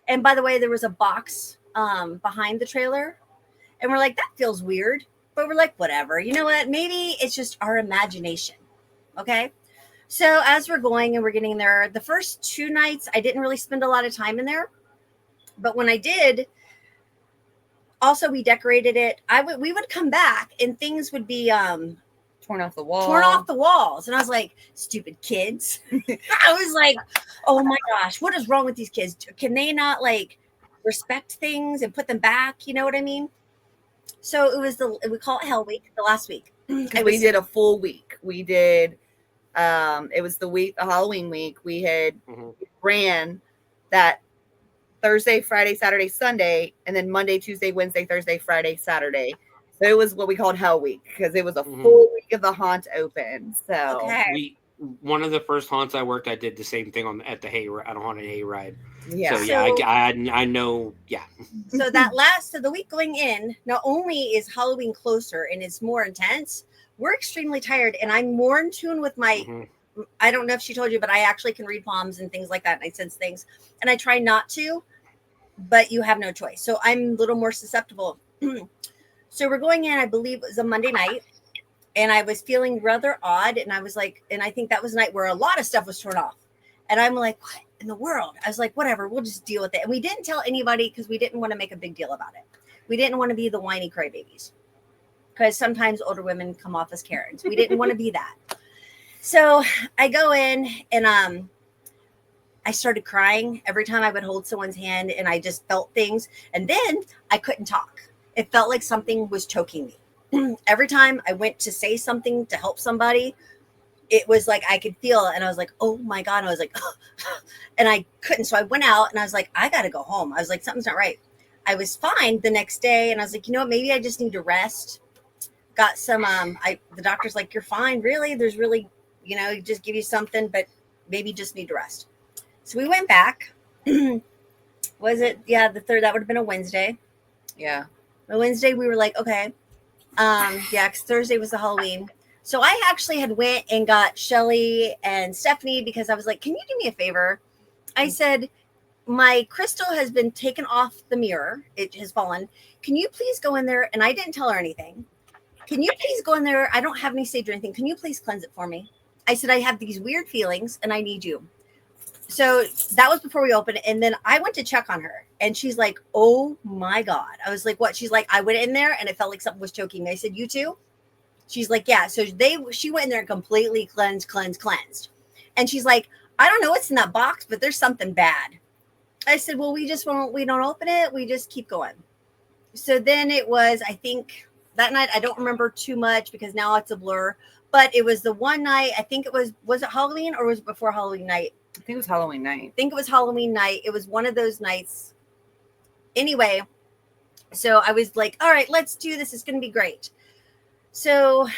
And by the way, there was a box behind the trailer. And we're like, that feels weird. But we're like, whatever. You know what? Maybe it's just our imagination. Okay. So as we're going and we're getting there, the first 2 nights, I didn't really spend a lot of time in there. But when I did, also we decorated it. We would come back and things would be torn off the wall. Torn off the walls. And I was like, stupid kids. I was like, oh my gosh, what is wrong with these kids? Can they not like respect things and put them back? You know what I mean? So it was we call it Hell Week, the last week. We did a full week. We did, it was the Halloween week. We had ran that Thursday, Friday, Saturday, Sunday, and then Monday, Tuesday, Wednesday, Thursday, Friday, Saturday. So it was what we called Hell Week because it was a full week of the haunt open. So one of the first haunts I worked, I did the same thing at the haunted hayride. Yeah. So yeah, I know. Yeah. So the week going in, not only is Halloween closer and it's more intense, we're extremely tired, and I'm more in tune with my. I don't know if she told you, but I actually can read palms and things like that, and I sense things, and I try not to, but you have no choice. So I'm a little more susceptible. So we're going in. I believe it was a Monday night. And I was feeling rather odd. And I was like, and I think that was a night where a lot of stuff was torn off. And I'm like, what in the world? I was like, whatever, we'll just deal with it. And we didn't tell anybody because we didn't want to make a big deal about it. We didn't want to be the whiny crybabies because sometimes older women come off as Karens. We didn't want to be that. So I go in and I started crying every time I would hold someone's hand, and I just felt things. And then I couldn't talk. It felt like something was choking me. Every time I went to say something to help somebody, it was like I could feel it. And I was like, oh my God. And I was like, and I couldn't. So I went out and I was like, I got to go home. I was like, something's not right. I was fine the next day. And I was like, you know what? Maybe I just need to rest. Got some, the doctor's like, you're fine. Really? There's really, just give you something, but maybe just need to rest. So we went back. Was it? Yeah, the 3rd, that would have been a Wednesday. Yeah. A Wednesday, we were like, okay. Because Thursday was the Halloween. So I actually had went and got Shelly and Stephanie because I was like, can you do me a favor? I said, my crystal has been taken off the mirror. It has fallen. Can you please go in there? And I didn't tell her anything. Can you please go in there? I don't have any sage or anything. Can you please cleanse it for me? I said, I have these weird feelings and I need you. So that was before we opened it. And then I went to check on her and she's like, oh my God. I was like, what? She's like, I went in there and it felt like something was choking me. I said, you too? She's like, yeah. So she went in there and completely cleansed. And she's like, I don't know what's in that box, but there's something bad. I said, well, we don't open it. We just keep going. So then it was, I think that night, I don't remember too much because now it's a blur, but it was the one night, I think it was it Halloween or was it before Halloween night? I think it was Halloween night. It was one of those nights. Anyway, so I was like, all right, let's do this. It's going to be great. So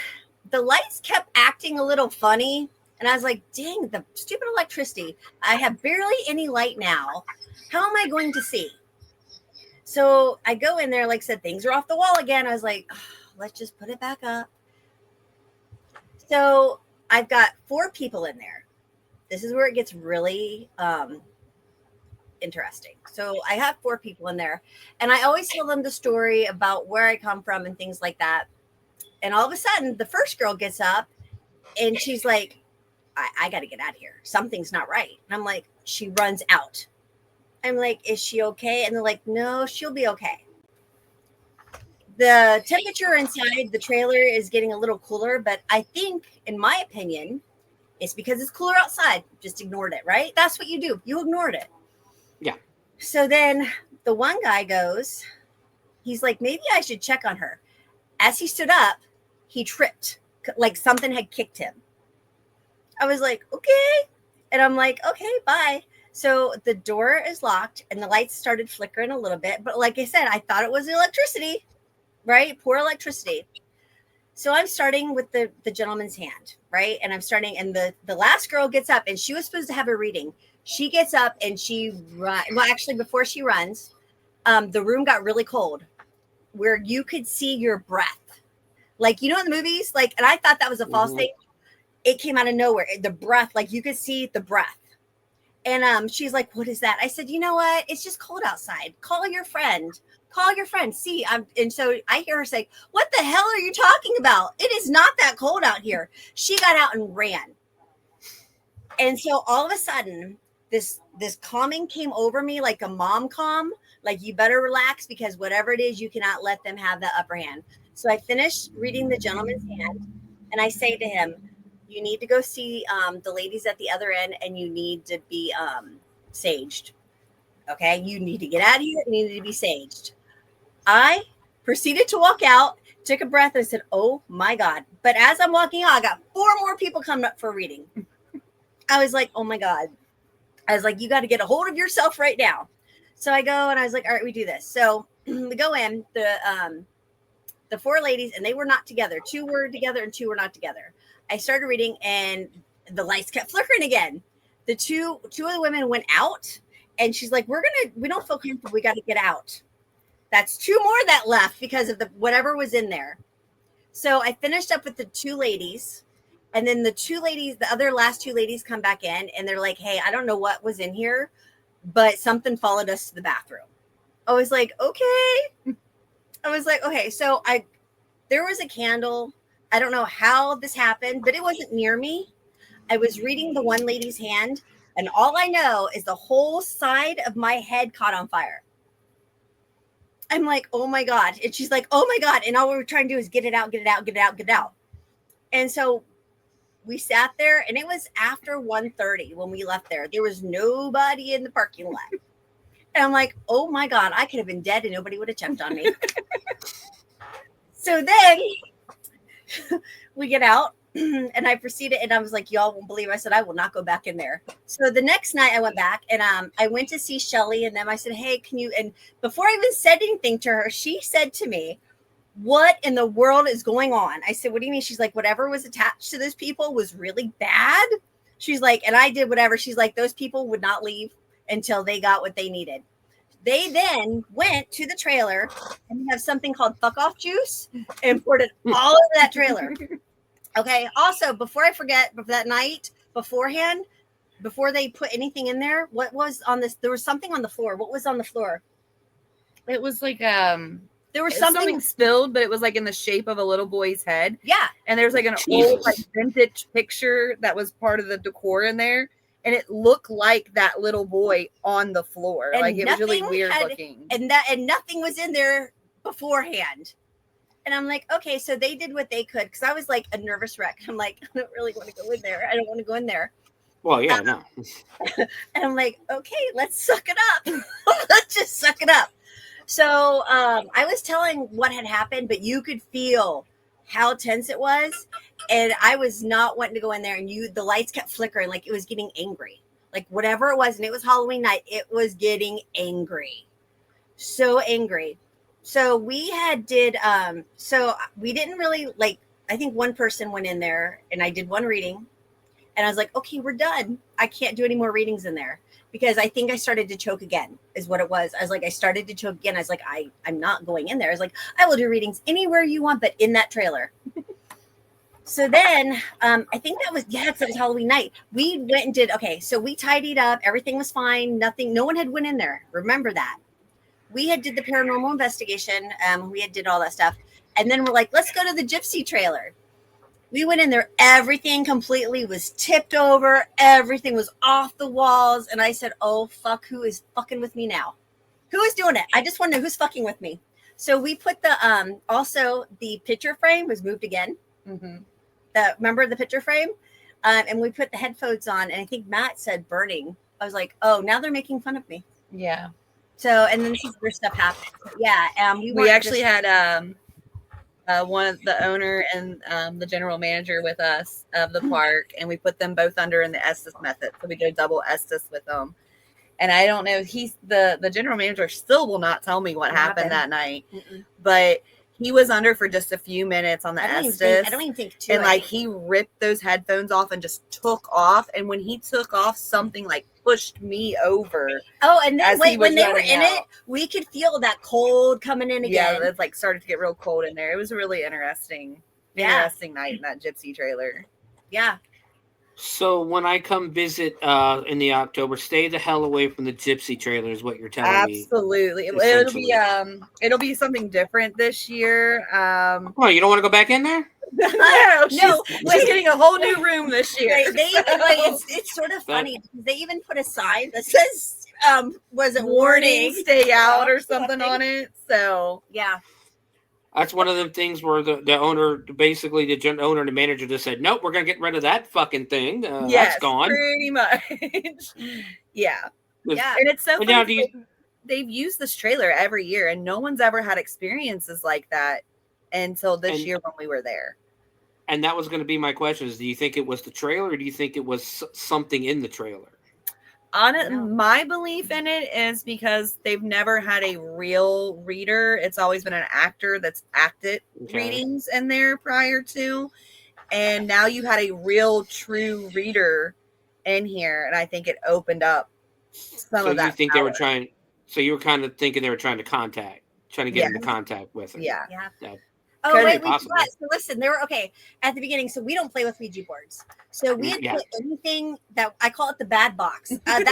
the lights kept acting a little funny. And I was like, dang, the stupid electricity. I have barely any light now. How am I going to see? So I go in there, like I said, things are off the wall again. I was like, oh, let's just put it back up. So I've got 4 people in there. This is where it gets really interesting. So I have 4 people in there. And I always tell them the story about where I come from and things like that. And all of a sudden, the first girl gets up and she's like, I got to get out of here. Something's not right. And I'm like, she runs out. I'm like, is she okay? And they're like, no, she'll be okay. The temperature inside the trailer is getting a little cooler, but I think, in my opinion, it's because it's cooler outside. Just ignored it, right? That's what you do. You ignored it. Yeah. So then the one guy goes, he's like, maybe I should check on her. As he stood up, he tripped, like something had kicked him. I was like, okay. And I'm like, okay, bye. So the door is locked and the lights started flickering a little bit. But like I said, I thought it was electricity, right? Poor electricity. So I'm starting with the gentleman's hand, right? And I'm starting, and the last girl gets up and she was supposed to have a reading. She gets up and before she runs, the room got really cold where you could see your breath. Like, in the movies, and I thought that was a false thing. It came out of nowhere. The breath, like you could see the breath. And she's like, what is that? I said, you know what? It's just cold outside. Call your friend. Call your friend. See, and so I hear her say, what the hell are you talking about? It is not that cold out here. She got out and ran. And so all of a sudden, this calming came over me like a mom calm, like you better relax because whatever it is, you cannot let them have the upper hand. So I finished reading The Gentleman's Hand, and I say to him, you need to go see the ladies at the other end, and you need to be saged. Okay? You need to get out of here. You need to be saged. I proceeded to walk out, took a breath, and said, oh my God. But as I'm walking out, I got 4 more people coming up for reading. I was like, oh my God. I was like, you got to get a hold of yourself right now. So I go and I was like, all right, we do this. So we go in, the 4 ladies, and they were not together. 2 were together and 2 were not together. I started reading and the lights kept flickering again. The two of the women went out, and she's like, we don't feel comfortable. We got to get out. That's 2 more that left because of whatever was in there. So I finished up with the 2 ladies, and then the last 2 ladies come back in, and they're like, hey, I don't know what was in here, but something followed us to the bathroom. I was like, okay. So there was a candle. I don't know how this happened, but it wasn't near me. I was reading the one lady's hand, and all I know is the whole side of my head caught on fire. I'm like, oh my God. And she's like, oh my God. And all we were trying to do is get it out, get it out, get it out, get it out. And so we sat there, and it was after 1:30 when we left there. There was nobody in the parking lot. And I'm like, oh my God, I could have been dead and nobody would have checked on me. So then we get out, and I proceeded, and I was like, y'all won't believe. I said, I will not go back in there. So the next night I went back, and I went to see Shelly, and then I said, hey, can you, and before I even said anything to her, she said to me, what in the world is going on? I said, what do you mean? She's like, whatever was attached to those people was really bad. She's like, and I did whatever. She's like, those people would not leave until they got what they needed. They then went to the trailer, and we have something called fuck off juice, and poured it all over that trailer. Okay. Also, before I forget, that night beforehand, before they put anything in there, what was on this? There was something on the floor. What was on the floor? It was like there was something spilled, but it was like in the shape of a little boy's head. Yeah. And there's like an old like vintage picture that was part of the decor in there. And it looked like that little boy on the floor. And like it was really weird looking. And nothing was in there beforehand. And I'm like, okay, so they did what they could, because I was like a nervous wreck. I'm like, I don't really want to go in there. I don't want to go in there. Well, yeah, no. And I'm like, okay, let's suck it up. Let's just suck it up. So I was telling what had happened, but you could feel how tense it was. And I was not wanting to go in there, and the lights kept flickering, like it was getting angry, like whatever it was. And it was Halloween night. It was getting angry, so angry. So we so we didn't really I think one person went in there, and I did one reading, and I was like, okay, we're done. I can't do any more readings in there, because I think I started to choke again is what it was. I was like, I started to choke again. I was like, I'm not going in there. I was like, I will do readings anywhere you want, but in that trailer. So then I think that was Halloween night. We went and did, so we tidied up. Everything was fine. No one had went in there. Remember that. We had did the paranormal investigation. We had did all that stuff. And then we're like, let's go to the gypsy trailer. We went in there. Everything completely was tipped over. Everything was off the walls. And I said, oh, fuck, who is fucking with me now? Who is doing it? I just want to know who's fucking with me. So we put also the picture frame was moved again. Mm-hmm. Remember the picture frame? And we put the headphones on, and I think Matt said burning. I was like, oh, now they're making fun of me. Yeah. So, and then some other stuff happened. Yeah. We actually had one of the owner and the general manager with us of the park, and we put them both under in the Estes method. So we did double Estes with them. And I don't know, the general manager still will not tell me what happened that night. Mm-mm. But he was under for just a few minutes on the Estes. I don't even think two. And he ripped those headphones off and just took off. And when he took off, something pushed me over. Oh, and then when they were in it, we could feel that cold coming in again. Yeah, it started to get real cold in there. It was a really interesting night in that gypsy trailer. Yeah. So when I come visit in the October, stay the hell away from the gypsy trailer is what you're telling me. Absolutely. It'll be something different this year. Oh, you don't want to go back in there? No, she's getting a whole new room this year. They even it's sort of funny because they even put a sign that says was it warning stay out or something on it. So yeah. That's one of them things where the owner, basically the owner and the manager just said, nope, we're going to get rid of that fucking thing. That's gone. Pretty much. Yeah. And it's so funny. Now, they've used this trailer every year and no one's ever had experiences like that until this year when we were there. And that was going to be my question is, do you think it was the trailer or do you think it was something in the trailer? My belief in it is because they've never had a real reader. It's always been an actor that's acted readings in there prior to. And now you had a real true reader in here. And I think it opened up some of that. So you think they were trying, so you were kind of thinking they were trying to get into contact with it. Yeah. Oh, wait, we forgot. So listen, they were okay at the beginning. So we don't play with Ouija boards. So we had put anything that I call it the bad box. I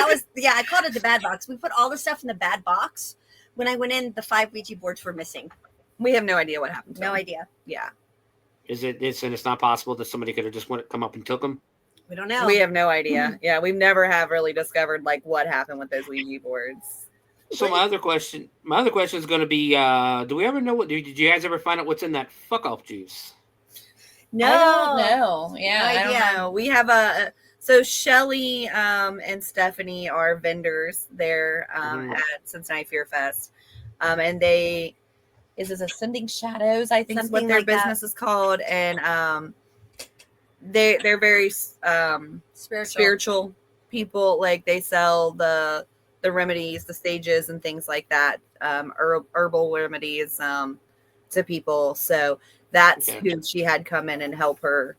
called it the bad box. We put all the stuff in the bad box. When I went in, the 5 Ouija boards were missing. We have no idea what happened. No idea. Yeah. It's not possible that somebody could have just come up and took them? We don't know. We have no idea. Yeah, we've never have really discovered like what happened with those Ouija boards. So my other question is going to be: do we ever know did you guys ever find out what's in that fuck off juice? No, I don't know. Yeah, I don't know. We have so Shelly and Stephanie are vendors there at Cincinnati Fear Fest, and is Ascending Shadows? I think is what their business is called, and they're very spiritual people. Like they sell the remedies, the stages and things like that, herbal remedies to people. So that's who she had come in and help her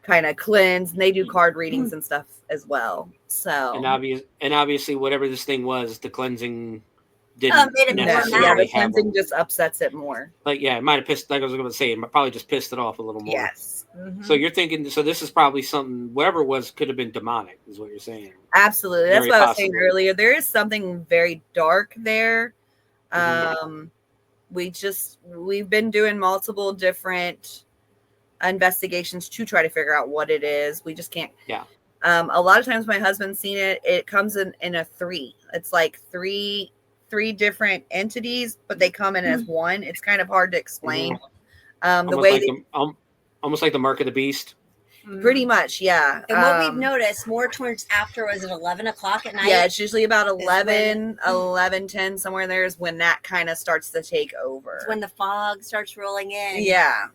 kind of cleanse. And they do card readings and stuff as well. So and obviously whatever this thing was, the cleansing didn't the cleansing just upsets it more. Like it might have pissed, like I was going to say, it probably just pissed it off a little more. Yes. Mm-hmm. So you're thinking, so this is probably something, whatever it was, could have been demonic, is what you're saying. Absolutely. That's what I was saying earlier. There is something very dark there. We've been doing multiple different investigations to try to figure out what it is. We just can't. Yeah. A lot of times my husband's seen it. It comes in a 3. It's like three different entities, but they come in as one. It's kind of hard to explain. Almost like the mark of the beast. Pretty much, yeah. And what we've noticed more towards after, was it 11 o'clock at night? Yeah, it's usually about 11:10, somewhere in there is when that kind of starts to take over. It's when the fog starts rolling in. Yeah.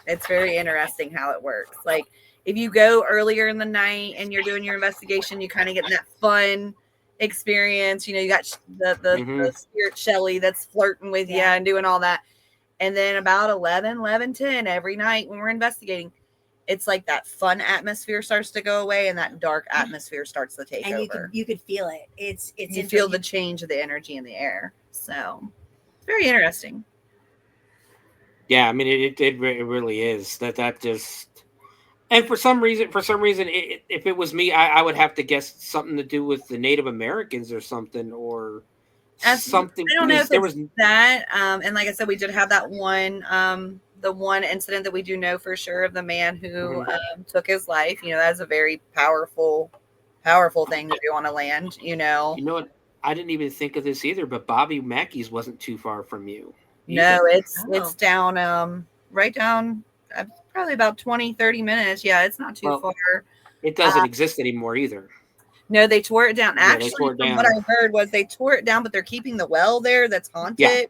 It's very interesting how it works. Like if you go earlier in the night and you're doing your investigation, you kind of get that fun experience. You got the spirit Shelly that's flirting with you and doing all that. And then about 11:10 every night when we're investigating, it's like that fun atmosphere starts to go away and that dark atmosphere starts to take over. You could feel it. You feel the change of the energy in the air. So it's very interesting. Yeah, I mean it really is. That just, and for some reason, if it was me, I would have to guess something to do with the Native Americans or something, or something. I don't know if there was that. And like I said, we did have that one, the one incident that we do know for sure of the man who took his life. That's a very powerful thing to do on a land. You know what? I didn't even think of this either, but Bobby Mackey's wasn't too far from you. No, it's down, right down, probably about 20-30 minutes. Yeah, it's not too far. It doesn't exist anymore either. No, they tore it down. Actually, from what I heard was they tore it down, but they're keeping the well there that's haunted. Yeah.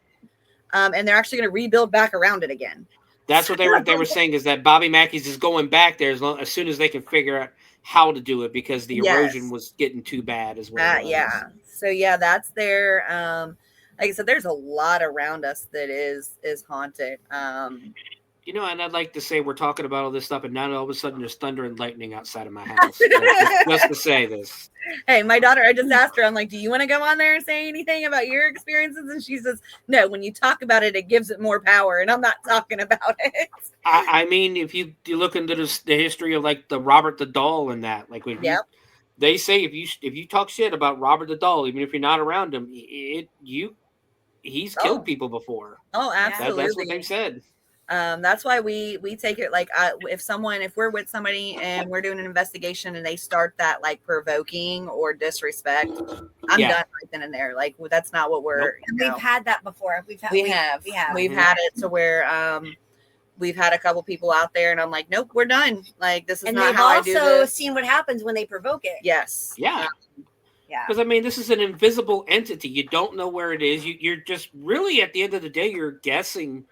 And they're actually going to rebuild back around it again. That's what they were saying, is that Bobby Mackey's is going back there as soon as they can figure out how to do it, because the erosion was getting too bad as well. Yeah. So yeah, that's there. Like I said, there's a lot around us that is haunted. You know, and I'd like to say we're talking about all this stuff, and now all of a sudden there's thunder and lightning outside of my house. just to say this. Hey, my daughter, I just asked her, I'm like, do you want to go on there and say anything about your experiences? And she says, no, when you talk about it, it gives it more power. And I'm not talking about it. I mean, if you look into the history of like the Robert the Doll and that, like when they say if you talk shit about Robert the Doll, even if you're not around him, he's killed people before. Oh, absolutely. That's what they've said. That's why we take it like if we're with somebody and we're doing an investigation and they start that like provoking or disrespect, I'm done right then and there. Like that's not what we're. We've had that before. We've had it to where we've had a couple people out there and I'm like, nope, we're done. Like this is not how I do this. And they've also seen what happens when they provoke it. Yes. Yeah. Because I mean, this is an invisible entity. You don't know where it is. You're just really at the end of the day, you're guessing.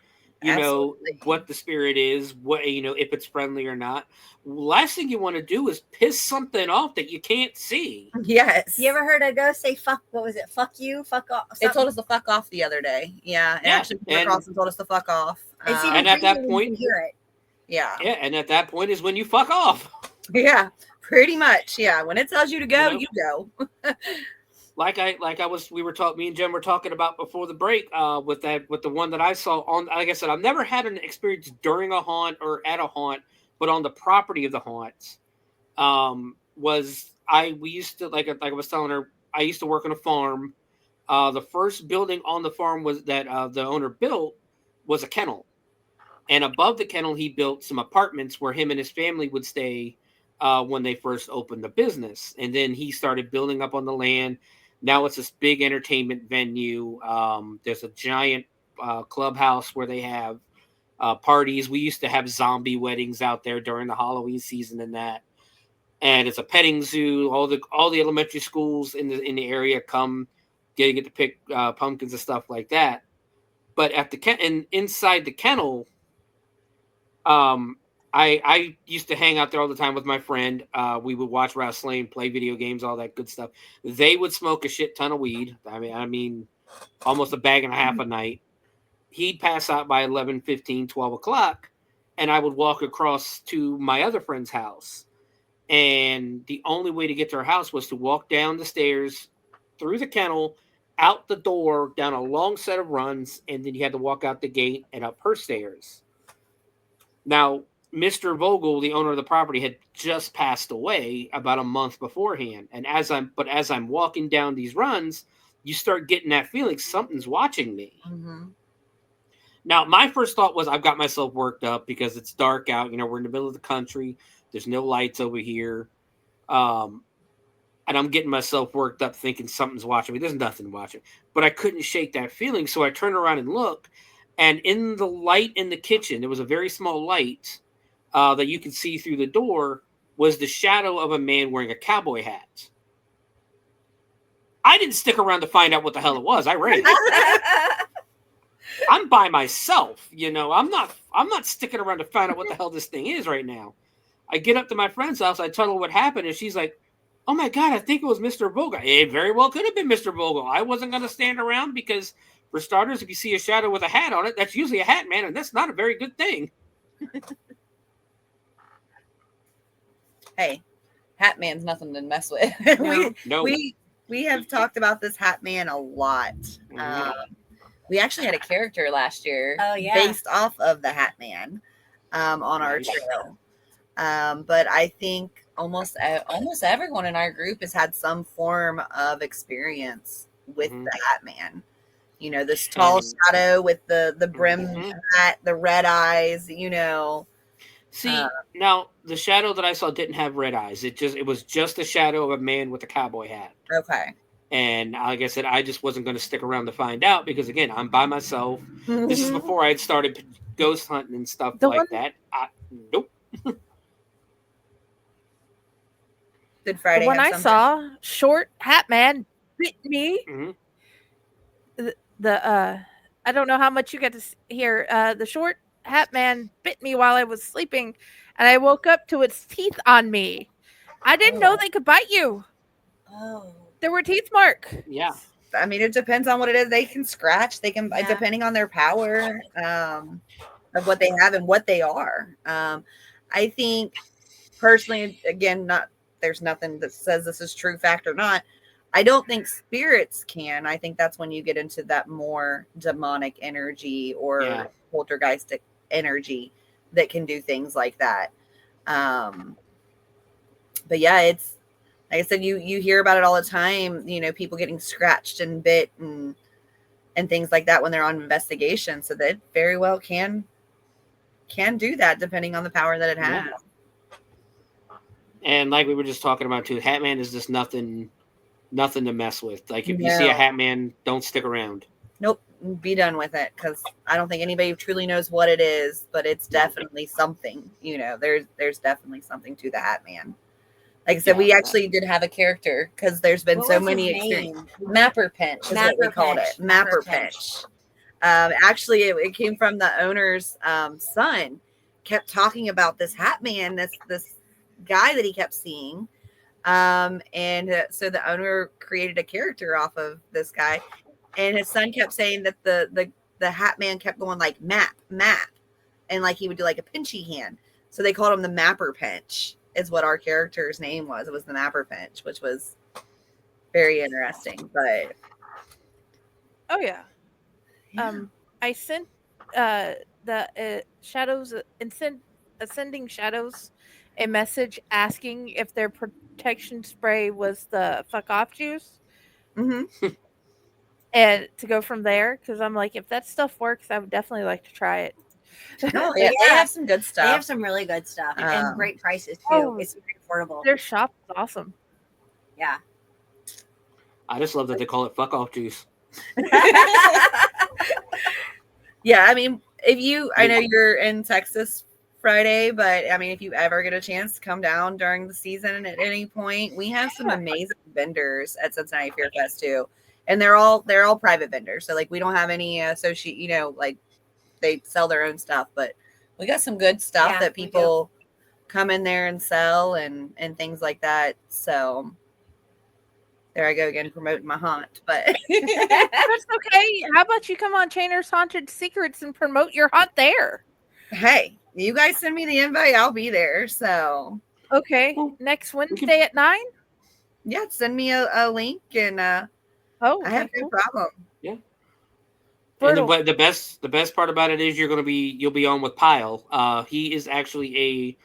You know what the spirit is, what if it's friendly or not. Last thing you want to do is piss something off that you can't see. Yes. You ever heard a ghost say "fuck"? What was it? Fuck you, fuck off. Something? It told us to fuck off the other day. Yeah, it actually came across and told us to fuck off. And at that point, you hear it. Yeah. Yeah, and at that point is when you fuck off. Yeah, pretty much. Yeah, when it tells you to go, you go. Me and Jen were talking about before the break with the one that I saw on. Like I said, I've never had an experience during a haunt or at a haunt, but on the property of the haunts. We used to like I was telling her, I used to work on a farm. The first building on the farm was that the owner built was a kennel, and above the kennel he built some apartments where him and his family would stay when they first opened the business, and then he started building up on the land. Now it's this big entertainment venue. There's a giant clubhouse where they have parties. We used to have zombie weddings out there during the Halloween season and that. And it's a petting zoo. All the elementary schools in the area come get to pick pumpkins and stuff like that. But at inside the kennel, I used to hang out there all the time with my friend. We would watch wrestling, play video games, all that good stuff. They would smoke a shit ton of weed. I mean, almost a bag and a half a night. He'd pass out by 11, 15, 12 o'clock, and I would walk across to my other friend's house. And the only way to get to her house was to walk down the stairs, through the kennel, out the door, down a long set of runs, and then you had to walk out the gate and up her stairs. Now, Mr. Vogel, the owner of the property, had just passed away about a month beforehand. And as I'm walking down these runs, you start getting that feeling something's watching me. Mm-hmm. Now, my first thought was I've got myself worked up because it's dark out. We're in the middle of the country. There's no lights over here. And I'm getting myself worked up thinking something's watching me. There's nothing watching. But I couldn't shake that feeling. So I turned around and look. And in the light in the kitchen, there was a very small light that you could see through the door, was the shadow of a man wearing a cowboy hat. I didn't stick around to find out what the hell it was. I ran. I'm by myself, I'm not sticking around to find out what the hell this thing is right now. I get up to my friend's house, I tell her what happened, and she's like, "Oh my God, I think it was Mr. Vogel." It very well could have been Mr. Vogel. I wasn't going to stand around because, for starters, if you see a shadow with a hat on it, that's usually a hat man, and that's not a very good thing. Hey, Hat Man's nothing to mess with. We have talked about this Hat Man a lot. We actually had a character last year based off of the Hat Man on our trail. But I think almost everyone in our group has had some form of experience with the Hat Man. This tall shadow with the brim hat, the red eyes, See, now the shadow that I saw didn't have red eyes. It was just a shadow of a man with a cowboy hat. Okay. And like I said, I just wasn't going to stick around to find out because, again, I'm by myself. This is before I had started ghost hunting and stuff that. Nope. Good Friday. When I saw Short Hat Man bit me, I don't know how much you get to hear. The Short Hat Man bit me while I was sleeping, and I woke up to its teeth on me. I didn't know they could bite you. Oh. There were teeth marks. Yeah. I mean, it depends on what it is. They can scratch. They can, depending on their power. of what they have and what they are. I think personally, again, there's nothing that says this is true fact or not. I don't think spirits can. I think that's when you get into that more demonic energy or poltergeistic energy that can do things like that. But yeah, it's like I said, you hear about it all the time, people getting scratched and bit and things like that when they're on investigation. So that very well can do that depending on the power that it has. Yeah. And like we were just talking about too, Hatman is just nothing to mess with. Like if you see a Hatman, don't stick around. Nope, be done with it, because I don't think anybody truly knows what it is, but it's definitely something. There's definitely something to the Hatman. Like I said, we actually did have a character because there's been so many experiences. Mapper Pinch is what we called it. Mapper Pinch. Actually, it came from the owner's son. Kept talking about this Hatman, this guy that he kept seeing. So the owner created a character off of this guy, and his son kept saying that the Hatman kept going like map, and like he would do like a pinchy hand. So they called him the Mapper Pinch. Is what our character's name was. It was the Mapper Pinch, which was very interesting. But I sent the shadows ascending shadows a message asking if their protection spray was the fuck off juice. Mm-hmm. And to go from there, because I'm like, if that stuff works, I would definitely like to try it. Oh, yeah, they have some good stuff. They have some really good stuff and great prices too. It's very affordable. Their shop is awesome. Yeah. I just love that they call it fuck off juice. Yeah, I mean, I know you're in Texas Friday, but I mean, if you ever get a chance to come down during the season at any point, we have some amazing vendors at Cincinnati Fear Fest too. And they're all private vendors. So like we don't have any associate, like they sell their own stuff, but we got some good stuff that people come in there and sell and things like that. So there I go again, promoting my haunt, but that's okay. How about you come on Chainer's Haunted Secrets and promote your haunt there? Hey, you guys send me the invite, I'll be there. So okay, next Wednesday at 9. Yeah, send me a link and I have no problem. Yeah. And the best part about it is you'll be on with Pyle. He is actually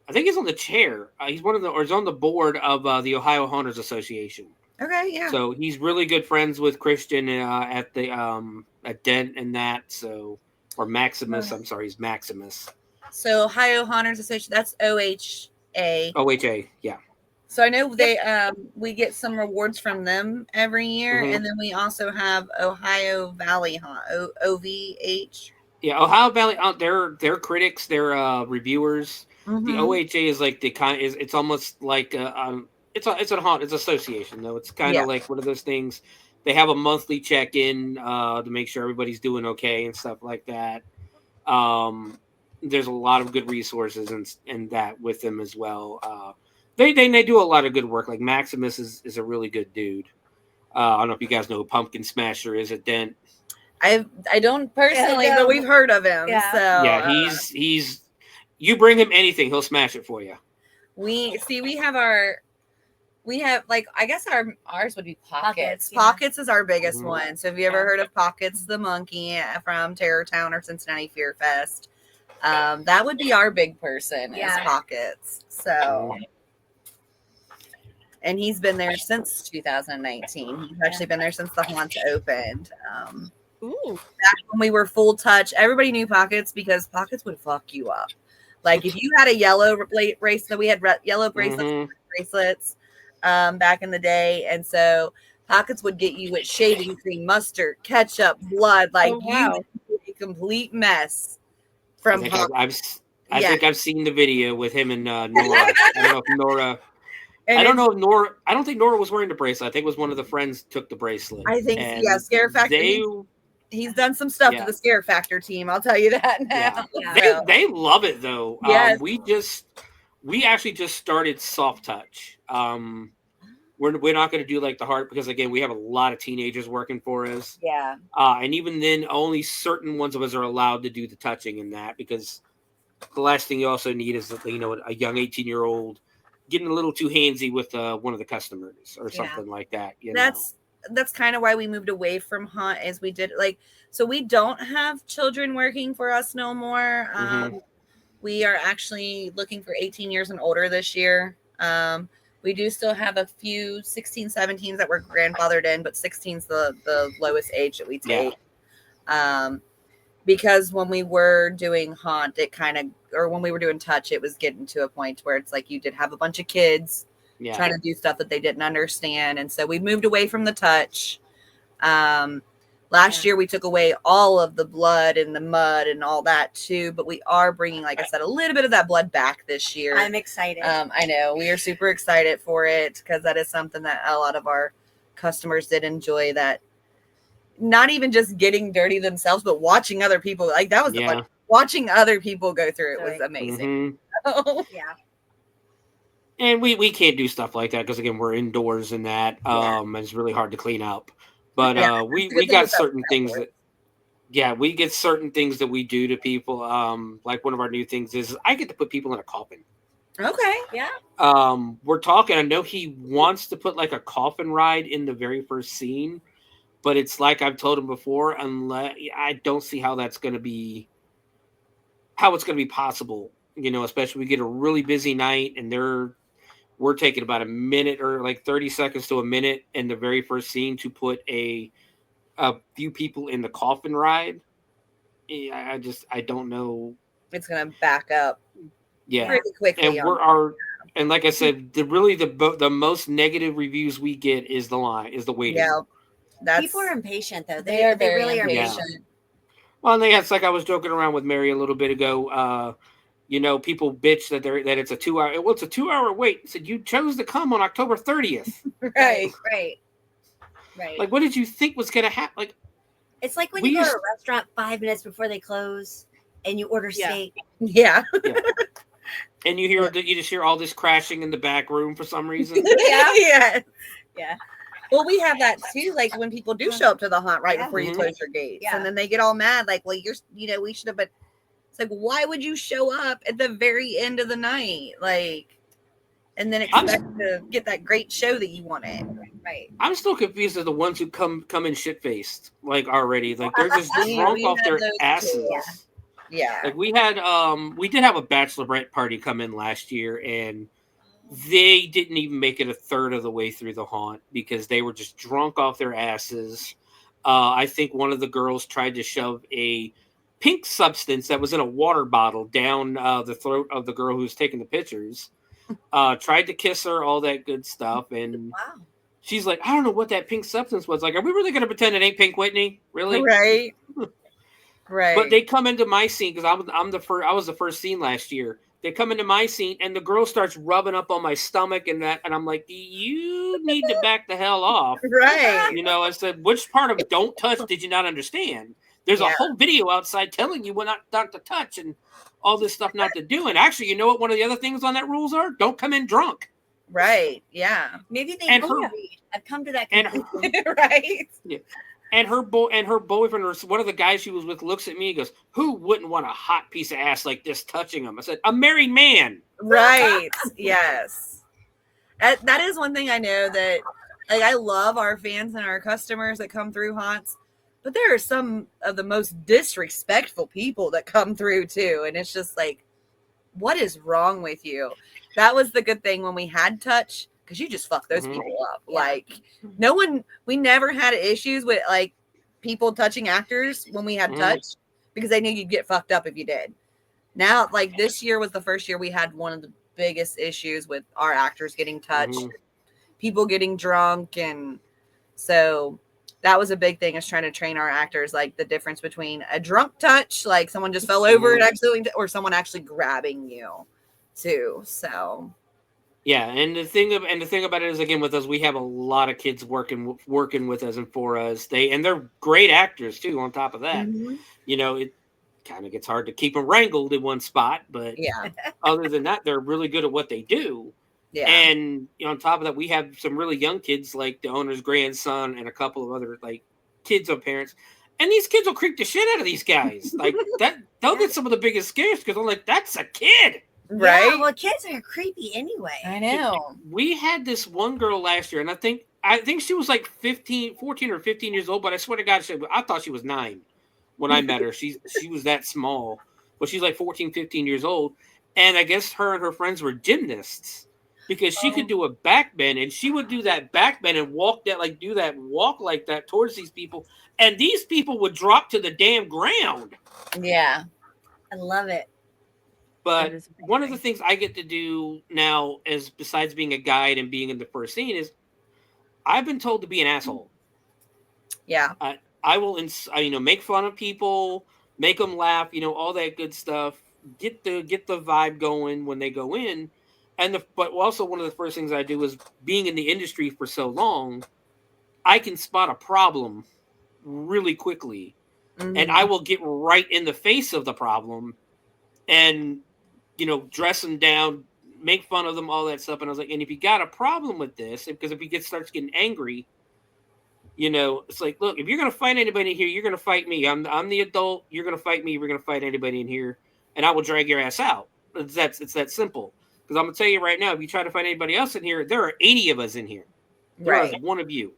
I think he's on the chair. He's he's on the board of the Ohio Haunters Association. Okay, yeah. So he's really good friends with Christian at the at Dent and that. So or Maximus. I'm sorry, he's Maximus. So Ohio Haunters Association. That's OHA. OHA, yeah. So I know they we get some rewards from them every year, and then we also have Ohio Valley Haunt, OVH. Yeah, Ohio Valley. They're critics. They're reviewers. Mm-hmm. The OHA is like it's almost like it's a haunt. It's association though. It's kind of like one of those things. They have a monthly check-in to make sure everybody's doing okay and stuff like that. There's a lot of good resources and that with them as well. They do a lot of good work. Like Maximus is a really good dude. I don't know if you guys know who Pumpkin Smasher is at Dent. I don't personally, but we've heard of him. Yeah. So he's you bring him anything, he'll smash it for you. We have like I guess ours would be Pockets. Yeah. Pockets is our biggest one. So have you ever heard of Pockets the Monkey from Terror Town or Cincinnati Fear Fest? That would be our big person is Pockets. So and he's been there since 2019. He's actually been there since the haunt opened. Back when we were full touch, everybody knew Pockets because Pockets would fuck you up. Like if you had a yellow bracelet, we had yellow bracelets back in the day, and so Pockets would get you with shaving cream, mustard, ketchup, blood, like you would be a complete mess. From I think I've seen the video with him and Nora. I don't know if Nora. I don't think Nora was wearing the bracelet. I think it was one of the friends took the bracelet. I think Scare Factor. He's done some stuff to the Scare Factor team. I'll tell you that now. Yeah. They love it though. Yes. We actually just started soft touch. We're we're not going to do like the heart because again we have a lot of teenagers working for us. Yeah. And even then, only certain ones of us are allowed to do the touching in that because the last thing you also need is a young 18-year-old getting a little too handsy with one of the customers or something like that. That's kind of why we moved away from haunt as we did so we don't have children working for us no more. We are actually looking for 18 years and older this year. We do still have a few 16, 17s that were grandfathered in, but 16's the lowest age that we take. Because when we were doing haunt, or when we were doing touch, it was getting to a point where it's like you did have a bunch of kids trying to do stuff that they didn't understand. And so we moved away from the touch. Last year, we took away all of the blood and the mud and all that too. But we are bringing, like I said, a little bit of that blood back this year. I'm excited. I know we are super excited for it because that is something that a lot of our customers did enjoy, that not even just getting dirty themselves, but watching other people. Like that was the fun. Watching other people go through it was amazing. And we can't do stuff like that because again we're indoors and that and it's really hard to clean up. But we got certain things we get certain things that we do to people. Like one of our new things is I get to put people in a coffin. Okay. Yeah. We're talking. I know he wants to put like a coffin ride in the very first scene, but it's like I've told him before. Unless I don't see how that's going to be, how it's going to be possible. Especially we get a really busy night and we're taking about a minute or like 30 seconds to a minute in the very first scene to put a few people in the coffin ride. I don't know. It's going to back up. Yeah. Pretty quickly. And like I said, the most negative reviews we get is the waiting. Yeah. People are impatient though. They are very really impatient. are. Well, and it's like I was joking around with Mary a little bit ago. People bitch that it's a 2 hour. Well, it's a 2 hour wait. I said you chose to come on October 30th. Right. Like, what did you think was going to happen? Like, it's like when you go to a restaurant 5 minutes before they close, and you order steak. Yeah. And you just hear all this crashing in the back room for some reason. Yeah. Well, we have that too. Like when people do show up to the haunt right before you close your gates, and then they get all mad. Like, well, we should have been. It's like, why would you show up at the very end of the night? Like, and then expect to get that great show that you wanted. Right. I'm still confused at the ones who come in shit faced, like already. Like they're just drunk off their asses. Yeah. Like we did have a bachelorette party come in last year, and they didn't even make it a third of the way through the haunt because they were just drunk off their asses. I think one of the girls tried to shove a pink substance that was in a water bottle down the throat of the girl who was taking the pictures. Tried to kiss her, all that good stuff, and she's like, I don't know what that pink substance was. Like, are we really going to pretend it ain't Pink Whitney? Really? Right. Right. But they come into my scene because I was the first scene last year. They come into my scene and the girl starts rubbing up on my stomach and and I'm like, you need to back the hell off. Right. I said, which part of don't touch did you not understand? There's a whole video outside telling you what not to touch and all this stuff not to do. And actually, you know what one of the other things on that rules are? Don't come in drunk. Right. Yeah. Maybe they read. I've come to that conclusion. Right. Yeah. And her boyfriend, or one of the guys she was with, looks at me and goes, who wouldn't want a hot piece of ass like this touching him? I said, a married man. Right. Yes. That is one thing I know that, like, I love our fans and our customers that come through haunts, but there are some of the most disrespectful people that come through too. And it's just like, what is wrong with you? That was the good thing when we had touch, because you just fuck those people up. Yeah. Like, we never had issues with like people touching actors when we had touch, because they knew you'd get fucked up if you did. Now, like this year was the first year we had one of the biggest issues with our actors getting touched, people getting drunk. And so that was a big thing, is trying to train our actors, like the difference between a drunk touch, like someone just fell over and accidentally, or someone actually grabbing you too. So yeah, and the thing about it is, again, with us, we have a lot of kids working with us and for us. They're great actors too. On top of that, it kind of gets hard to keep them wrangled in one spot, but other than that, they're really good at what they do. Yeah. And on top of that, we have some really young kids, like the owner's grandson and a couple of other like kids of parents. And these kids will creep the shit out of these guys. Like that, they'll get some of the biggest scares because I'm like, that's a kid. Right? Yeah, well, kids are creepy anyway. I know. We had this one girl last year, and I think she was like 14 or 15 years old, but I swear to God, I thought she was 9 when I met her. She was that small, but she's like 14, 15 years old. And I guess her and her friends were gymnasts because she could do a back bend, and she would do that back bend and walk like that towards these people. And these people would drop to the damn ground. Yeah. I love it. But one of the things I get to do now, is besides being a guide and being in the first scene, is I've been told to be an asshole. Yeah. I will, make fun of people, make them laugh, all that good stuff. Get the vibe going when they go in, but also one of the first things I do is, being in the industry for so long, I can spot a problem really quickly, and I will get right in the face of the problem, and dress them down, make fun of them, all that stuff. And I was like, and if you got a problem with this, because if he starts getting angry, it's like, look, if you're gonna fight anybody in here, you're gonna fight me. I'm the adult. You're gonna fight me. We're gonna fight anybody in here, and I will drag your ass out. It's that simple. Because I'm gonna tell you right now, if you try to fight anybody else in here, there are 80 of us in here. There is one of you.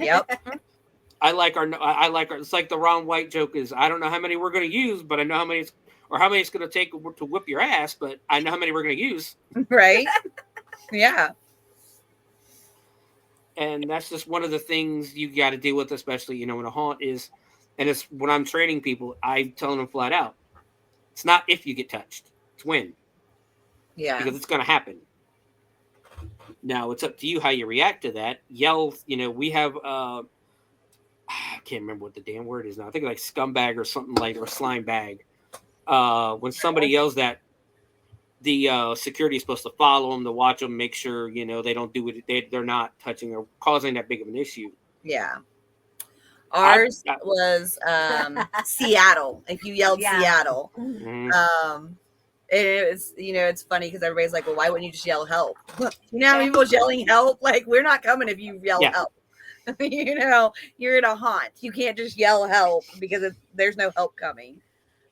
Yep. I like our. It's like the Ron White joke is, I don't know how many we're gonna use, but I know how many it's going to take to whip your ass, but I know how many we're going to use. Right. Yeah. And that's just one of the things you got to deal with, especially, in a haunt is, and it's when I'm training people, I'm telling them flat out, it's not if you get touched, it's when. Yeah. Because it's going to happen. Now, it's up to you how you react to that. Yell, we have, I can't remember what the damn word is now. I think like scumbag or something like, or slime bag. When somebody yells that, the security is supposed to follow them, to watch them, make sure they don't do it. They're not touching or causing that big of an issue. Yeah. Ours was Seattle. If you yelled Seattle, it's it's funny because everybody's like, well, why wouldn't you just yell help? How people's yelling help? Like, we're not coming if you yell help. You're in a haunt. You can't just yell help because there's no help coming.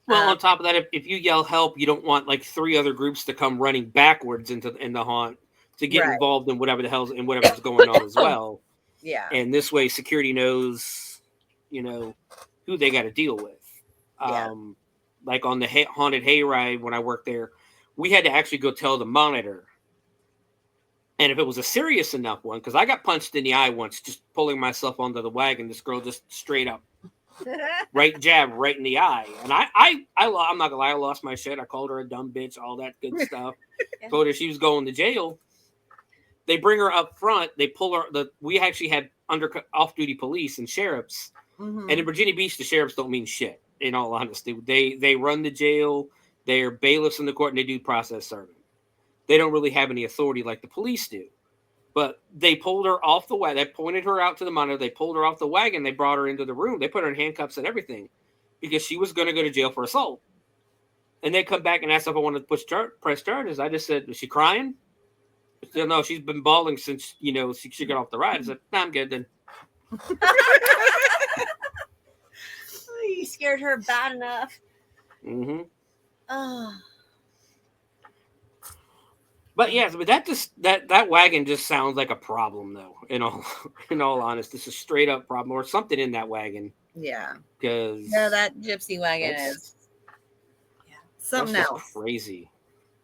Well, on top of that, if you yell help, you don't want like 3 other groups to come running backwards in the haunt to get involved in whatever's going on as well. Yeah. And this way, security knows, who they got to deal with. Yeah. Like on the haunted hayride when I worked there, we had to actually go tell the monitor. And if it was a serious enough one, because I got punched in the eye once, just pulling myself onto the wagon, this girl just straight up. Jab right in the eye, and I'm not gonna lie, I lost my shit. I called her a dumb bitch, all that good stuff. Told her she was going to jail. They bring her up front. They pull her. We actually had off-duty police and sheriffs, and in Virginia Beach, the sheriffs don't mean shit. In all honesty, they run the jail. They are bailiffs in the court, and they do process serving. They don't really have any authority like the police do. But they pulled her off the wagon. They pointed her out to the monitor. They pulled her off the wagon. They brought her into the room. They put her in handcuffs and everything because she was going to go to jail for assault. And they come back and asked if I wanted to press charges. I just said, "Is she crying?" She said, "No, she's been bawling since she got off the ride." I said, "Nah, I'm good then." You scared her bad enough. Mm-hmm. Oh. But yeah, but that wagon just sounds like a problem, though. In all honesty, it's a straight up problem or something in that wagon. Yeah, because that gypsy wagon is something else. Crazy.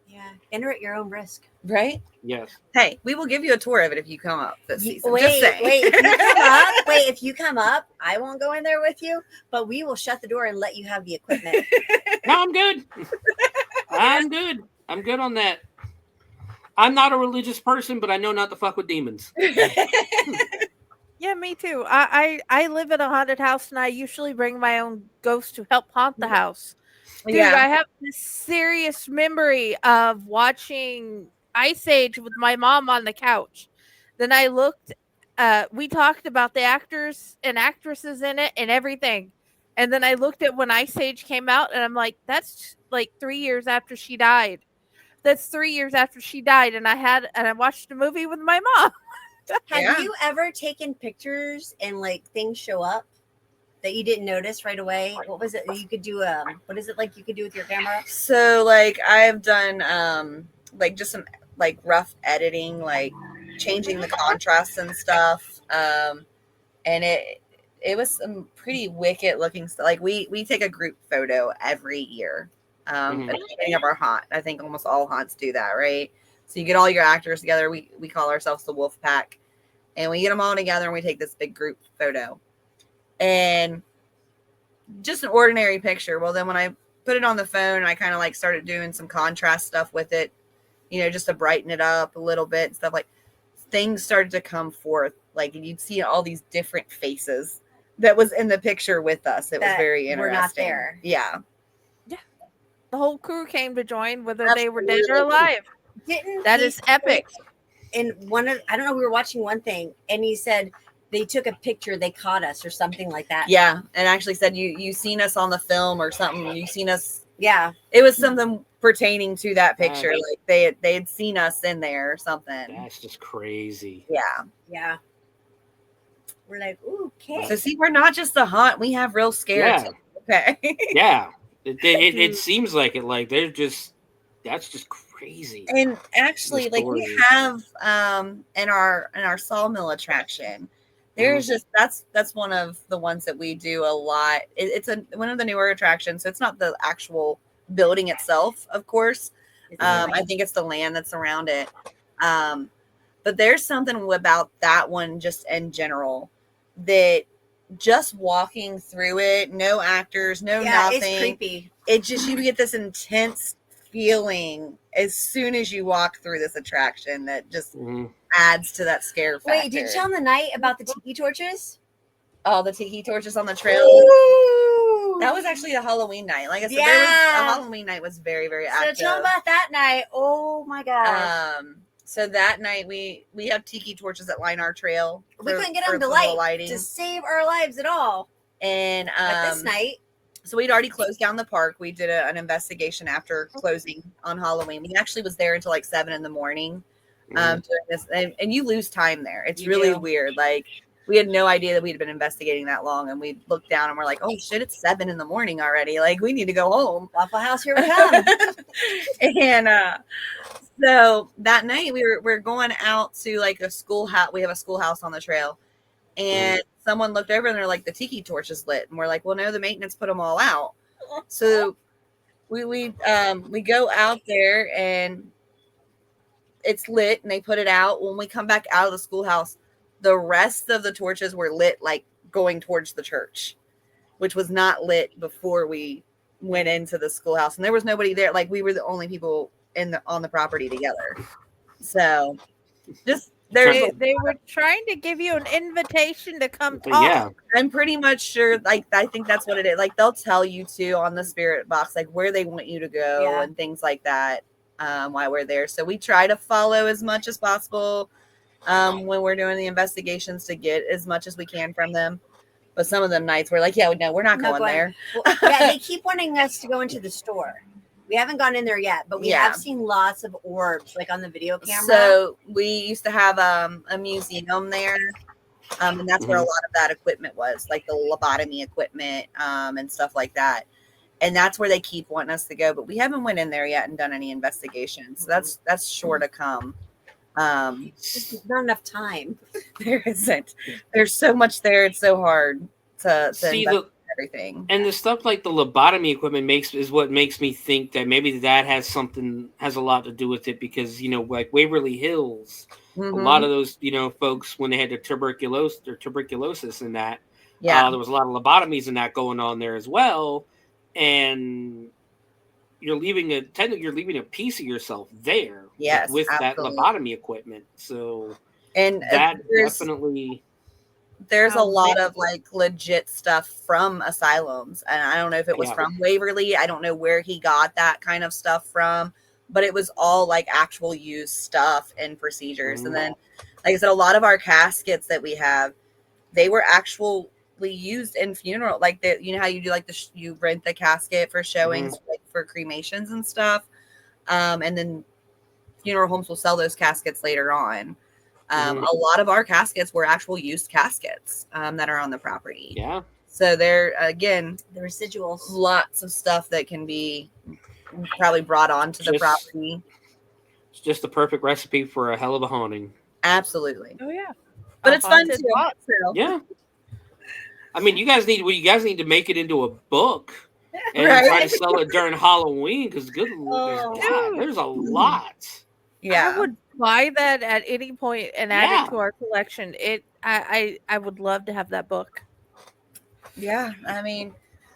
Yeah, enter at your own risk, right? Yes. Hey, we will give you a tour of it if you come up this season. Wait, just saying. if you come up, I won't go in there with you, but we will shut the door and let you have the equipment. No, I'm good. I'm good on that. I'm not a religious person, but I know not to fuck with demons. Yeah, me too. I live in a haunted house, and I usually bring my own ghost to help haunt the house. Dude, I have this serious memory of watching Ice Age with my mom on the couch. Then I looked, we talked about the actors and actresses in it and everything. And then I looked at when Ice Age came out, and I'm like, that's like 3 years after she died. that's 3 years after she died, and I watched a movie with my mom. Have you ever taken pictures and like things show up that you didn't notice right away? What was it you could do? What is it like you could do with your camera? So like I've done like just some like rough editing, like changing the contrasts and stuff. And it was some pretty wicked looking stuff. Like we take a group photo every year. At the beginning of our haunt. I think almost all haunts do that, right? So you get all your actors together. We call ourselves the Wolf Pack. And we get them all together and we take this big group photo. And just an ordinary picture. Well, then when I put it on the phone, I kind of like started doing some contrast stuff with it, you know, just to brighten it up a little bit and stuff. Like things started to come forth. Like you'd see all these different faces that was in the picture with us. It was very interesting. We're not there. Yeah. Yeah. The whole crew came to join, whether they were dead or alive. That is epic. In I don't know, we were watching one thing and he said they took a picture, they caught us or something like that. Yeah. And actually said, you seen us on the film or something. You seen us. Yeah. It was something pertaining to that picture. Like they had seen us in there or something. That's just crazy. Yeah. Yeah. We're like, ooh, okay. So see, we're not just a haunt. We have real scares. Yeah. Okay. Yeah. It seems like it. Like that's just crazy. And actually, like we have in our sawmill attraction, there's just that's one of the ones that we do a lot. It's one of the newer attractions, so it's not the actual building itself, of course. I think it's the land that's around it. But there's something about that one just in general that just walking through it, no actors, no nothing. It's creepy. It just, you get this intense feeling as soon as you walk through this attraction that just adds to that scare factor. Wait, did you tell on the night about the tiki torches? Oh, the tiki torches on the trail. Ooh. That was actually a Halloween night. Like I said, a Halloween night was very, very active. So tell about that night. Oh my gosh. So that night we have tiki torches that line our trail. We couldn't get them to light to save our lives at all. And this night. So we'd already closed down the park. We did an investigation after closing on Halloween. We actually was there until like 7 a.m. doing this, and you lose time there. It's really weird. Like we had no idea that we'd been investigating that long, and we looked down and we're like, oh shit, it's 7 a.m. already. Like we need to go home. Waffle House, here we come. And so that night we're going out to like a schoolhouse. We have a schoolhouse on the trail, and someone looked over and they're like, the tiki torch is lit, and we're like, well, no, the maintenance put them all out. So we go out there and it's lit, and they put it out. When we come back out of the schoolhouse, the rest of the torches were lit, like going towards the church, which was not lit before we went into the schoolhouse, and there was nobody there. Like we were the only people on the property together. So just they were trying to give you an invitation to come talk. Yeah, I'm pretty much sure. Like I think that's what it is. Like they'll tell you too on the spirit box, like where they want you to go and things like that. While we're there, so we try to follow as much as possible when we're doing the investigations to get as much as we can from them. But some of them nights we're like, yeah, no, we're not going there. Well, yeah, they keep wanting us to go into the store. We haven't gone in there yet, but we have seen lots of orbs, like on the video camera. So we used to have a museum there, and that's where a lot of that equipment was, like the lobotomy equipment and stuff like that. And that's where they keep wanting us to go, but we haven't went in there yet and done any investigations. So that's sure to come. Just not enough time. There isn't. There's so much there. It's so hard to see everything. And the stuff like the lobotomy equipment is what makes me think that maybe that has a lot to do with it, because like Waverly Hills, a lot of those folks, when they had the tuberculosis and that, there was a lot of lobotomies and that going on there as well, and you're leaving a piece of yourself there, with absolutely. That lobotomy equipment. So and that definitely. There's a lot of like legit stuff from asylums, and I don't know if it was from Waverly. I don't know where he got that kind of stuff from, but it was all like actual used stuff and procedures. And then, like I said, a lot of our caskets that we have, they were actually used in funeral. Like how you do like you rent the casket for showings, like for cremations and stuff. And then funeral homes will sell those caskets later on. Mhm. A lot of our caskets were actual used caskets that are on the property. Yeah. So there, again, The residuals. lots of stuff that can be probably brought onto the property. It's just the perfect recipe for a hell of a haunting. Absolutely. Oh yeah. But A it's fun haunted too. box. So. Yeah. I mean, you guys need to make it into a book and Right. try to sell it during Halloween because there's a lot. Yeah. I would buy that at any point and add it to our collection. I would love to have that book. Yeah, I mean,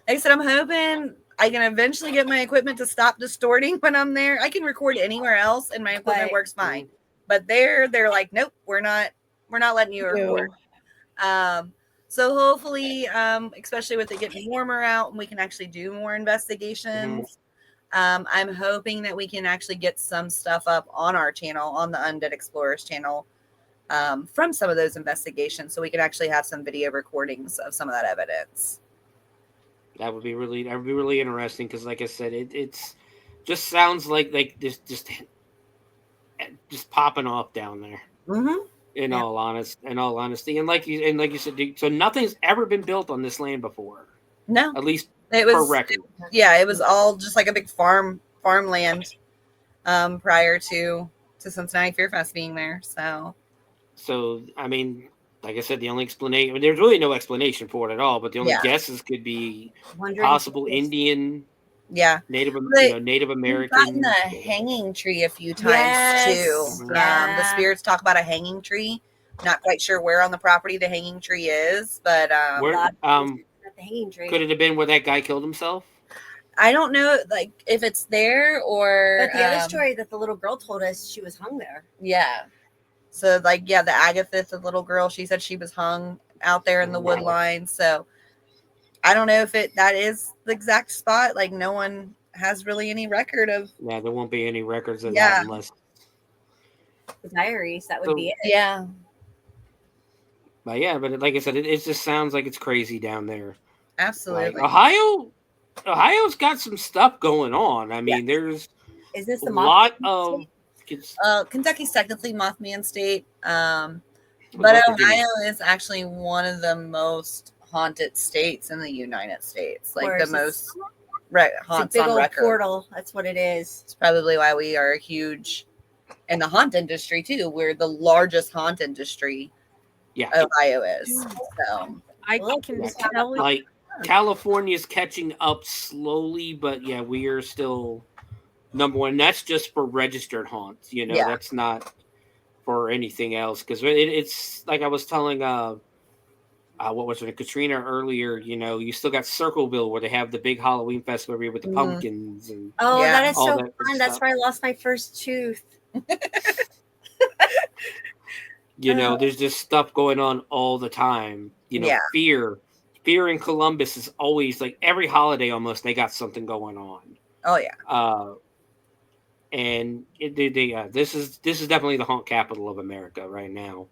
like I said, I'm hoping I can eventually get my equipment to stop distorting when I'm there. I can record anywhere else and my equipment works fine. But they're like, nope, we're not letting you record. So hopefully, especially with it getting warmer out and we can actually do more investigations. I'm hoping that we can actually get some stuff up on our channel, on the Undead Explorers channel, from some of those investigations, so we can actually have some video recordings of some of that evidence. That would be really interesting because, like I said, it's just sounds like just popping off down there. Mm-hmm. In all honesty, and like you said, so nothing's ever been built on this land before. No, at least it per was record. It was all just like a big farmland prior to Cincinnati Fear Fest being there. So I mean, like I said, the only explanation, there's really no explanation for it at all. But the only guesses could be possible Indian, Native American. We've gotten a hanging tree a few times too. The spirits talk about a hanging tree. Not quite sure where on the property the hanging tree is, but the hanging tree. Could it have been where that guy killed himself? I don't know, like if it's there or. But the other story that the little girl told us, she was hung there. Yeah. So the Agatha, the little girl, she said she was hung out there in the wood line. So I don't know if that is the exact spot. Like no one has really any record of. Yeah, there won't be any records of that unless the diaries. That would be it. Yeah. But like I said, it just sounds like it's crazy down there. Absolutely. Like, Ohio's got some stuff going on. I mean, there's is this a lot of. Kentucky's technically Mothman State, but Ohio is actually one of the most haunted states in the United States. Like the most haunts on record. Portal. That's what it is. It's probably why we are huge in the haunt industry too. We're the largest haunt industry. Yeah, Ohio is. So I can tell. Like California's catching up slowly, but we are still number one. That's just for registered haunts. That's not for anything else. Because it's like I was telling what was it, Katrina earlier? You still got Circleville where they have the big Halloween festival every year with the pumpkins and that is so fun. That's where I lost my first tooth. There's just stuff going on all the time. Fear in Columbus is always like every holiday almost they got something going on. Oh yeah. And this is definitely the haunt capital of America right now.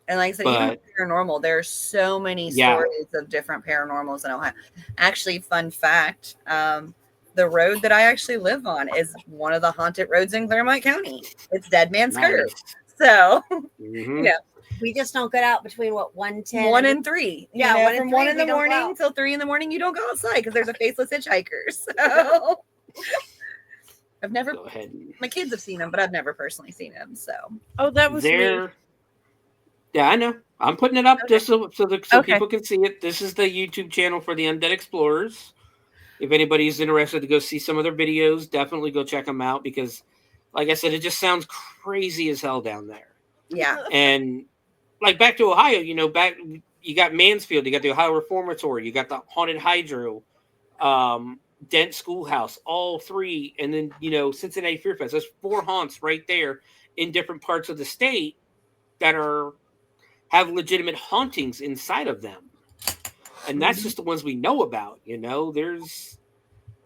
And like I said, even paranormal, there are so many stories of different paranormals in Ohio. Actually, fun fact, the road that I actually live on is one of the haunted roads in Claremont County. It's Dead Man's Curve. So, we just don't get out between 1:10, 1 and 3. Yeah, from 1 in the morning till 3 in the morning, you don't go outside because there's a faceless hitchhiker. So, I've never. Go ahead. My kids have seen him, but I've never personally seen him. So, that was me. Yeah, I know. I'm putting it up just so people can see it. This is the YouTube channel for the Undead Explorers. If anybody's interested to go see some of their videos, definitely go check them out because, like I said, it just sounds crazy as hell down there. Yeah. And like back to Ohio, you got Mansfield, you got the Ohio Reformatory, you got the Haunted Hydro, Dent Schoolhouse, all three, and then Cincinnati Fear Fest. There's 4 haunts right there in different parts of the state that have legitimate hauntings inside of them. And that's just the ones we know about. There's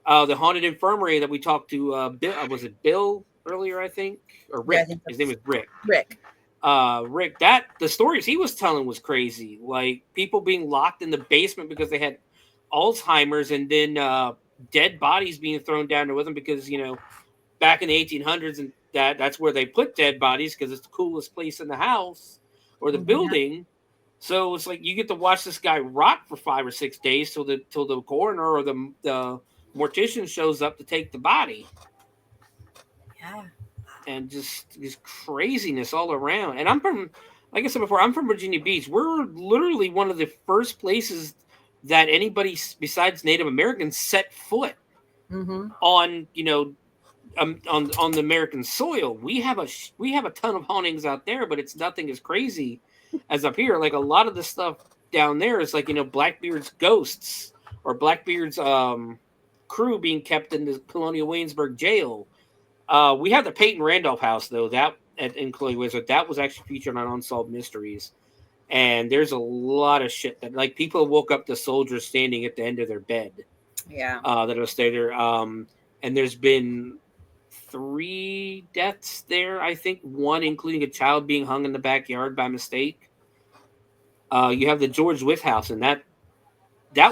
the Haunted Infirmary that we talked to. Was it Bill earlier? I think, or Rick. Yeah, his name is Rick. Rick. That the stories he was telling was crazy. Like people being locked in the basement because they had Alzheimer's, and then dead bodies being thrown down there with them because back in the 1800s and that's where they put dead bodies because it's the coolest place in the house or the building. So it's like you get to watch this guy rot for 5 or 6 days till the coroner or the mortician shows up to take the body. Yeah. And just craziness all around. And I'm from, like I said before, I'm from Virginia Beach. We're literally one of the first places that anybody besides Native Americans set foot on, on the American soil. We have a ton of hauntings out there, but it's nothing as crazy as up here. Like a lot of the stuff down there is like, Blackbeard's ghosts or Blackbeard's crew being kept in the Colonial Williamsburg jail. We have the Peyton Randolph house though, that in Chloe Wizard, that was actually featured on Unsolved Mysteries. And there's a lot of shit that like people woke up to soldiers standing at the end of their bed. Yeah. That'll stay there. And there's been 3 deaths there, I think, 1 including a child being hung in the backyard by mistake. You have the George Wythe house, and that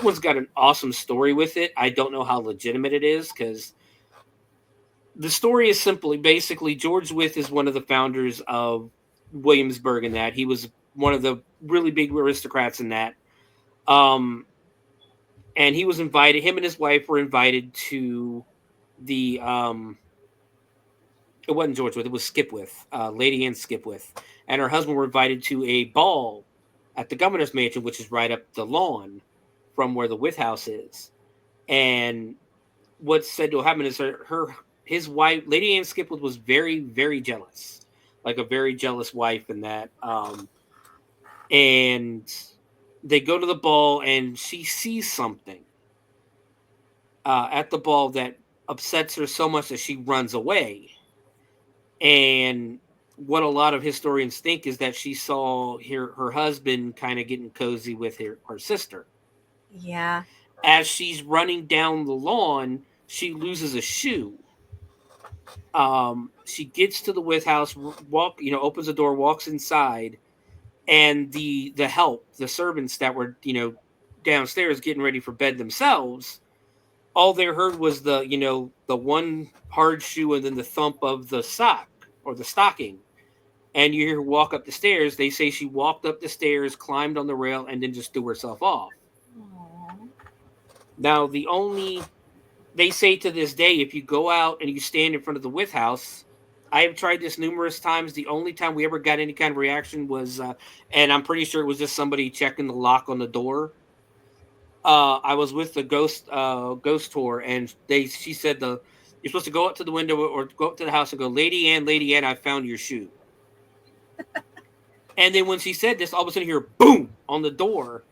one's got an awesome story with it. I don't know how legitimate it is because the story is basically George Wythe is one of the founders of Williamsburg, and that he was one of the really big aristocrats in that. And he was invited. Him and his wife were invited to the. It wasn't George Wythe. It was Skipwith, Lady Anne Skipwith, and her husband were invited to a ball at the governor's mansion, which is right up the lawn from where the Wythe house is. And what's said to happen is his wife, Lady Anne Skipwith, was very, very jealous, like a very jealous wife in that. And they go to the ball, and she sees something at the ball that upsets her so much that she runs away. And what a lot of historians think is that she saw her husband kind of getting cozy with her sister. Yeah. As she's running down the lawn, she loses a shoe. She gets to the Wythe house, opens the door, walks inside, and the servants that were, downstairs getting ready for bed themselves, all they heard was the one hard shoe and then the thump of the sock or the stocking. And you hear her walk up the stairs. They say she walked up the stairs, climbed on the rail, and then just threw herself off. Aww. Now, they say to this day, if you go out and you stand in front of the Wythe house, I have tried this numerous times. The only time we ever got any kind of reaction was, and I'm pretty sure it was just somebody checking the lock on the door. I was with the ghost tour, and she said you're supposed to go up to the window or go up to the house and go, Lady Anne, I found your shoe. And then when she said this, all of a sudden you hear boom on the door,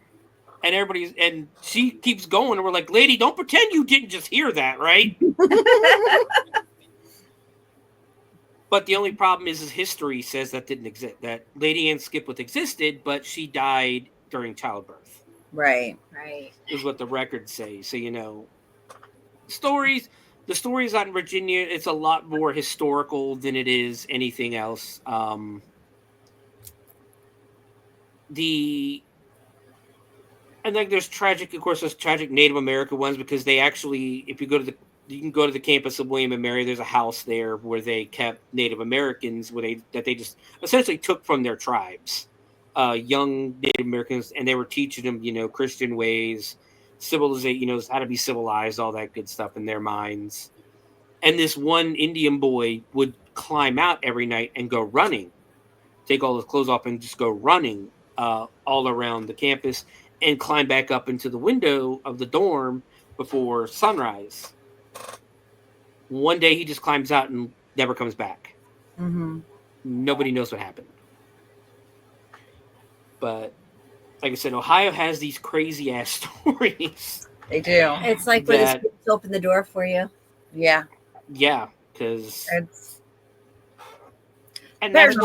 and she keeps going, and we're like, lady, don't pretend you didn't just hear that, right? But the only problem is history says that didn't exist, that Lady Anne Skipwith existed, but she died during childbirth. Right. Is what the records say. So, the stories out in Virginia, it's a lot more historical than it is anything else. And like there's tragic Native American ones because they actually, if you can go to the campus of William and Mary, there's a house there where they kept Native Americans that they just essentially took from their tribes. Young Native Americans, and they were teaching them, Christian ways, civilization, how to be civilized, all that good stuff in their minds. And this one Indian boy would climb out every night and go running, take all his clothes off and just go running all around the campus and climb back up into the window of the dorm before sunrise. One day he just climbs out and never comes back. Mm-hmm. Nobody knows what happened. But like I said, Ohio has these crazy ass stories. They do. It's like when the spirits open the door for you. Yeah. Yeah, because that's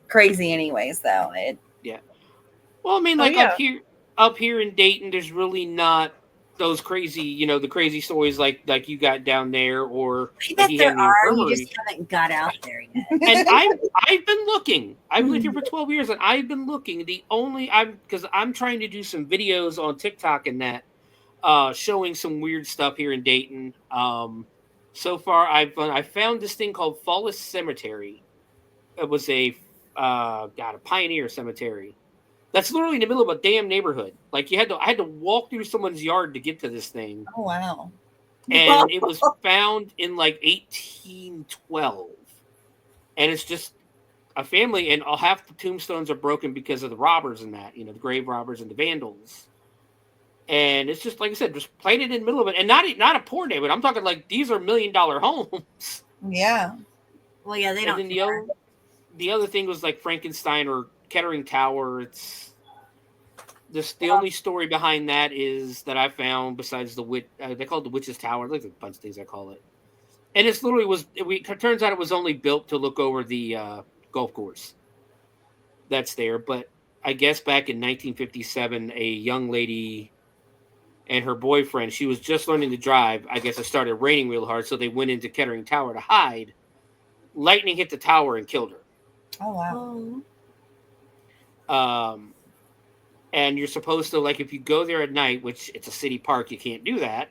crazy, anyways. Though yeah. Well, I mean, like up here in Dayton, there's really not those crazy, the crazy stories like you got down there, or I bet there are. You just haven't got out there yet. And I've been looking. I've lived here for 12 years, and I've been looking. Because I'm trying to do some videos on TikTok and that, showing some weird stuff here in Dayton. So far, I found this thing called Fallis Cemetery. It was a a pioneer cemetery. That's literally in the middle of a damn neighborhood. Like I had to walk through someone's yard to get to this thing. Oh wow. And it was found in like 1812. And it's just a family, and half the tombstones are broken because of the robbers and that, the grave robbers and the vandals. And it's just like I said, just planted in the middle of it, and not a poor neighborhood. I'm talking like these are $1 million homes. Yeah. Well, yeah, they don't. And then the other thing was like Frankenstein or Kettering Tower. It's the only story behind that is that I found besides the witch. They call it the Witch's Tower. There's a bunch of things I call it. And it literally it turns out it was only built to look over the golf course that's there. But I guess back in 1957, a young lady and her boyfriend, she was just learning to drive. I guess it started raining real hard, so they went into Kettering Tower to hide. Lightning hit the tower and killed her. Oh wow. And you're supposed to, like, if you go there at night, which it's a city park, you can't do that.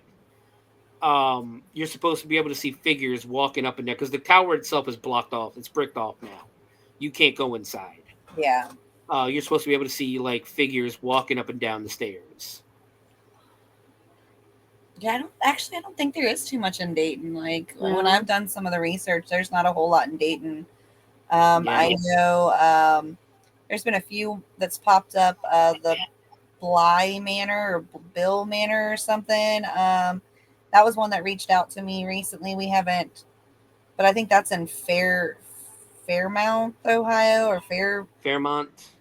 You're supposed to be able to see figures walking up and down because the tower itself is blocked off. It's bricked off now. You can't go inside. Yeah. You're supposed to be able to see like figures walking up and down the stairs. Yeah, I don't think there is too much in Dayton. Like when I've done some of the research, there's not a whole lot in Dayton. I know there's been a few that's popped up. The Bly Manor or Bill Manor or something. That was one that reached out to me recently. We haven't, but I think that's in Fairmount, Ohio, or Fairmont.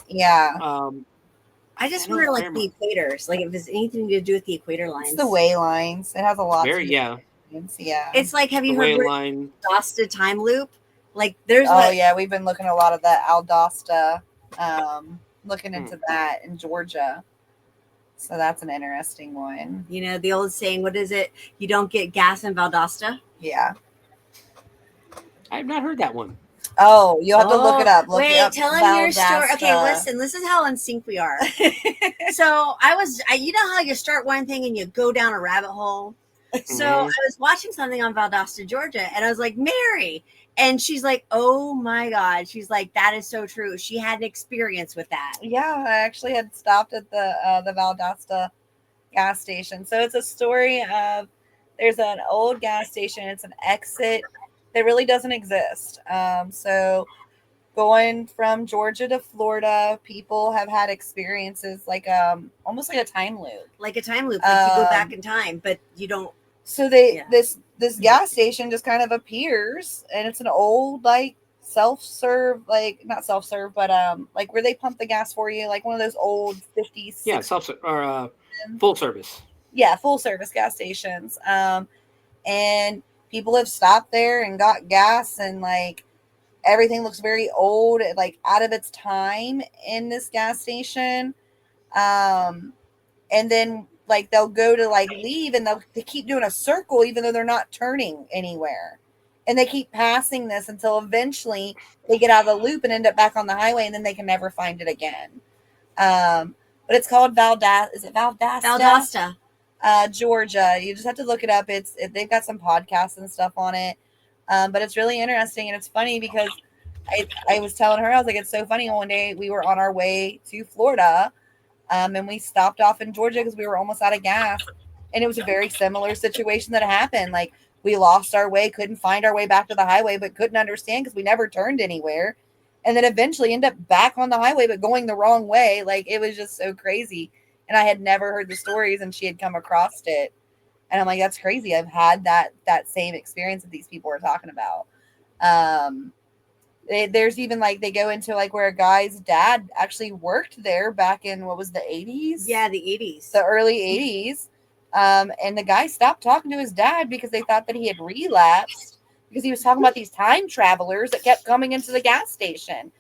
Yeah. I just wonder, like the equators, like if there's anything to do with the equator lines. It's the way lines. It has a lot. Yeah. It's like, have you heard line Valdosta time loop? Like there's. Yeah, we've been looking a lot of that Valdosta, looking into that in Georgia. So that's an interesting one. You know, the old saying, what is it? You don't get gas in Valdosta? Yeah. I have not heard that one. Oh, you'll have to look it up. Tell him your story. Okay, listen, this is how in sync we are. So you know how you start one thing and you go down a rabbit hole? So I was watching something on Valdosta, Georgia, and I was like, Mary. And she's like, oh my God. She's like, that is so true. She had an experience with that. Yeah, I actually had stopped at the Valdosta gas station. So it's a story of, there's an old gas station. It's an exit that really doesn't exist. So going from Georgia to Florida, people have had experiences like almost like a time loop. Like a time loop. Like you go back in time, but you don't. So this gas station just kind of appears, and it's an old like self-serve, like not self-serve, but like where they pump the gas for you, like one of those old 50s. Yeah, full service. Yeah, full service gas stations. And people have stopped there and got gas, and like everything looks very old, like out of its time in this gas station. And then like they'll go to like leave, and they keep doing a circle even though they're not turning anywhere. And they keep passing this until eventually they get out of the loop and end up back on the highway, and then they can never find it again. But it's called Valdosta. Is it Valdosta? Georgia. You just have to look it up. They've got some podcasts and stuff on it. But it's really interesting, and it's funny because I was telling her, I was like, it's so funny. One day we were on our way to Florida, and we stopped off in Georgia because we were almost out of gas. And it was a very similar situation that happened. Like we lost our way, couldn't find our way back to the highway, but couldn't understand because we never turned anywhere. And then eventually end up back on the highway, but going the wrong way. Like it was just so crazy. And I had never heard the stories, and she had come across it. And I'm like, that's crazy. I've had that same experience that these people are talking about. There's even like, they go into like where a guy's dad actually worked there back in, what was the 80s? Yeah, the 80s. The early 80s. And the guy stopped talking to his dad because they thought that he had relapsed, because he was talking about these time travelers that kept coming into the gas station.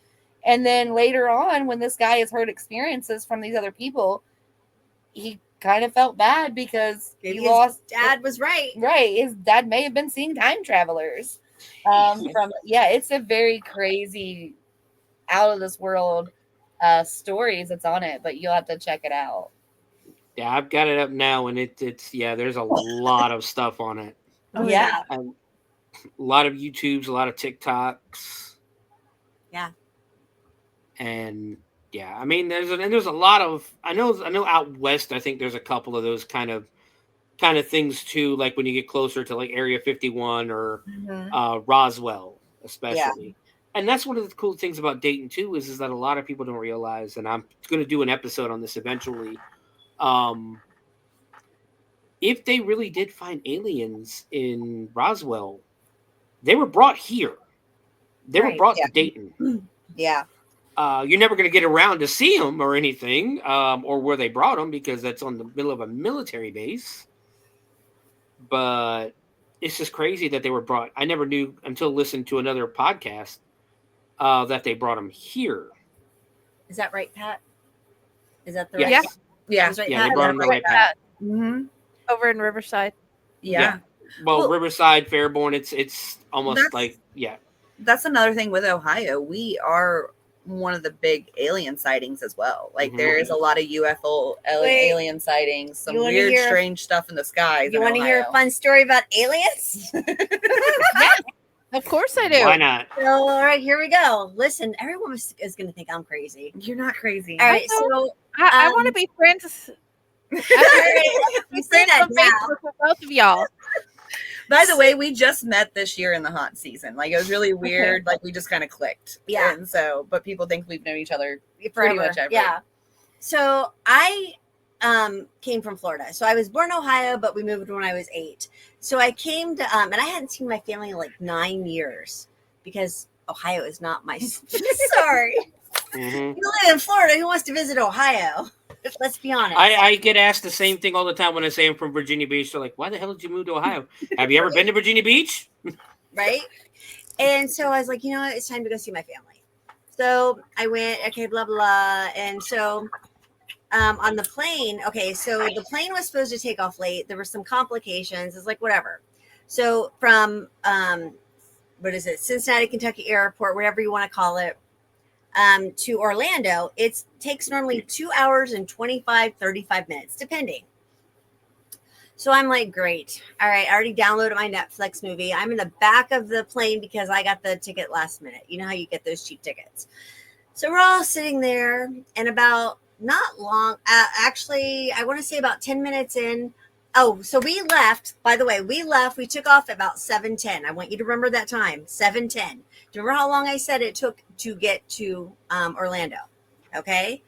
And then later on, when this guy has heard experiences from these other people, he kind of felt bad because maybe he lost. Dad was right. Right. His dad may have been seeing time travelers. It's a very crazy, out of this world stories that's on it, but you'll have to check it out. Yeah, I've got it up now, and it's there's a lot of stuff on it. Oh, yeah. And a lot of YouTubes, a lot of TikToks. Yeah. And yeah, I mean, there's a lot of I know out west. I think there's a couple of those kind of things too. Like when you get closer to like Area 51 or Roswell, especially. And that's one of the cool things about Dayton too is that a lot of people don't realize. And I'm going to do an episode on this eventually. If they really did find aliens in Roswell, they were brought here. They were brought to Dayton. Yeah. You're never going to get around to see them or anything, or where they brought them because that's on the middle of a military base. But it's just crazy that they were brought. I never knew until listening to another podcast that they brought them here. Is that right, Pat? Is that the yes. right? Yeah. Right, yeah, Pat? they brought them the right path. Mm-hmm. Over in Riverside. Yeah. Well, Riverside, Fairborn, it's almost like That's another thing with Ohio. We are one of the big alien sightings as well. Like there is a lot of UFO alien sightings, some weird, strange stuff in the skies. You want to hear a fun story about aliens? Yeah, of course I do. Why not? So, all right, here we go. Listen, everyone is going to think I'm crazy. You're not crazy. All right, so I want to be friends. You say that now. With both of y'all. By the way, we just met this year in the haunt season. Like it was really weird. Okay. Like we just kind of clicked. Yeah. And so, but people think we've known each other forever. Pretty much ever. Yeah. So I came from Florida. So I was born in Ohio, but we moved when I was 8. So I came to and I hadn't seen my family in like 9 years because Ohio is not my sorry. Mm-hmm. You live in Florida. Who wants to visit Ohio? Let's be honest. I get asked the same thing all the time when I say I'm from Virginia Beach. They're like, why the hell did you move to Ohio? Have you ever been to Virginia Beach? Right? And so I was like, you know what? It's time to go see my family. So I went, okay, blah, blah. And so on the plane, okay, so the plane was supposed to take off late. There were some complications. It's like, whatever. So from, Cincinnati, Kentucky Airport, whatever you want to call it, to Orlando, it takes normally 2 hours and 35 minutes, depending. So I'm like, great. All right. I already downloaded my Netflix movie. I'm in the back of the plane because I got the ticket last minute. You know how you get those cheap tickets. So we're all sitting there and about not long, actually, I want to say about 10 minutes in. Oh, so we left, by the way, we took off about 7:10. I want you to remember that time, 7:10. Do you remember how long I said it took to get to Orlando? Okay.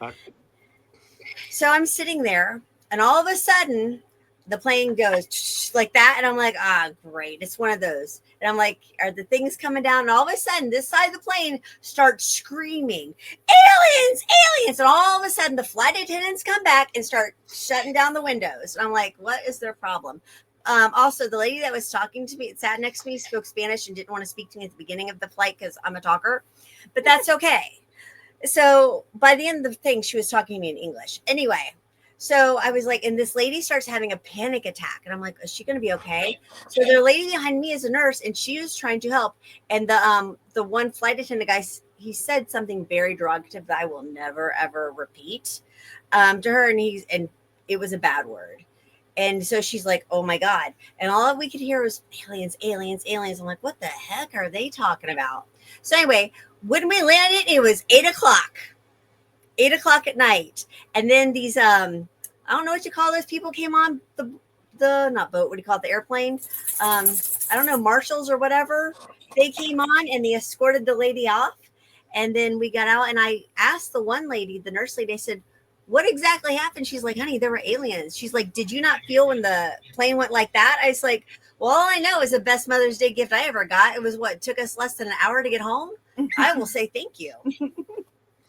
So I'm sitting there and all of a sudden the plane goes like that. And I'm like, great. It's one of those. And I'm like, are the things coming down? And all of a sudden this side of the plane starts screaming, aliens, aliens. And all of a sudden the flight attendants come back and start shutting down the windows. And I'm like, what is their problem? Also, the lady that was talking to me, sat next to me, spoke Spanish and didn't want to speak to me at the beginning of the flight because I'm a talker, but that's okay. So by the end of the thing, she was talking to me in English. Anyway, so I was like, and this lady starts having a panic attack. And I'm like, is she going to be okay? So the lady behind me is a nurse and she was trying to help. And the one flight attendant guy, he said something very derogative that I will never, ever repeat to her. And it was a bad word. And so she's like, oh my God. And all we could hear was aliens, aliens, aliens. I'm like, what the heck are they talking about? So anyway, when we landed, it was 8:00 at night. And then these, I don't know what you call those people came on the not boat, what do you call it? The airplane. I don't know, marshals or whatever. They came on and they escorted the lady off. And then we got out and I asked the one lady, the nurse lady, I said, what exactly happened? She's like, honey, there were aliens. She's like, did you not feel when the plane went like that? I was like, well, all I know is the best Mother's Day gift I ever got. It was it took us less than an hour to get home. I will say thank you.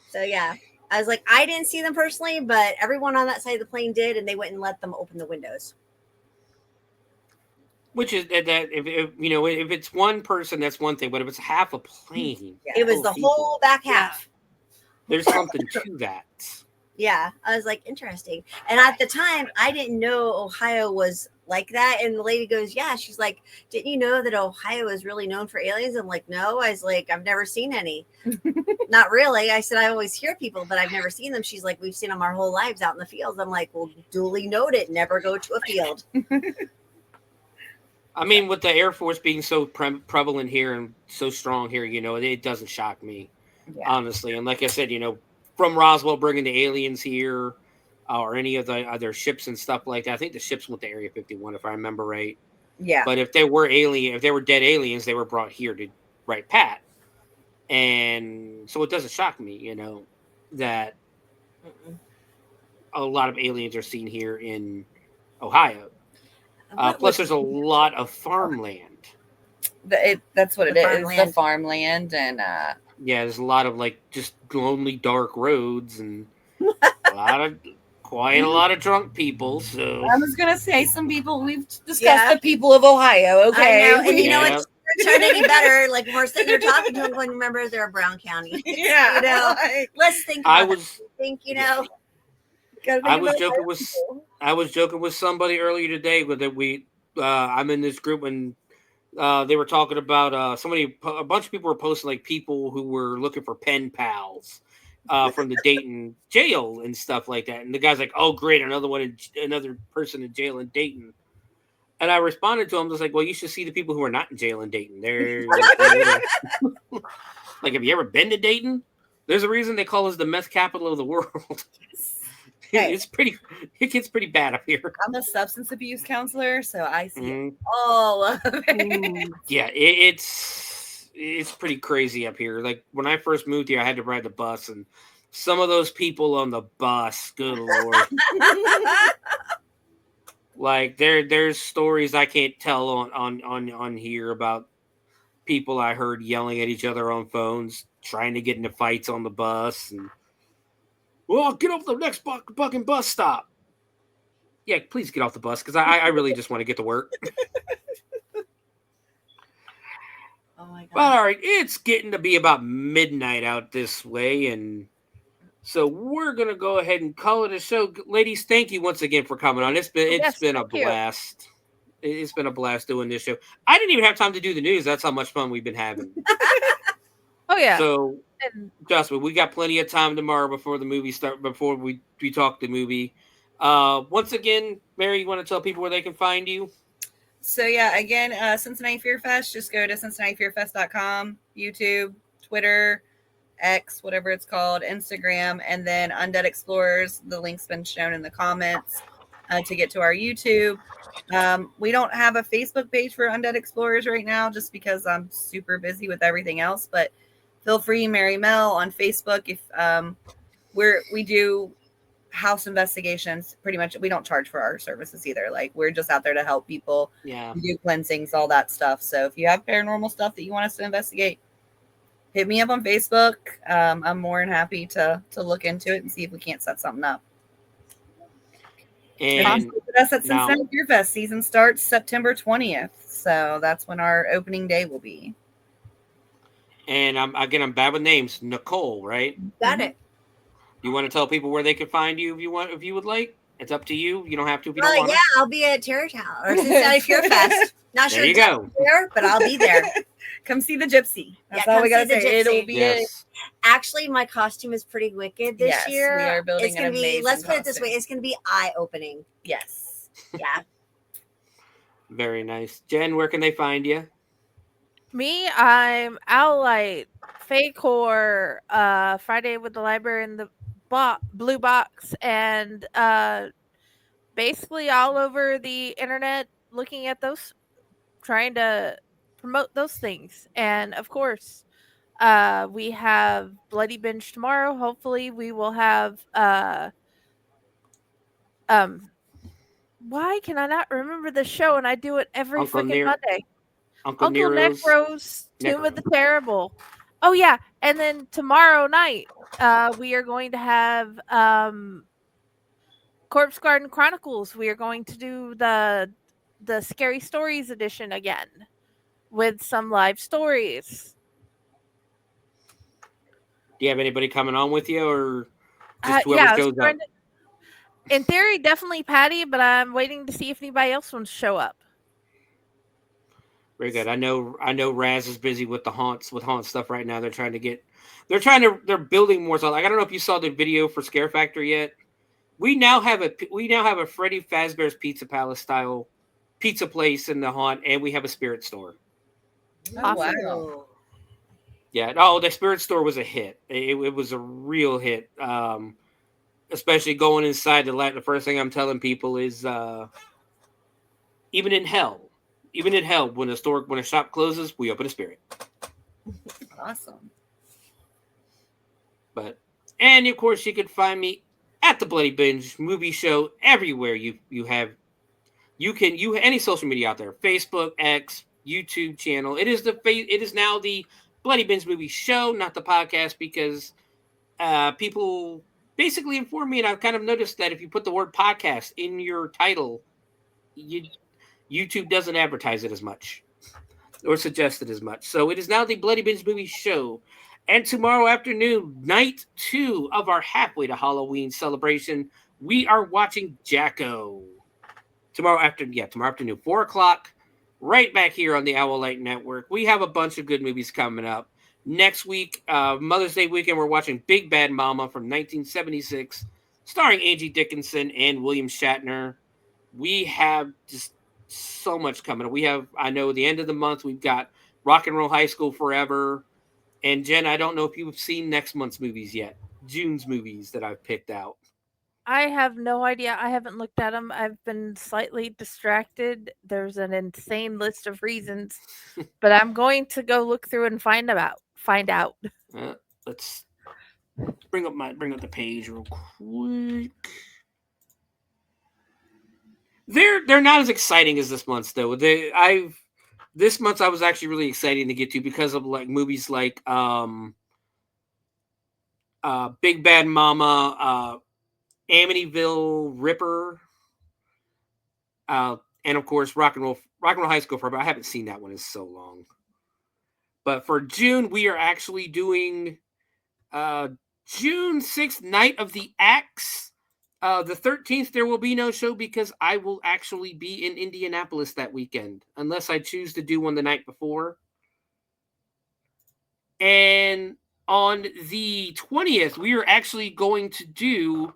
So yeah, I was like, I didn't see them personally, but everyone on that side of the plane did, and they wouldn't let them open the windows. Which is that if it's one person, that's one thing, but if it's half a plane, it was the whole back half. There's something to that. Yeah, I was like, interesting. And at the time, I didn't know Ohio was like that. And the lady goes, yeah. She's like, didn't you know that Ohio is really known for aliens? I'm like, no. I was like, I've never seen any. Not really. I said, I always hear people, but I've never seen them. She's like, we've seen them our whole lives out in the fields. I'm like, well, duly noted. Never go to a field. I mean, with the Air Force being so prevalent here and so strong here, it doesn't shock me, honestly. And like I said, from Roswell bringing the aliens here, or any of the other ships and stuff like that. I think the ships went to Area 51, if I remember right. Yeah. But if they were dead aliens, they were brought here to right pat. And so it doesn't shock me, that a lot of aliens are seen here in Ohio. Plus, there's a lot of farmland. That's what it is. The farmland, and yeah, there's a lot of just lonely, dark roads, and quite a lot of drunk people. So I was gonna say some people. We've discussed the people of Ohio. Okay, I know, and you know what? It's not any better. Like we're sitting there talking to them, going, "Remember, they're Brown County." Yeah, let's think. I was joking with somebody earlier today that I'm in this group and they were talking about a bunch of people were posting people who were looking for pen pals from the Dayton jail and stuff like that. And the guy's like, "Oh, great, another person in jail in Dayton." And I responded to him, just well, you should see the people who are not in jail in Dayton. They're have you ever been to Dayton? There's a reason they call us the meth capital of the world. Hey. It gets pretty bad up here. I'm a substance abuse counselor, so I see all of it. Yeah, it's pretty crazy up here. When I first moved here, I had to ride the bus, and some of those people on the bus, good Lord. There's stories I can't tell on here about people I heard yelling at each other on phones, trying to get into fights on the bus, and well, get off the next fucking bus stop. Yeah, please get off the bus because I really just want to get to work. Oh my God. But all right, it's getting to be about midnight out this way, and so we're gonna go ahead and call it a show. Ladies, thank you once again for coming on. It's been a blast. It's been a blast doing this show. I didn't even have time to do the news. That's how much fun we've been having. Oh yeah. So trust me, we got plenty of time tomorrow before the movie start. Before we talk the movie. Once again, Mary, you want to tell people where they can find you? So yeah, again, Cincinnati Fear Fest. Just go to CincinnatiFearFest.com, YouTube, Twitter, X, whatever it's called, Instagram, and then Undead Explorers. The link's been shown in the comments to get to our YouTube. We don't have a Facebook page for Undead Explorers right now, just because I'm super busy with everything else. But feel free, Mary Mel on Facebook. If we do house investigations, pretty much. We don't charge for our services either. We're just out there to help people. Yeah, we do cleansings, all that stuff. So if you have paranormal stuff that you want us to investigate, hit me up on Facebook. I'm more than happy to look into it and see if we can't set something up. And us at Cincinnati Fear Fest. Season starts September 20th, so that's when our opening day will be. And I'm bad with names. Nicole, right? Got it. You want to tell people where they can find you if you would like? It's up to you. You don't have to if you don't want. Yeah, I'll be at Terrytown or Cincinnati Fear Fest. Not sure there you go. Where, but I'll be there. Come see the gypsy. That's all we gotta say. It'll be it. Actually, my costume is pretty wicked this year. We are building an amazing let's put it this way, it's gonna be eye-opening. Yes. Yeah. Very nice. Jen, where can they find you? Me, I'm Owlite, Fake Horror, Friday with the Library in the Blue Box, and basically all over the internet looking at those, trying to promote those things. And of course, we have Bloody Binge tomorrow. Hopefully we will have why can I not remember the show, and I do it every freaking Monday? Uncle Necro's Tomb of the Terrible. Oh yeah, and then tomorrow night we are going to have Corpse Garden Chronicles. We are going to do the Scary Stories edition again with some live stories. Do you have anybody coming on with you, or just whoever shows up? In theory, definitely Patty, but I'm waiting to see if anybody else wants to show up. Very good. I know Raz is busy with haunt stuff right now. They're building more stuff. I don't know if you saw the video for Scare Factory yet. We now have a Freddy Fazbear's Pizza Palace style pizza place in the haunt, and we have a spirit store. Oh, wow. Yeah, no, the spirit store was a hit. It was a real hit. Especially going inside the first thing I'm telling people is even in hell, when a shop closes, we open a spirit. Awesome. And of course you can find me at the Bloody Binge movie show everywhere any social media out there, Facebook, X, YouTube channel. It is now the Bloody Binge movie show, not the podcast, because people basically inform me, and I've kind of noticed that if you put the word podcast in your title, YouTube doesn't advertise it as much or suggest it as much. So it is now the Bloody Binge movie show. And tomorrow afternoon, night 2 of our halfway to Halloween celebration, we are watching Jacko. Tomorrow afternoon, 4 o'clock, right back here on the Owl Light Network. We have a bunch of good movies coming up. Next week, Mother's Day weekend, we're watching Big Bad Mama from 1976, starring Angie Dickinson and William Shatner. We have just so much coming up. I know the end of the month, we've got Rock and Roll High School Forever. And Jen, I don't know if you've seen next month's movies yet. June's movies that I've picked out. I have no idea. I haven't looked at them. I've been slightly distracted. There's an insane list of reasons, but I'm going to go look through and find out. Let's bring up the page real quick. They're not as exciting as this month's though. This month I was actually really excited to get to because of like movies like Big Bad Mama, Amityville Ripper, and of course Rock and Roll High School Forever. I haven't seen that one in so long. But for June, we are actually doing June 6th, Night of the Axe. The 13th, there will be no show because I will actually be in Indianapolis that weekend, unless I choose to do one the night before. And on the 20th, we are actually going to do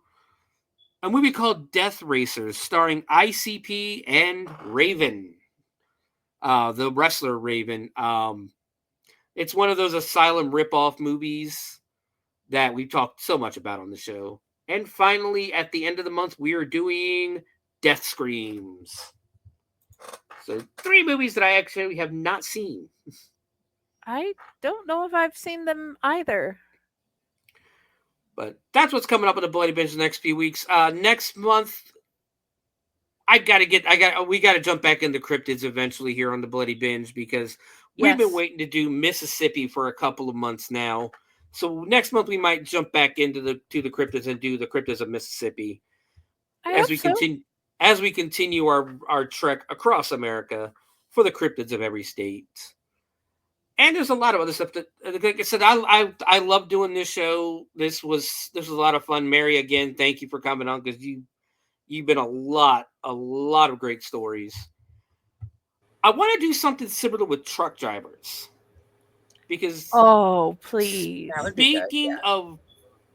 a movie called Death Racers, starring ICP and Raven, the wrestler Raven. It's one of those Asylum ripoff movies that we've talked so much about on the show. And finally, at the end of the month, we are doing Death Screams. So 3 movies that I actually have not seen. I don't know if I've seen them either. But that's what's coming up on the Bloody Binge the next few weeks. Next month, we got to jump back into cryptids eventually here on the Bloody Binge because we've been waiting to do Mississippi for a couple of months now. So next month we might jump back into the cryptids and do the cryptids of Mississippi as we continue our trek across America for the cryptids of every state. And there's a lot of other stuff that, like I said, I love doing this show. This was a lot of fun. Mary, again, thank you for coming on because you've been a lot of great stories. I want to do something similar with truck drivers. Because please. Speaking of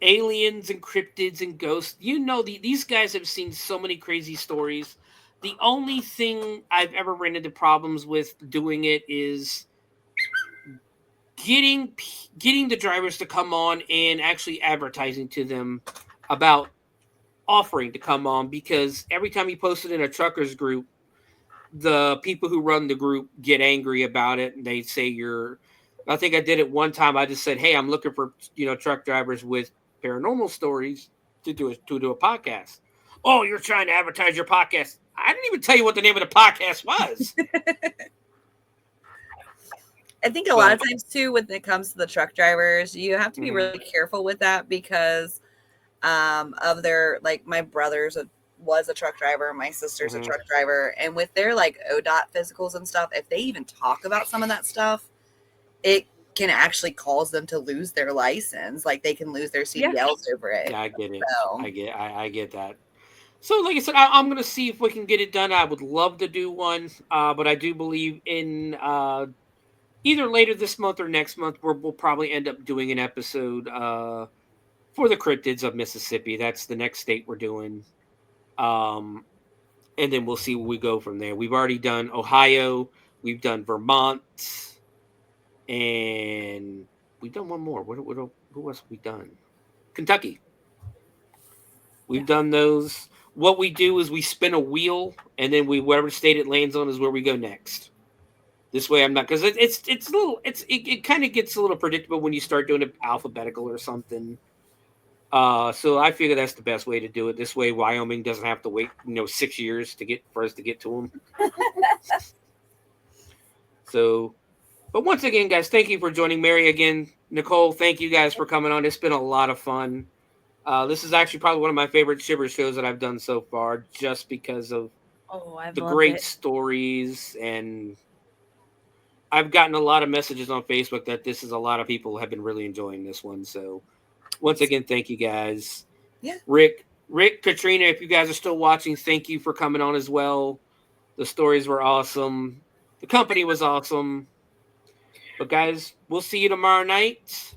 aliens and cryptids and ghosts, these guys have seen so many crazy stories. The only thing I've ever run into problems with doing it is getting the drivers to come on and actually advertising to them about offering to come on, because every time you post it in a truckers group, the people who run the group get angry about it and they say I think I did it one time. I just said, "Hey, I'm looking for truck drivers with paranormal stories to do a podcast." Oh, you're trying to advertise your podcast? I didn't even tell you what the name of the podcast was. I think a lot of times too, when it comes to the truck drivers, you have to be really careful with that because of their, like, my brother's was a truck driver, my sister's a truck driver, and with their like ODOT physicals and stuff, if they even talk about some of that stuff, it can actually cause them to lose their license. Like they can lose their CDLs over it. Yeah, I get it. So. I get that. So, like I said, I'm going to see if we can get it done. I would love to do one, but I do believe in either later this month or next month, we'll probably end up doing an episode for the cryptids of Mississippi. That's the next state we're doing. and then we'll see where we go from there. We've already done Ohio, we've done Vermont, and we've done one more. Who else have we done? Kentucky. We've done those. What we do is we spin a wheel, and then whatever state it lands on is where we go next. This way, I'm not, because it kind of gets a little predictable when you start doing it alphabetical or something. So I figure that's the best way to do it. This way, Wyoming doesn't have to wait 6 years for us to get to them. So, but once again, guys, thank you for joining. Mary again, Nicole, thank you guys for coming on. It's been a lot of fun. This is actually probably one of my favorite Shivers shows that I've done so far, just because of the great stories, and I've gotten a lot of messages on Facebook that a lot of people have been really enjoying this one. So once again, thank you guys. Yeah. Rick, Katrina, if you guys are still watching, thank you for coming on as well. The stories were awesome. The company was awesome. But guys, we'll see you tomorrow night.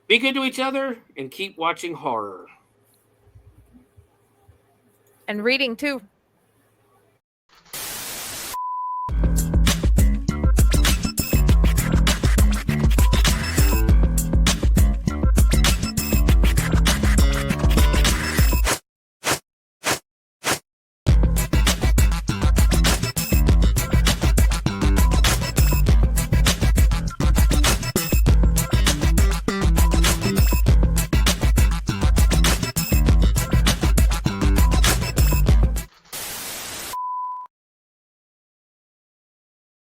Be good to each other and keep watching horror. And reading too.